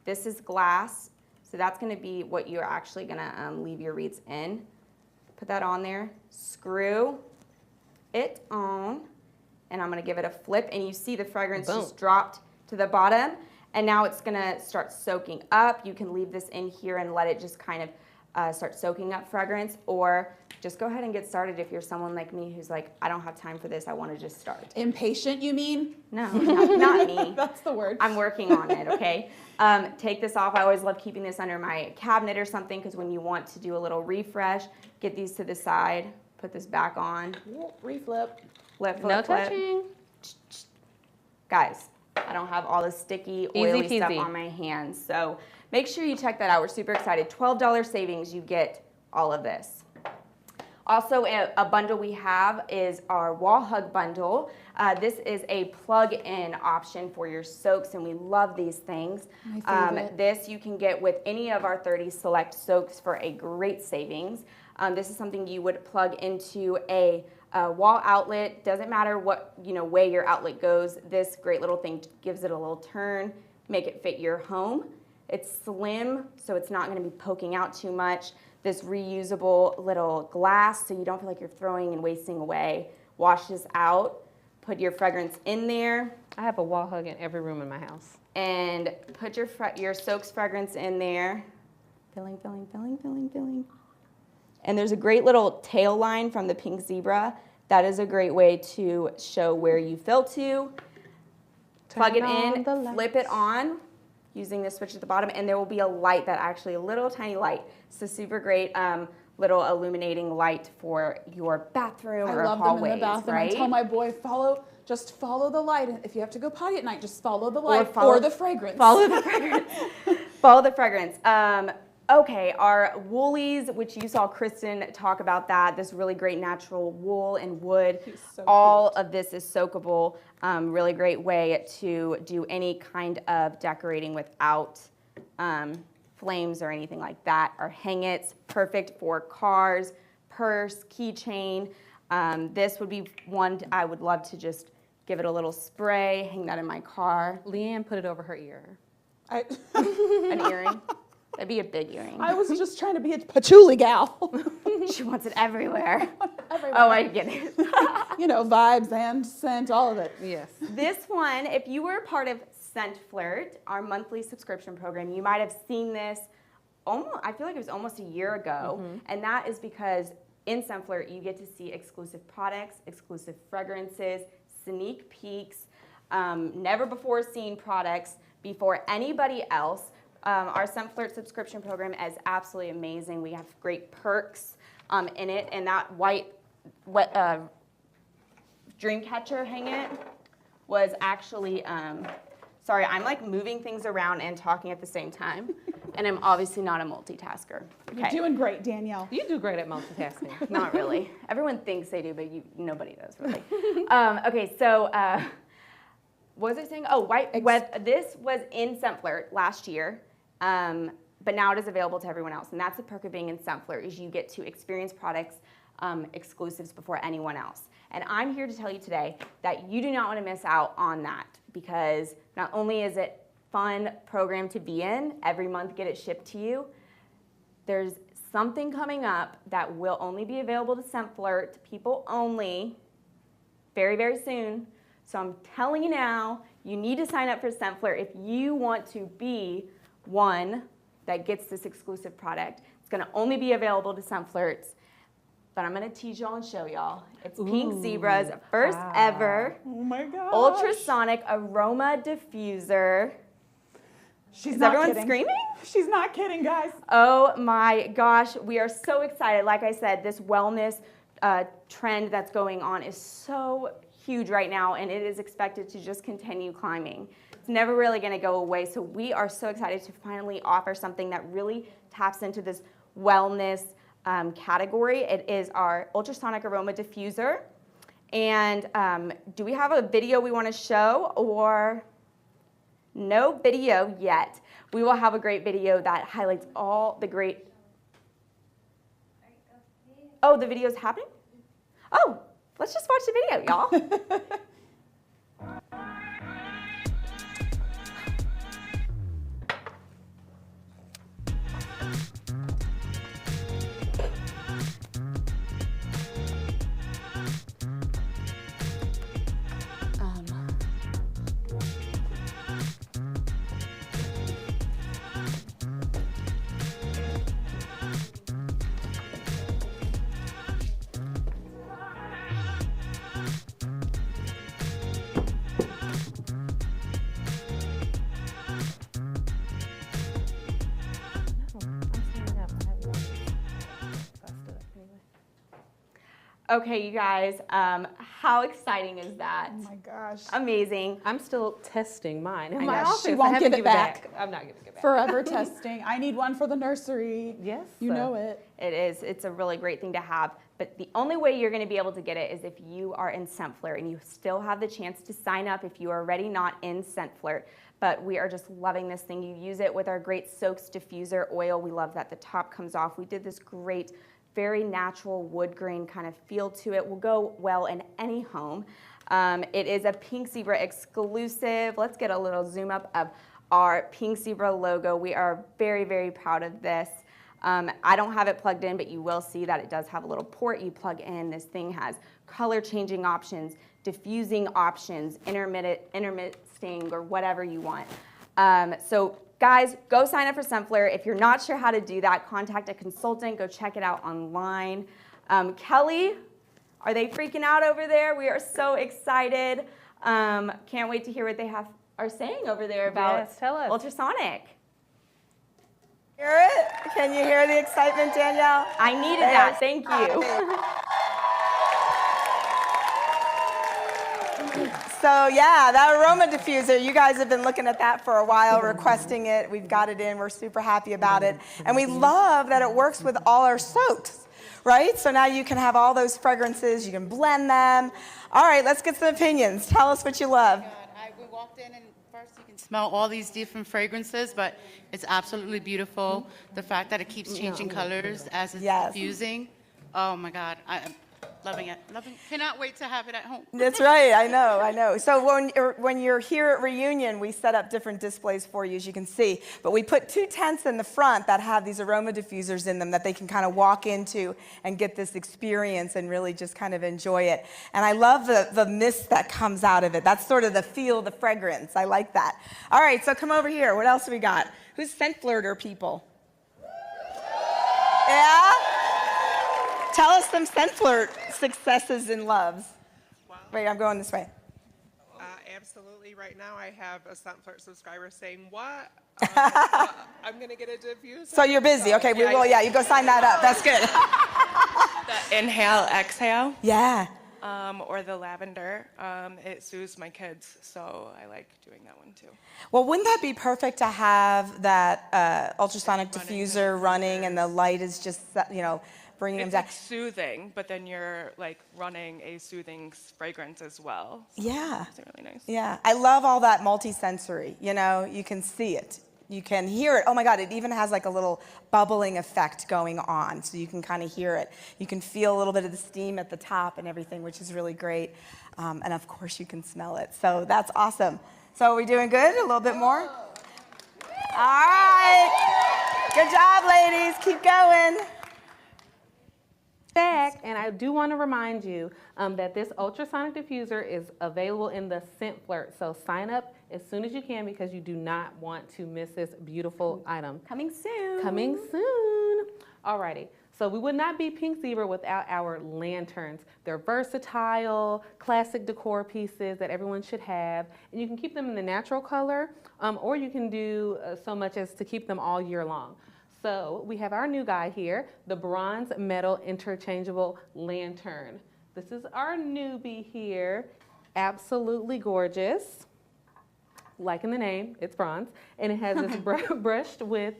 this is glass, so that's gonna be what you're actually gonna leave your reeds in. Put that on there, screw it on, and I'm gonna give it a flip, and you see the fragrance just dropped to the bottom, and now it's gonna start soaking up. You can leave this in here and let it just kind of start soaking up fragrance, or just go ahead and get started if you're someone like me who's like, I don't have time for this, I want to just start. Impatient, you mean? No, not me. That's the word. I'm working on it, okay? Take this off. I always love keeping this under my cabinet or something, because when you want to do a little refresh, get these to the side, put this back on. Reflip. Flip, No flip. touching. Guys, I don't have all the sticky, oily Easy stuff peasy. on my hands. So make sure you check that out. We're super excited. $12 savings, you get all of this. Also, a bundle we have is our wall hug bundle. This is a plug-in option for your soaks, and we love these things. My favorite. This you can get with any of our 30 select soaks for a great savings. This is something you would plug into a wall outlet. Doesn't matter what way your outlet goes. This great little thing gives it a little turn, make it fit your home. It's slim, so it's not going to be poking out too much. This reusable little glass, so you don't feel like you're throwing and wasting away. Wash this out, put your fragrance in there. I have a wall hug in every room in my house. And put your soaks fragrance in there. Filling, filling, filling, filling, filling. And there's a great little tail line from the pink zebra. That is a great way to show where you fill to. Plug it in, flip it on using this switch at the bottom, and there will be a light, a little tiny light. So super great little illuminating light for your bathroom or I love hallways, them in the bathroom. right? I tell my boy, just follow the light. If you have to go potty at night, just follow the light follow or the fragrance. Follow the fragrance. Follow the fragrance. Okay, our woolies, which you saw Kristen talk about that, this really great natural wool and wood. So all of this is soakable. Really great way to do any kind of decorating without flames or anything like that. Our hang it's perfect for cars, purse, keychain. This would be one I would love to just give it a little spray, hang that in my car. Leanne put it over her ear. An earring. That'd be a big earring. I was just trying to be a patchouli gal. She wants it everywhere. Everywhere. Oh, I get it. Vibes and scent, all of it. Yes. This one, if you were a part of Scent Flirt, our monthly subscription program, you might have seen this I feel like it was almost a year ago. And that is because in Scent Flirt, you get to see exclusive products, exclusive fragrances, sneak peeks, never before seen products before anybody else. Our Scent Flirt subscription program is absolutely amazing. We have great perks in it, and that white dream catcher hang it was actually, sorry, I'm like moving things around and talking at the same time, and I'm obviously not a multitasker. Okay. You're doing great, Danielle. You do great at multitasking. Not really. Everyone thinks they do, but nobody does really. Okay, so what was I saying? Oh, this was in Scent Flirt last year. But now it is available to everyone else. And that's the perk of being in Scent Flirt, is you get to experience products exclusives before anyone else. And I'm here to tell you today that you do not want to miss out on that, because not only is it fun program to be in, every month get it shipped to you, there's something coming up that will only be available to Scent Flirt, people only, very, very soon. So I'm telling you now, you need to sign up for Scent Flirt if you want to be one that gets this exclusive product. It's going to only be available to Scent Flirts, but I'm going to tease y'all and show y'all. It's Pink Zebra's first ever Oh my gosh. Ultrasonic aroma diffuser. Is not everyone kidding. screaming? She's not kidding, guys. Oh my gosh, we are so excited. Like I said, this wellness trend that's going on is so huge right now, and it is expected to just continue climbing. It's never really going to go away, so we are so excited to finally offer something that really taps into this wellness category. It is our Ultrasonic Aroma Diffuser. And do we have a video we want to show, or no video yet? We will have a great video that highlights all the great... Oh, the video's happening? Oh, let's just watch the video, y'all. Okay, you guys, how exciting is that? Oh my gosh. Amazing. I'm still testing mine in I my know, office. she won't I haven't give it given back. I'm not giving it back. Forever testing. I need one for the nursery. Yes. You know it. It is. It's a really great thing to have. But the only way you're going to be able to get it is if you are in Scent Flirt, and you still have the chance to sign up if you are already not in Scent Flirt. But we are just loving this thing. You use it with our great Soaks diffuser oil. We love that the top comes off. We did this great, very natural wood grain kind of feel to it. Will go well in any home. It is a Pink Zebra exclusive. Let's get a little zoom up of our Pink Zebra logo. We are very, very proud of this. I don't have it plugged in, but you will see that it does have a little port you plug in. This thing has color changing options, diffusing options, intermittent sting, or whatever you want. So guys, go sign up for Scent Flirt. If you're not sure how to do that, contact a consultant. Go check it out online. Kelly, are they freaking out over there? We are so excited. Can't wait to hear what they are saying over there about Yes, tell us. Ultrasonic. Hear it? Can you hear the excitement, Danielle? I needed that. Thank you. So yeah, that aroma diffuser, you guys have been looking at that for a while, requesting it. We've got it in. We're super happy about it. And we love that it works with all our soaks, right? So now you can have all those fragrances. You can blend them. All right, let's get some opinions. Tell us what you love. We walked in and first you can smell all these different fragrances, but it's absolutely beautiful. The fact that it keeps changing colors as it's diffusing. Oh my God, I'm loving it. Cannot wait to have it at home. That's right, I know. So when you're here at Reunion, we set up different displays for you, as you can see. But we put 2 tents in the front that have these aroma diffusers in them that they can kind of walk into and get this experience and really just kind of enjoy it. And I love the mist that comes out of it. That's sort of the feel, the fragrance. I like that. All right, so come over here. What else do we got? Who's Scent Flirter people? Yeah? Tell us some Scent Flirt successes and loves. Wow. Wait, I'm going this way. Absolutely. Right now I have a Scent Flirt subscriber saying, what? I'm going to get a diffuser. So you're busy. Okay, you go sign that up. That's good. The inhale, exhale. Yeah. Or the lavender. It soothes my kids, so I like doing that one too. Well, wouldn't that be perfect to have that ultrasonic diffuser running and the light is just, bringing them It's down? like soothing, but then you're like running a soothing fragrance as well. So Yeah. It's really nice. Yeah. I love all that multi-sensory. You can see it. You can hear it. Oh my God, it even has like a little bubbling effect going on, so you can kind of hear it. You can feel a little bit of the steam at the top and everything, which is really great. And of course, you can smell it. So that's awesome. So are we doing good? A little bit more? All right. Good job, ladies. Keep going. Back, and I do want to remind you that this ultrasonic diffuser is available in the Scent Flirt. So sign up as soon as you can because you do not want to miss this beautiful item. Coming soon. Coming soon. Alrighty. So we would not be Pink Zebra without our lanterns. They're versatile, classic decor pieces that everyone should have. And you can keep them in the natural color, or you can do so much as to keep them all year long. So we have our new guy here, the bronze metal interchangeable lantern. This is our newbie here. Absolutely gorgeous. Like in the name, it's bronze. And it has this brushed with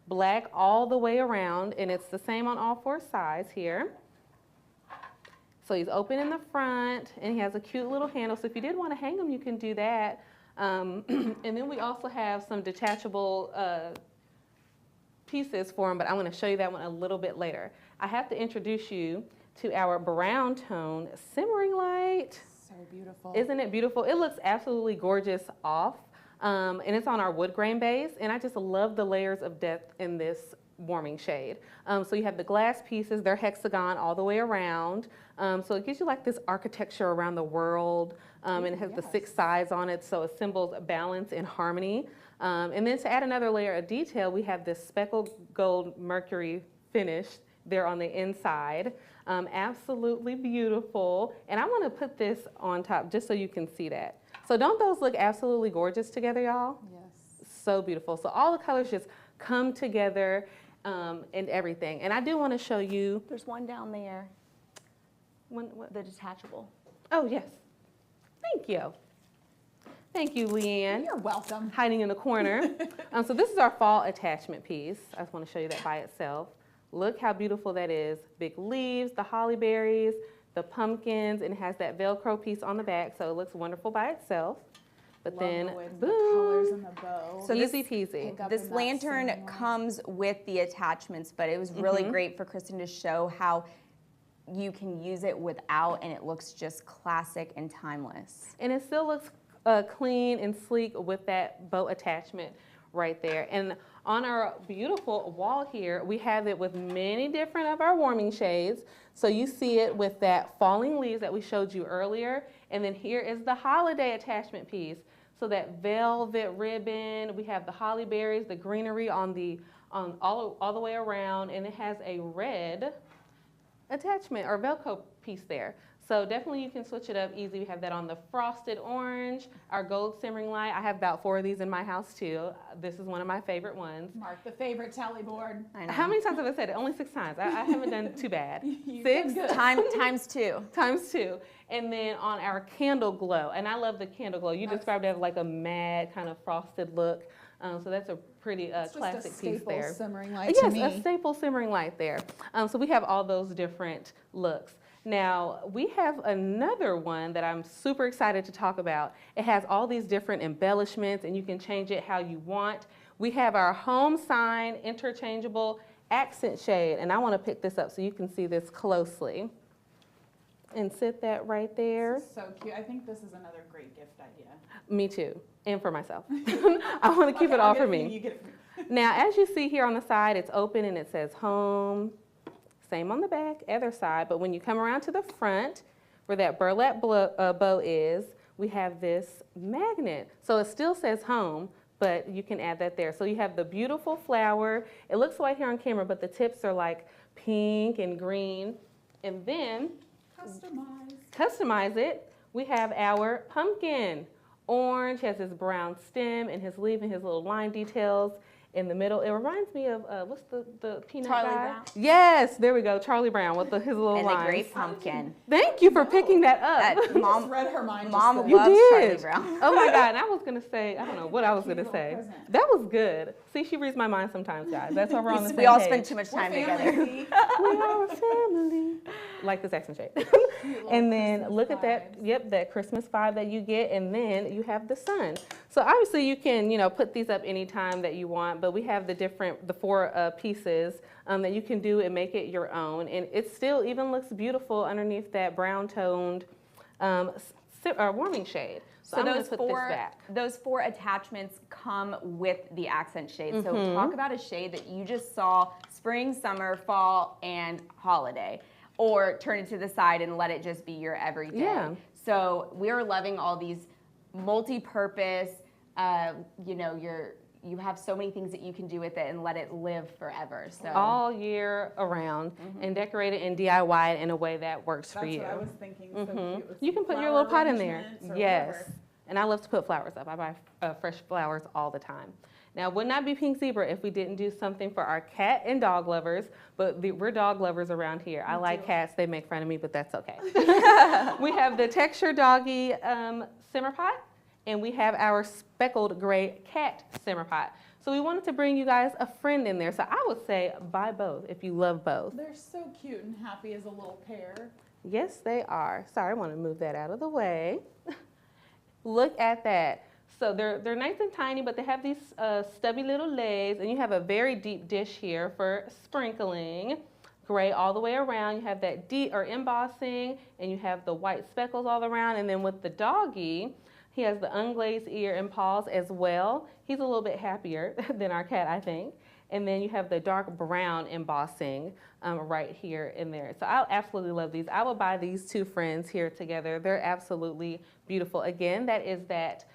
black all the way around, and it's the same on all 4 sides here. So he's open in the front, and he has a cute little handle. So if you did want to hang him, you can do that. And then we also have some detachable pieces for him, but I'm going to show you that one a little bit later. I have to introduce you to our brown tone simmering light. So beautiful. Isn't it beautiful? It looks absolutely gorgeous off, and it's on our wood grain base, and I just love the layers of depth in this warming shade. So you have the glass pieces, they're hexagon all the way around, so it gives you like this architecture around the world, and it has the 6 sides on it, so it symbols balance and harmony. And then to add another layer of detail, we have this speckled gold mercury finish there on the inside. Absolutely beautiful. And I want to put this on top just so you can see that. So don't those look absolutely gorgeous together, y'all? Yes. So beautiful. So all the colors just come together and everything. And I do want to show you. There's one down there. What? The detachable. Oh, yes. Thank you. Thank you, Leanne. You're welcome. Hiding in the corner. So this is our fall attachment piece. I just want to show you that by itself. Look how beautiful that is. Big leaves, the holly berries, the pumpkins, and it has that Velcro piece on the back, so it looks wonderful by itself. But Love then, the way boom. the colors and the bow. So Easy peasy. This lantern comes with the attachments, but it was really Mhm. great for Kristen to show how you can use it without, and it looks just classic and timeless. And it still looks clean and sleek with that bow attachment right there. And on our beautiful wall here, we have it with many different of our warming shades. So you see it with that falling leaves that we showed you earlier. And then here is the holiday attachment piece. So that velvet ribbon, we have the holly berries, the greenery on all the way around, and it has a red attachment or Velcro piece there. So definitely you can switch it up easy. We have that on the frosted orange, our gold simmering light. I have about 4 of these in my house too. This is one of my favorite ones. Mark the favorite tally board. How many times have I said it? Only 6 times. I haven't done too bad. You've 6? done good. Times 2. Times 2. And then on our candle glow, and I love the candle glow. You described it as like a mad kind of frosted look. So that's a pretty classic piece there. Simmering light Yes, to me. a staple simmering light there. So we have all those different looks. Now, we have another one that I'm super excited to talk about. It has all these different embellishments, and you can change it how you want. We have our home sign interchangeable accent shade, and I want to pick this up so you can see this closely. And sit that right there. This is so cute. I think this is another great gift idea. Me too, and for myself. I want to keep it all for me. You get it for me. Now, as you see here on the side, it's open and it says home. Same on the back, other side. But when you come around to the front, where that burlap bow is, we have this magnet. So it still says home, but you can add that there. So you have the beautiful flower. It looks white here on camera, but the tips are like pink and green. And then, customize it. We have our pumpkin. Orange, has his brown stem and his leaf and his little line details in the middle. It reminds me of, what's the peanut Charlie guy? Brown. Yes, there we go, Charlie Brown with his little And lines. the great pumpkin. Thank you for picking that up. Mom just read her mind. Mom You loves Charlie did. Brown. Oh my God, and I was gonna say, I don't know what I was gonna say. That was good. See, she reads my mind sometimes, guys. That's why we're on the same We all page. spend too much time together. We are a family. Like this accent shade. And then look at that, yep, that Christmas vibe that you get, and then you have the sun. So obviously you can, put these up anytime that you want, but we have the 4 pieces that you can do and make it your own. And it still even looks beautiful underneath that brown toned warming shade. So I'm gonna put this back. Those 4 attachments come with the accent shade. So Mhm. talk about a shade that you just saw spring, summer, fall, and holiday. Or turn it to the side and let it just be your everyday. Yeah. So we're loving all these multi-purpose, you have so many things that you can do with it and let it live forever. So All year around and decorate it and DIY it in a way that works for you. That's what I was thinking. So cute with You can some put your little flower pot in there. arrangements or Yes. whatever. And I love to put flowers up. I buy fresh flowers all the time. Now, it would not be Pink Zebra if we didn't do something for our cat and dog lovers, but we're dog lovers around here. I like cats. They make fun of me, but that's okay. We have the Texture Doggy simmer pot, and we have our speckled gray cat simmer pot. So we wanted to bring you guys a friend in there. So I would say buy both if you love both. They're so cute and happy as a little pair. Yes, they are. Sorry, I want to move that out of the way. Look at that. So they're nice and tiny, but they have these stubby little legs, and you have a very deep dish here for sprinkling. Gray all the way around. You have that deep or embossing, and you have the white speckles all around. And then with the doggy, he has the unglazed ear and paws as well. He's a little bit happier than our cat, I think. And then you have the dark brown embossing right here in there. So I absolutely love these. I would buy these 2 friends here together. They're absolutely beautiful. Again, that is that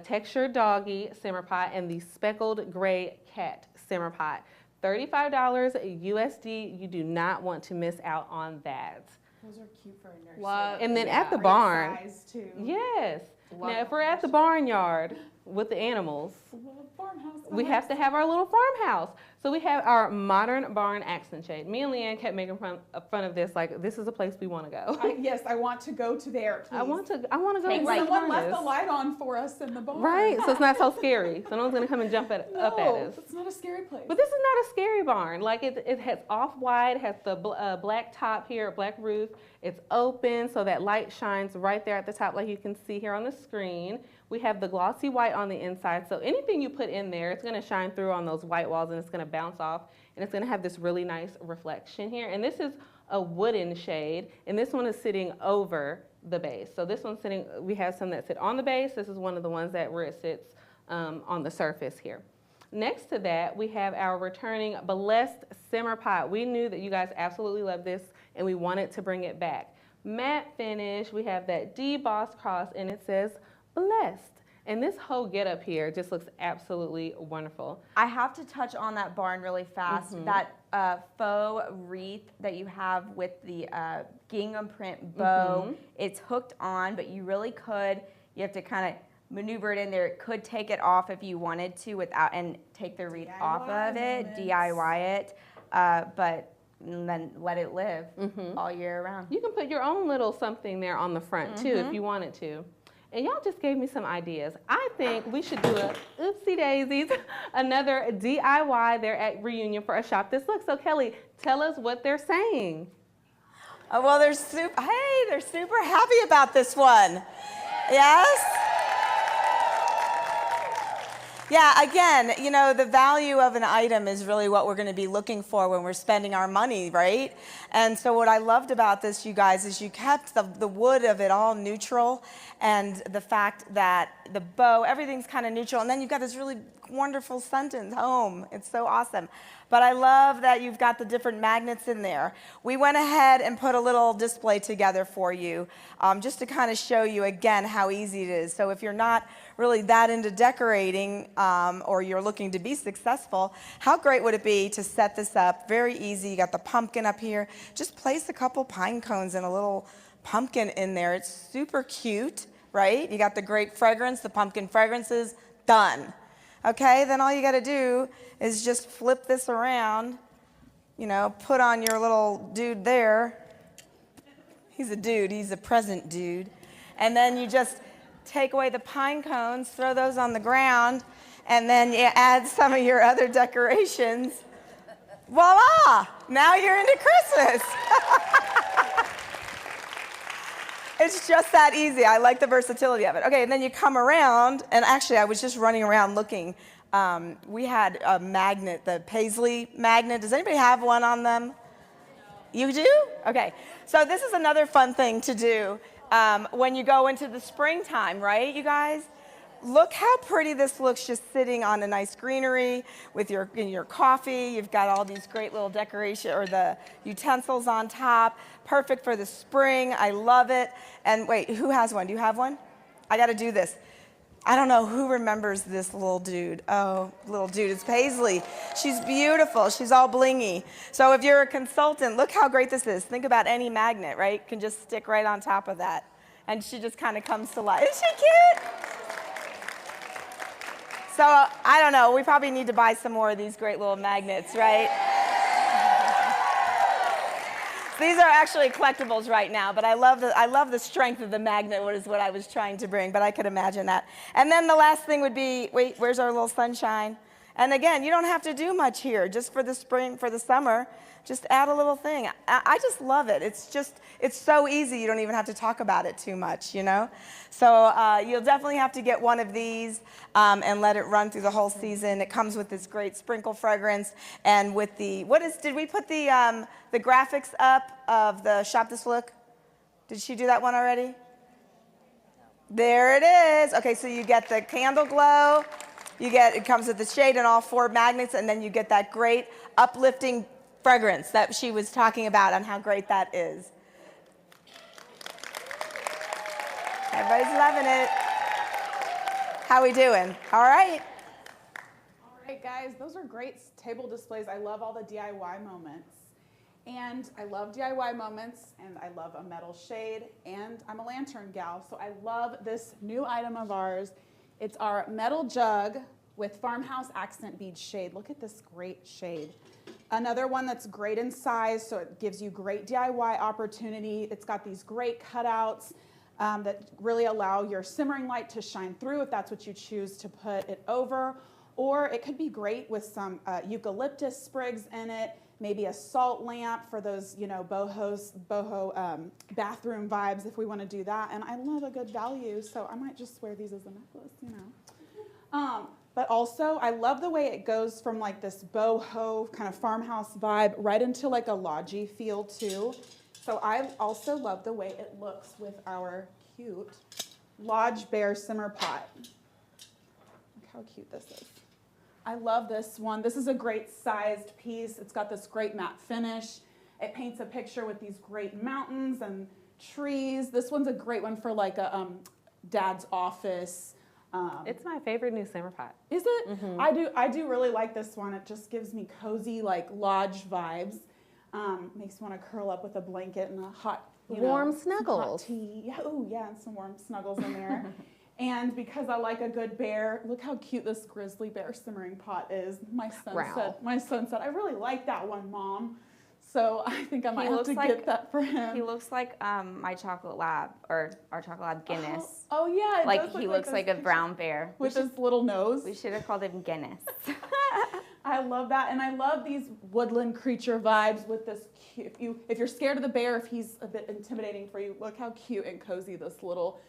Texture Doggy simmer pot and the Speckled Gray Cat simmer pot. $35 USD. You do not want to miss out on that. Those are cute for a nursery. Love. And then at the Great barn, size, too. yes. Love Now, if we're at the barnyard with the animals, It's a little farmhouse we have to have our little farmhouse. So we have our modern barn accent shade. Me and Leanne kept making fun of this, like this is a place we want to go. Yes, I want to go to there, please. I want to go. Someone left the light on for us in the barn. Right, so it's not so scary. So no one's gonna come and jump up at us. It's not a scary place. But this is not a scary barn. Like it has off-white, has the black top here, black roof. It's open, so that light shines right there at the top, like you can see here on the screen. We have the glossy white on the inside, so anything you put in there, it's gonna shine through on those white walls and it's gonna bounce off, and it's gonna have this really nice reflection here. And this is a wooden shade, and this one is sitting over the base. So this one's sitting, we have some that sit on the base. This is one of the ones where it sits on the surface here. Next to that, we have our returning Blessed Simmer Pot. We knew that you guys absolutely love this, and we wanted to bring it back. Matte finish, we have that debossed cross, and it says Blessed. And this whole getup here just looks absolutely wonderful. I have to touch on that barn really fast. That faux wreath that you have with the gingham print bow, it's hooked on, but you really could, you have to kind of maneuver it in there. It could take it off if you wanted to and take the wreath off of it, DIY it, but then let it live all year round. You can put your own little something there on the front too if you wanted to. And y'all just gave me some ideas. I think we should do a oopsie daisies, another DIY there at Reunion for a Shop This Look. So Kelly, tell us what they're saying. Well, they're super happy about this one. Yes? Yeah, again, you know, the value of an item is really what we're going to be looking for when we're spending our money, right? And so what I loved about this, you guys, is you kept the wood of it all neutral, and the fact that the bow, everything's kind of neutral, and then you've got this really wonderful sentence, home. It's so awesome. But I love that you've got the different magnets in there. We went ahead and put a little display together for you just to kind of show you again how easy it is. So if you're not really that into decorating or you're looking to be successful, how great would it be to set this up? Very easy. You got the pumpkin up here. Just place a couple pine cones and a little pumpkin in there. It's super cute, right? You got the grape fragrance, the pumpkin fragrances, done. Okay, then all you got to do is just flip this around, you know, put on your little dude there. He's a dude, he's a present dude. And then you just take away the pine cones, throw those on the ground, and then you add some of your other decorations. Voila! Now you're into Christmas. It's just that easy. I like the versatility of it. Okay, and then you come around, and actually I was just running around looking. We had a magnet, the Paisley magnet. Does anybody have one on them? You do? Okay. So this is another fun thing to do when you go into the springtime, right, you guys? Look how pretty this looks just sitting on a nice greenery with your coffee. You've got all these great little decoration or the utensils on top. Perfect for the spring. I love it. And wait, who has one? Do you have one? I got to do this. I don't know who remembers this little dude. Oh, little dude, it's Paisley. She's beautiful. She's all blingy. So if you're a consultant, look how great this is. Think about any magnet, right? Can just stick right on top of that. And she just kind of comes to life. Isn't she cute? So I don't know, we probably need to buy some more of these great little magnets, right? These are actually collectibles right now, but I love the strength of the magnet, is what I was trying to bring, but I could imagine that. And then the last thing would be, wait, where's our little sunshine? And again, you don't have to do much here, just for the spring, for the summer, just add a little thing. I just love it. It's so easy, you don't even have to talk about it too much, you know? So you'll definitely have to get one of these and let it run through the whole season. It comes with this great sprinkle fragrance and with the, did we put the graphics up of the Shop This Look? Did she do that one already? There it is. Okay, so you get the candle glow. It comes with the shade and all 4 magnets, and then you get that great uplifting fragrance that she was talking about on how great that is. Everybody's loving it. How we doing? All right. All right, guys, those are great table displays. I love all the DIY moments. And I love DIY moments, and I love a metal shade, and I'm a lantern gal, so I love this new item of ours. It's our metal jug with farmhouse accent bead shade. Look at this great shade. Another one that's great in size, so it gives you great DIY opportunity. It's got these great cutouts that really allow your simmering light to shine through if that's what you choose to put it over. Or it could be great with some eucalyptus sprigs in it, maybe a salt lamp for those, you know, boho bathroom vibes if we want to do that. And I love a good value, so I might just wear these as a necklace, you know. But also, I love the way it goes from like this boho kind of farmhouse vibe right into like a lodgy feel too. So I also love the way it looks with our cute Lodge Bear Simmer Pot. Look how cute this is. I love this one. This is a great sized piece. It's got this great matte finish. It paints a picture with these great mountains and trees. This one's a great one for like a dad's office. It's my favorite new simmer pot. Is it? Mm-hmm. I do really like this one. It just gives me cozy, like lodge vibes. Makes me want to curl up with a blanket and a hot, warm snuggles. Hot tea. Oh yeah, and some warm snuggles in there. And because I like a good bear, look how cute this grizzly bear simmering pot is. My son said, I really like that one, Mom. So I think I might have to get that for him. He looks like my chocolate lab, or our chocolate lab Guinness. Oh yeah, like he looks like a brown bear with his little nose. We should have called him Guinness. I love that, and I love these woodland creature vibes with this cute. If you're scared of the bear, if he's a bit intimidating for you, look how cute and cozy this little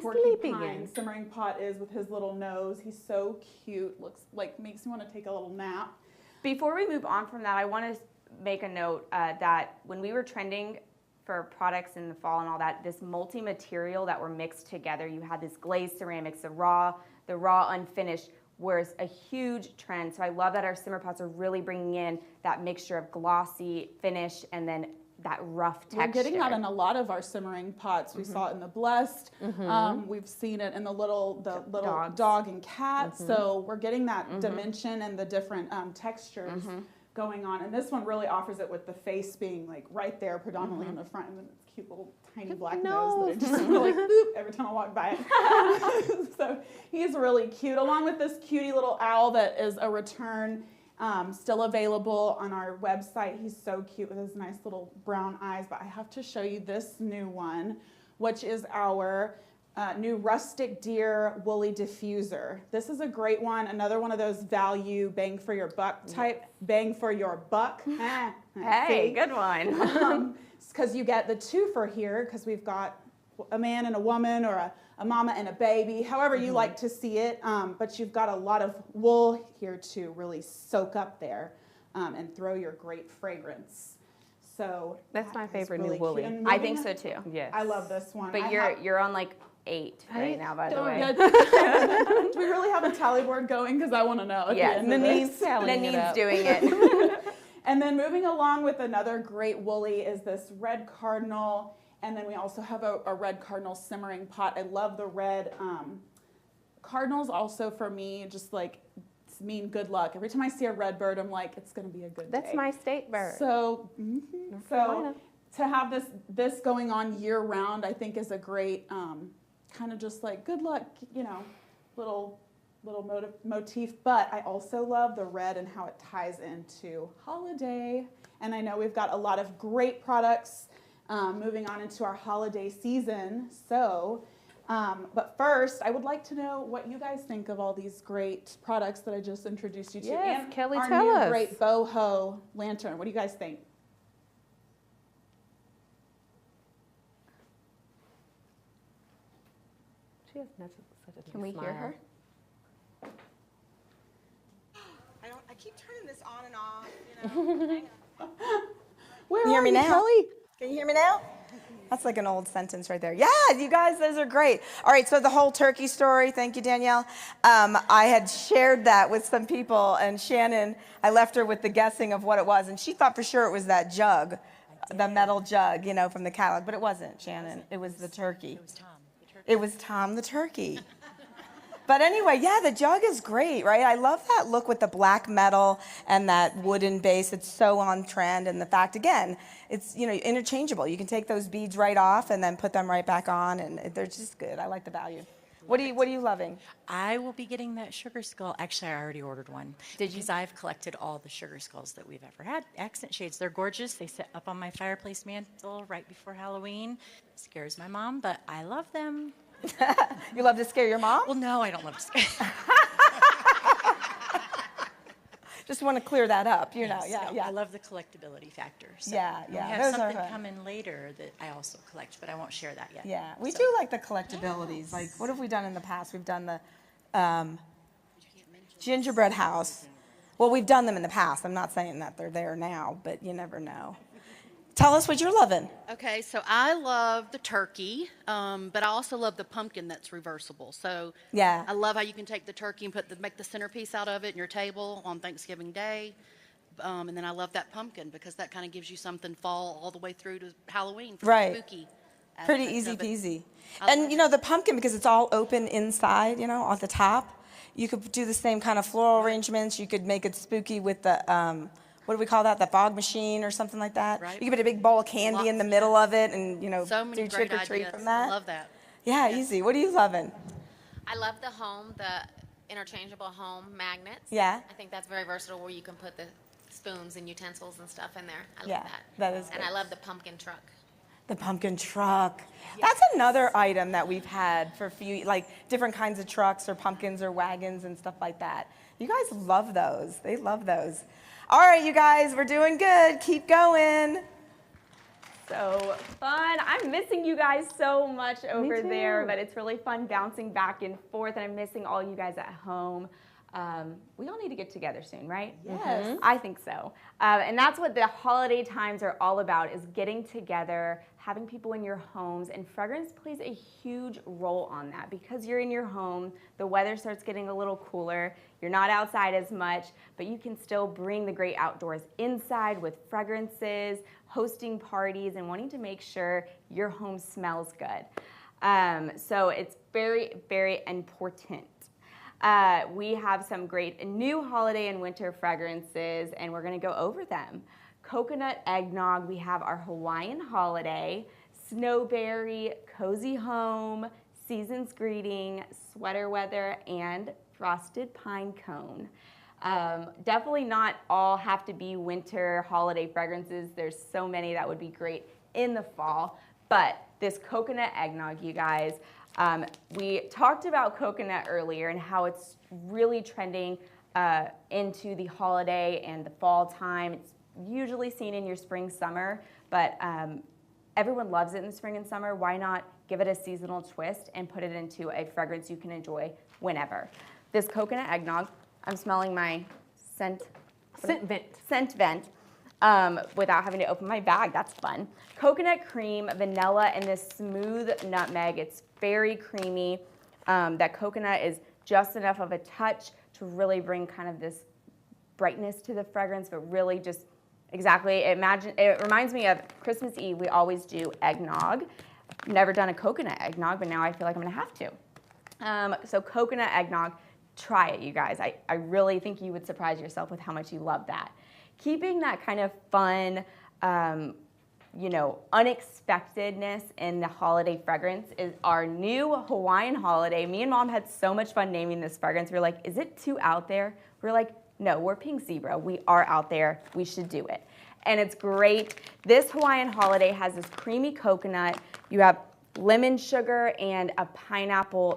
porcupine simmering pot is with his little nose. He's so cute. Looks like makes me want to take a little nap. Before we move on from that, I want to make a note that when we were trending for products in the fall and all that, this multi-material that were mixed together, you had this glazed ceramics, the raw unfinished, was a huge trend. So I love that our simmer pots are really bringing in that mixture of glossy finish and then that rough texture. We're getting that in a lot of our simmering pots. We saw it in the Blessed. We've seen it in the little dog and cat. So we're getting that dimension and the different textures going on. And this one really offers it with the face being like right there predominantly in the front, and then it's cute little tiny black nose that I just like boop every time I walk by it. So he's really cute, along with this cutie little owl that is a return, still available on our website. He's so cute with his nice little brown eyes. But I have to show you this new one, which is our new rustic deer woolly diffuser. This is a great one. Another one of those value bang for your buck type, bang for your buck. Hey, good one. Because you get the two for here, because we've got a man and a woman, or a mama and a baby, however you like to see it. But you've got a lot of wool here to really soak up there and throw your great fragrance. So that's my favorite really new woolly. I think so too. Yes. I love this one. But you're on like 8 right now, by the way. Do we really have a tally board going? Because I want to know. Yeah, Nanine's doing it. And then moving along with another great woolly is this red cardinal. And then we also have a red cardinal simmering pot. I love the red cardinals also for me, just like mean good luck. Every time I see a red bird, I'm like, it's going to be a good day. That's my state bird. So, so to have this going on year round, I think is a great kind of just like good luck, you know, little motif. But I also love the red and how it ties into holiday. And I know we've got a lot of great products moving on into our holiday season. So, but first, I would like to know what you guys think of all these great products that I just introduced you to. Yes, and Kelly, our tell new us. great boho lantern. What do you guys think? She has such a Can we smile. hear her? I keep turning this on and off, you know. Where Can you hear are me you, now? Kelly? Can you hear me now? That's like an old sentence right there. Yeah, you guys, those are great. All right, so the whole turkey story, thank you, Danielle. I had shared that with some people, and Shannon, I left her with the guessing of what it was, and she thought for sure it was that jug, the metal jug, you know, from the catalog, but it wasn't, Shannon. It was the turkey. It was Tom. It was Tom the turkey. But anyway, yeah, the jug is great, right? I love that look with the black metal and that wooden base. It's so on trend. And the fact, again, it's, you know, interchangeable. You can take those beads right off and then put them right back on, and they're just good. I like the value. What are you loving? I will be getting that sugar skull. Actually, I already ordered one. Did you? Because I've collected all the sugar skulls that we've ever had. Accent shades. They're gorgeous. They sit up on my fireplace mantle right before Halloween. Scares my mom, but I love them. You love to scare your mom? Well, no, I don't love to scare. Just want to clear that up, you know. Yes, Yeah. I love the collectability factor. So Yeah. We have Those something are fun. coming later that I also collect, but I won't share that yet. Yeah, we So- do like the collectabilities. Like, what have we done in the past? We've done the gingerbread house. Well, we've done them in the past. I'm not saying that they're there now, but you never know. Tell us what you're loving. Okay, so I love the turkey, but I also love the pumpkin that's reversible. So Yeah. I love how you can take the turkey and make the centerpiece out of it in your table on Thanksgiving Day. And then I love that pumpkin because that kind of gives you something fall all the way through to Halloween. For the Right. spooky Pretty aspect easy of it. peasy. I And love you know, the pumpkin, because it's all open inside, you know, at the top, you could do the same kind of floral arrangements. You could make it spooky with the, what do we call that? The fog machine or something like that. Right. You could put a big bowl of candy in the middle of it and, you know, So many do great trick or treat ideas. from that. I love that. Yeah, easy. What are you loving? I love the interchangeable home magnets. Yeah. I think that's very versatile where you can put the spoons and utensils and stuff in there. I love Yeah, that. that is And good. I love the pumpkin truck. The pumpkin truck. That's another item that we've had for a few, like different kinds of trucks or pumpkins or wagons and stuff like that. You guys love those. They love those. All right, you guys, we're doing good. Keep going. So fun. I'm missing you guys so much over too. there, but it's really fun bouncing back and forth, and I'm missing all you guys at home. We all need to get together soon, right? Yes. I think so. And that's what the holiday times are all about, is getting together, having people in your homes, and fragrance plays a huge role on that because you're in your home, the weather starts getting a little cooler, you're not outside as much, but you can still bring the great outdoors inside with fragrances, hosting parties, and wanting to make sure your home smells good. So it's very, very important. We have some great new holiday and winter fragrances, and we're gonna go over them. Coconut eggnog, we have our Hawaiian holiday, snowberry, cozy home, season's greeting, sweater weather, and frosted pine cone. Definitely not all have to be winter holiday fragrances. There's so many that would be great in the fall, but this coconut eggnog, you guys, we talked about coconut earlier and how it's really trending into the holiday and the fall time. It's usually seen in your spring, summer, but everyone loves it in the spring and summer. Why not give it a seasonal twist and put it into a fragrance you can enjoy whenever? This coconut eggnog, I'm smelling my scent vent without having to open my bag. That's fun. Coconut cream, vanilla, and this smooth nutmeg. It's very creamy. That coconut is just enough of a touch to really bring kind of this brightness to the fragrance, but really just exactly, it reminds me of Christmas Eve. We always do eggnog. Never done a coconut eggnog, but now I feel like I'm gonna have to. So coconut eggnog, try it, you guys. I really think you would surprise yourself with how much you love that. Keeping that kind of fun, unexpectedness in the holiday fragrance is our new Hawaiian holiday. Me and Mom had so much fun naming this fragrance. We were like, is it too out there? We're like, no, we're Pink Zebra. We are out there. We should do it. And it's great. This Hawaiian holiday has this creamy coconut. You have lemon sugar and a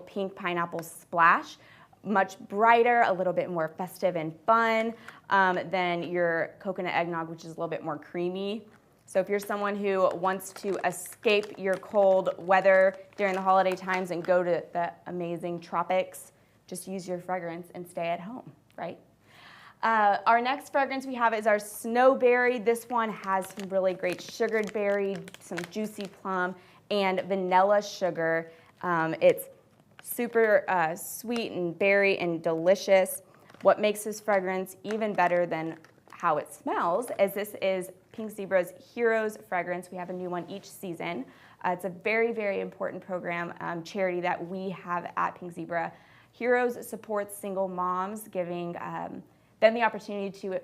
pink pineapple splash. Much brighter, a little bit more festive and fun than your coconut eggnog, which is a little bit more creamy. So if you're someone who wants to escape your cold weather during the holiday times and go to the amazing tropics, just use your fragrance and stay at home, right? Our next fragrance we have is our snowberry. This one has some really great sugared berry, some juicy plum, and vanilla sugar. It's super sweet and berry and delicious. What makes this fragrance even better than how it smells is this is Pink Zebra's Heroes fragrance. We have a new one each season. It's a very, very important program, charity that we have at Pink Zebra. Heroes supports single moms, giving them the opportunity to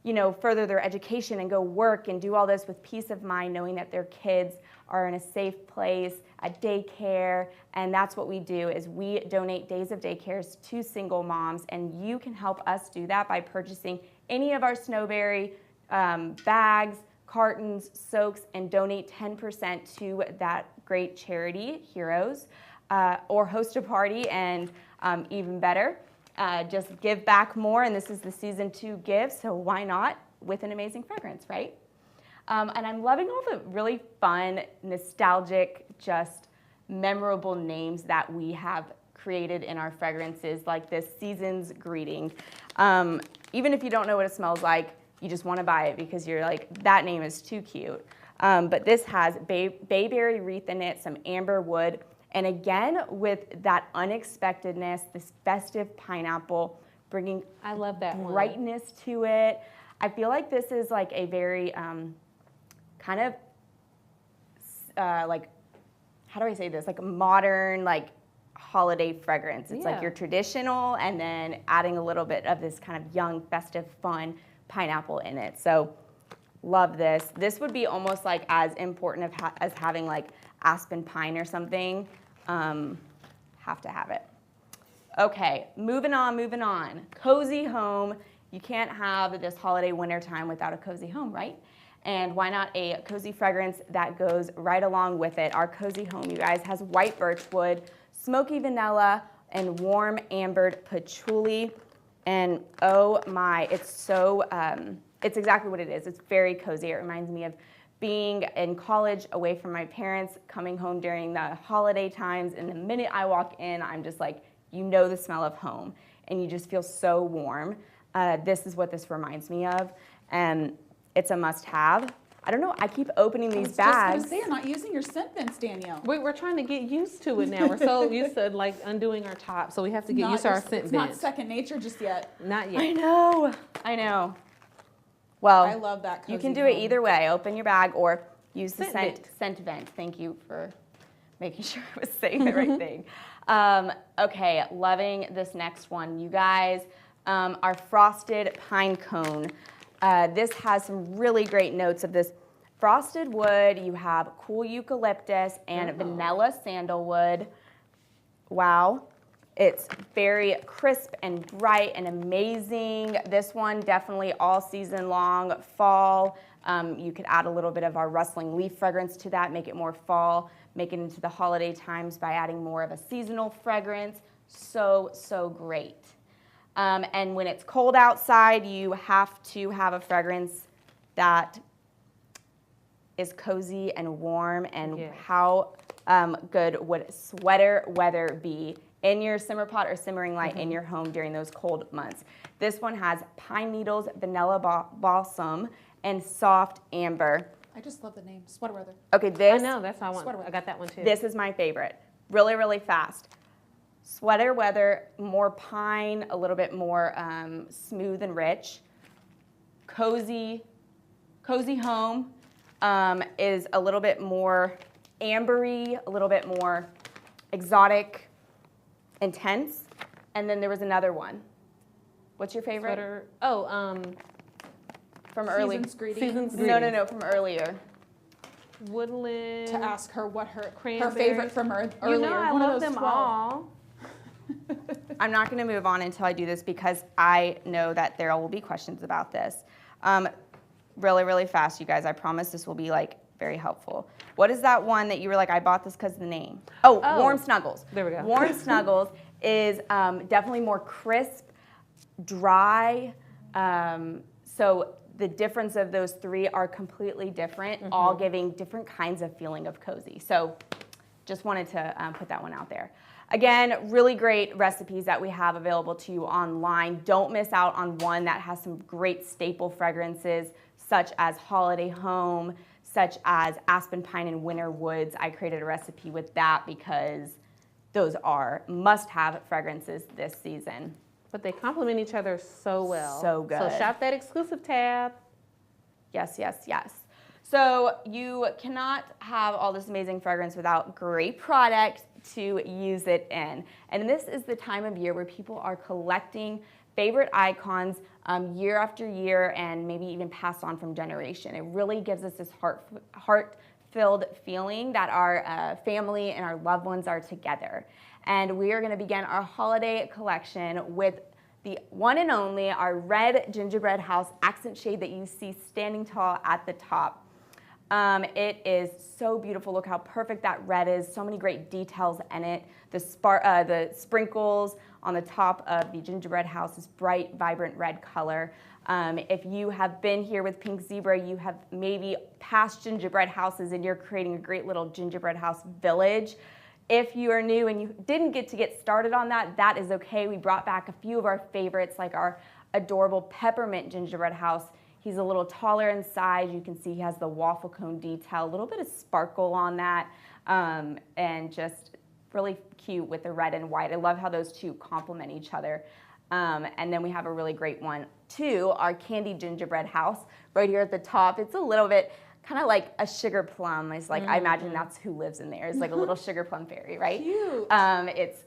you know, further their education and go work and do all this with peace of mind, knowing that their kids are in a safe place, at daycare, and that's what we do is we donate days of daycares to single moms, and you can help us do that by purchasing any of our Snowberry bags, cartons, soaks, and donate 10% to that great charity, Heroes, or host a party, and even better, just give back more, and this is the season to give, so why not with an amazing fragrance, right? And I'm loving all the really fun, nostalgic, just memorable names that we have created in our fragrances, like this season's greeting. Even if you don't know what it smells like, you just want to buy it because you're like, that name is too cute. But this has bayberry wreath in it, some amber wood, and again, with that unexpectedness, this festive pineapple, bringing I love that brightness to it. I feel like this is like a very kind of like, how do I say this? Like a modern, like holiday fragrance. It's like your traditional and then adding a little bit of this kind of young, festive, fun pineapple in it. So love this. This would be almost like as important as having like aspen pine or something. Have to have it. Okay, moving on. Cozy home. You can't have this holiday winter time without a cozy home, right? And why not a cozy fragrance that goes right along with it? Our cozy home, you guys, has white birchwood, smoky vanilla, and warm ambered patchouli. And oh my, it's so, it's exactly what it is. It's very cozy. It reminds me of being in college away from my parents, coming home during the holiday times, and the minute I walk in, I'm just like, you know the smell of home, and you just feel so warm. This is what this reminds me of, and it's a must-have. I don't know, I keep opening these bags. I was just gonna say, you're not using your scent vents, Danielle. We're trying to get used to it now. We're so used to like undoing our top, so we have to get used to our scent vents. It's not second nature just yet. Not yet. I know. Well, I love that cozy you can do home. it either way. Open your bag or use the scent vent. Thank you for making sure I was saying the right thing. Okay, loving this next one. You guys, our frosted pine cone. This has some really great notes of this frosted wood. You have cool eucalyptus and vanilla sandalwood. Wow. It's very crisp and bright and amazing. This one definitely all season long, fall. You could add a little bit of our rustling leaf fragrance to that, make it more fall, make it into the holiday times by adding more of a seasonal fragrance. So, so great. And when it's cold outside, you have to have a fragrance that is cozy and warm. And how good would sweater weather be in your simmer pot or simmering light in your home during those cold months? This one has pine needles, vanilla balsam, and soft amber. I just love the name, sweater weather. Okay, this. I know, that's how I want. I got that one too. This is my favorite. Really, really fast. Sweater weather, more pine, a little bit more smooth and rich. Cozy home is a little bit more ambery, a little bit more exotic, intense. And then there was another one. What's your favorite? Sweater. Oh, from earlier. Season's greeting. No, from earlier. Woodland. To ask her what her Cranberry. favorite from earlier. You know, I One of love those them 12. all. I'm not going to move on until I do this because I know that there will be questions about this. Really, really fast, you guys. I promise this will be like very helpful. What is that one that you were like, I bought this because of the name? Oh, Warm Snuggles. There we go. Warm Snuggles is definitely more crisp, dry. So the difference of those three are completely different, all giving different kinds of feeling of cozy. So just wanted to put that one out there. Again, really great recipes that we have available to you online. Don't miss out on one that has some great staple fragrances, such as Holiday Home, such as Aspen Pine and Winter Woods. I created a recipe with that because those are must-have fragrances this season. But they complement each other so well. So good. So shop that exclusive tab. Yes, yes, yes. So you cannot have all this amazing fragrance without great product to use it in. And this is the time of year where people are collecting favorite icons year after year and maybe even passed on from generation. It really gives us this heart-filled feeling that our family and our loved ones are together. And we are going to begin our holiday collection with the one and only, our red gingerbread house accent shade that you see standing tall at the top. It is so beautiful. Look how perfect that red is. So many great details in it. The sprinkles on the top of the gingerbread house is bright, vibrant red color. If you have been here with Pink Zebra, you have maybe passed gingerbread houses and you're creating a great little gingerbread house village. If you are new and you didn't get to get started on that, that is okay. We brought back a few of our favorites, like our adorable peppermint gingerbread house. He's a little taller in size. You can see he has the waffle cone detail, a little bit of sparkle on that, and just really cute with the red and white. I love how those two complement each other. And then we have a really great one too, our candy gingerbread house right here at the top. It's a little bit kind of like a sugar plum. It's like, I imagine that's who lives in there. It's like a little sugar plum fairy, right? Cute. It's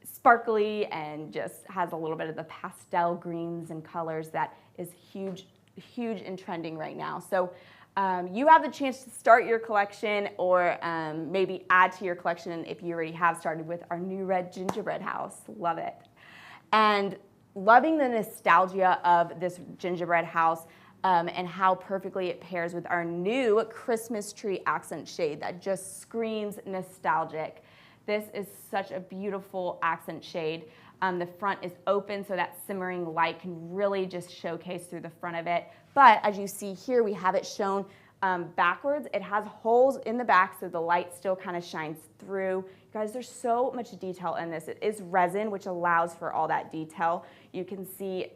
sparkly and just has a little bit of the pastel greens and colors that is huge and trending right now. So you have the chance to start your collection or maybe add to your collection if you already have started with our new red gingerbread house. Love it. And loving the nostalgia of this gingerbread house and how perfectly it pairs with our new Christmas tree accent shade that just screams nostalgic. This is such a beautiful accent shade. The front is open so that simmering light can really just showcase through the front of it. But as you see here, we have it shown backwards. It has holes in the back so the light still kind of shines through. You guys, there's so much detail in this. It is resin, which allows for all that detail. You can see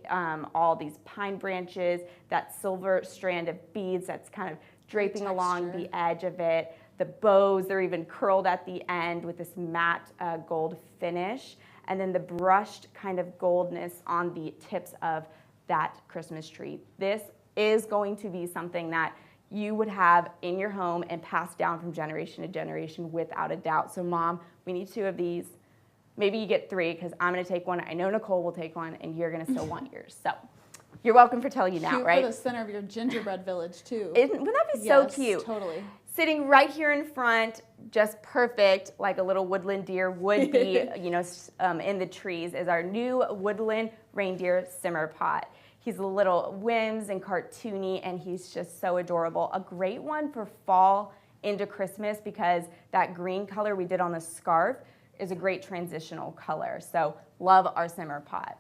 all these pine branches, that silver strand of beads that's kind of draping along the edge of it. The bows, they're even curled at the end with this matte gold finish. And then the brushed kind of goldness on the tips of that Christmas tree. This is going to be something that you would have in your home and pass down from generation to generation without a doubt. So Mom, we need 2 of these. Maybe you get 3 because I'm gonna take one. I know Nicole will take one and you're gonna still want yours. So you're welcome for telling you now, right? For the center of your gingerbread village too. Wouldn't that be so cute? Totally. Sitting right here in front, just perfect, like a little woodland deer would be, you know, in the trees, is our new woodland reindeer simmer pot. He's a little whims and cartoony, and he's just so adorable. A great one for fall into Christmas because that green color we did on the scarf is a great transitional color. So love our simmer pot.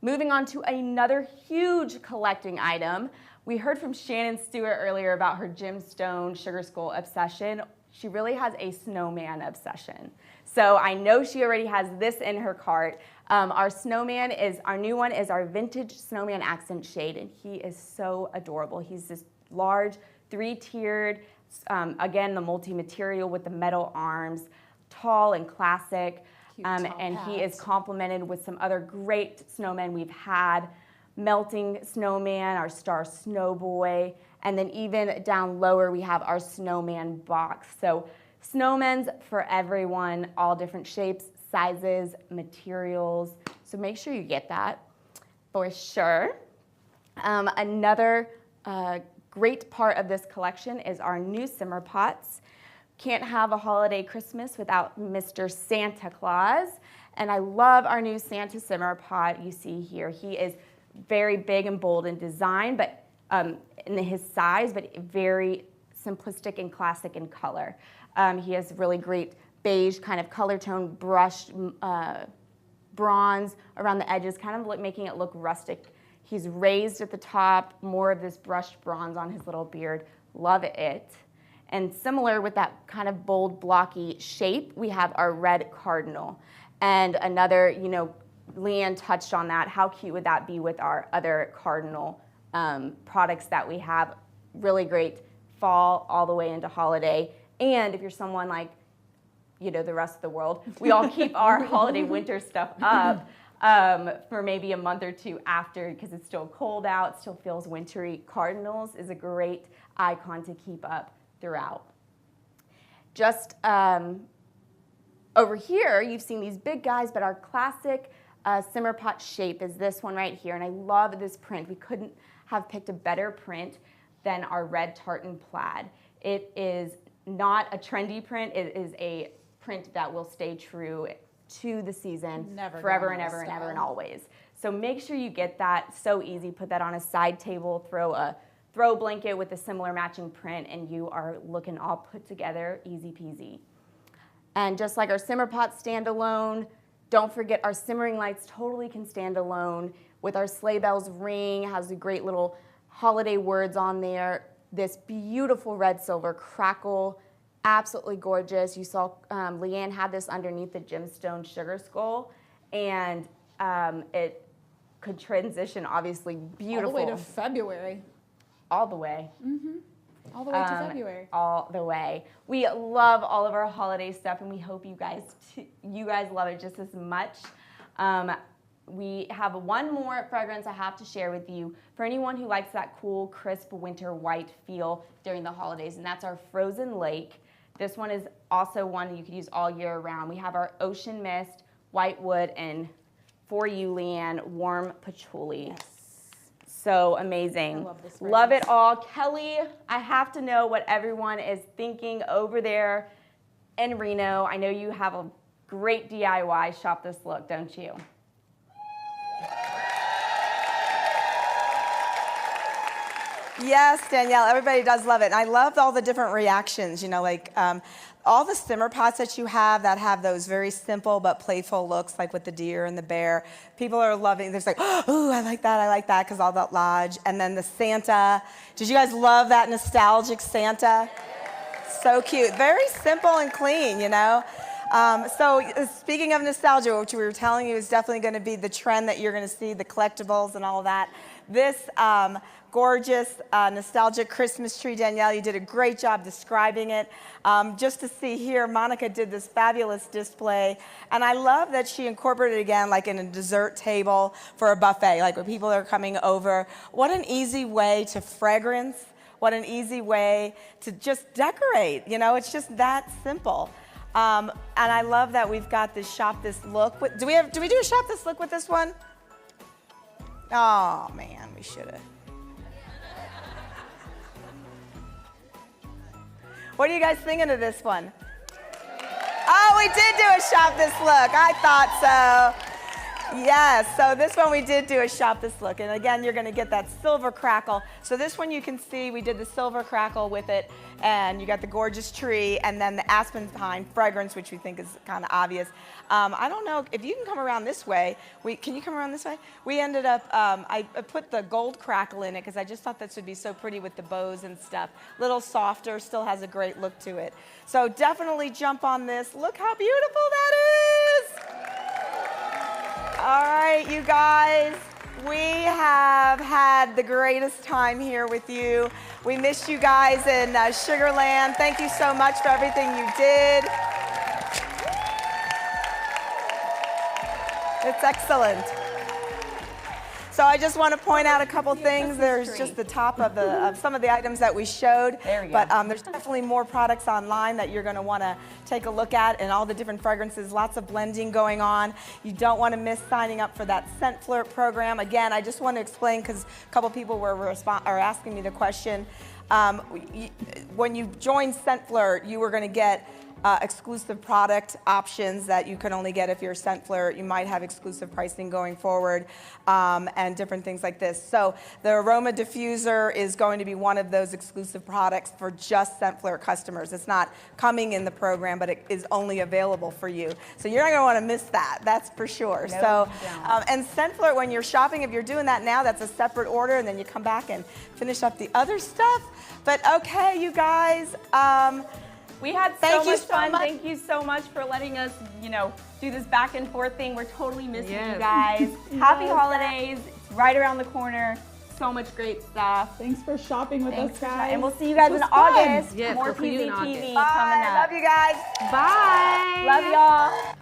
Moving on to another huge collecting item. We heard from Shannon Stewart earlier about her gemstone sugar skull obsession. She really has a snowman obsession. So I know she already has this in her cart. Our snowman our new one is our vintage snowman accent shade, and he is so adorable. He's this large, 3-tiered, again, the multi-material with the metal arms, tall and classic. And he is complemented with some other great snowmen we've had. Melting snowman, our star snow boy, and then even down lower we have our snowman box. So snowmen's for everyone, all different shapes, sizes, materials. So make sure you get that for sure. Another great part of this collection is our new simmer pots. Can't have a holiday Christmas without Mr. Santa Claus. And I love our new Santa simmer pot you see here. He is very big and bold in design, but in his size, but very simplistic and classic in color. He has really great beige kind of color tone, brushed bronze around the edges, kind of making it look rustic. He's raised at the top, more of this brushed bronze on his little beard. Love it. And similar with that kind of bold, blocky shape, we have our red cardinal. And another, you know, Leanne touched on that. How cute would that be with our other cardinal products that we have? Really great fall all the way into holiday. And if you're someone like, you know, the rest of the world, we all keep our holiday winter stuff up for maybe a month or 2 after because it's still cold out, still feels wintry. Cardinals is a great icon to keep up throughout. Just over here, you've seen these big guys, but our classic simmer pot shape is this one right here, and I love this print. We couldn't have picked a better print than our red tartan plaid. It is not a trendy print. It is a print that will stay true to the season forever and ever and ever and always. So make sure you get that. So easy. Put that on a side table, throw a blanket with a similar matching print, and you are looking all put together, easy peasy. And just like our simmer pots stand alone, don't forget our simmering lights totally can stand alone. With our sleigh bells ring, has the great little holiday words on there. This beautiful red silver crackle, absolutely gorgeous. You saw Leanne had this underneath the gemstone sugar skull, and it could transition obviously beautiful. All the way to February. All the way. Mm-hmm. All the way to February. All the way. We love all of our holiday stuff, and we hope you guys love it just as much. We have one more fragrance I have to share with you for anyone who likes that cool, crisp winter white feel during the holidays, and that's our Frozen Lake. This one is also one you could use all year round. We have our Ocean Mist, White Wood, and for you, Leanne, Warm Patchouli. Yes. So amazing. I love this fragrance. Love it all. Kelly, I have to know what everyone is thinking over there in Reno. I know you have a great DIY Shop This Look, don't you? Yes, Danielle, everybody does love it. And I loved all the different reactions, you know, like all the simmer pots that you have that have those very simple but playful looks, like with the deer and the bear. People are loving, they're like, oh, I like that, because all that lodge. And then the Santa. Did you guys love that nostalgic Santa? So cute. Very simple and clean, you know. So speaking of nostalgia, which we were telling you is definitely going to be the trend that you're going to see, the collectibles and all that. This gorgeous nostalgic Christmas tree, Danielle, you did a great job describing it. Just to see here, Monica did this fabulous display, and I love that she incorporated it again like in a dessert table for a buffet, like when people are coming over. What an easy way to fragrance, what an easy way to just decorate, you know, it's just that simple. And I love that we've got this Shop This Look. Do we do a Shop This Look with this one? Oh man, we should have. What are you guys thinking of this one? Oh, we did do a Shop This Look. I thought so. Yes, so this one we did do a Shop This Look. And again, you're going to get that silver crackle. So this one you can see we did the silver crackle with it. And you got the gorgeous tree and then the aspen pine fragrance, which we think is kind of obvious. I don't know if you can come around this way. Can you come around this way? We ended up, I put the gold crackle in it because I just thought this would be so pretty with the bows and stuff. Little softer, still has a great look to it. So definitely jump on this. Look how beautiful that is. All right, you guys, we have had the greatest time here with you. We missed you guys in Sugar Land. Thank you so much for everything you did. It's excellent. So I just want to point out a couple things. There's just the top of some of the items that we showed. There we go. But there's definitely more products online that you're going to want to take a look at, and all the different fragrances, lots of blending going on. You don't want to miss signing up for that Scent Flirt program. Again, I just want to explain because a couple people were asking me the question. When you join Scent Flirt, you were going to get exclusive product options that you can only get if you're Scent Flirt. You might have exclusive pricing going forward and different things like this. So the aroma diffuser is going to be one of those exclusive products for just Scent Flirt customers. It's not coming in the program, but it is only available for you. So you're not going to want to miss that, that's for sure. No, and Scent Flirt, when you're shopping, if you're doing that now, that's a separate order, and then you come back and finish up the other stuff. But okay, you guys. We had so much fun. Thank you so much for letting us, do this back and forth thing. We're totally missing you guys. Happy holidays. It's right around the corner. So much great stuff. Than's for shopping with us, guys. And we'll see you guys in August. Yes, more we'll see you in PZTV August. coming up. Love you guys. Bye. Love y'all.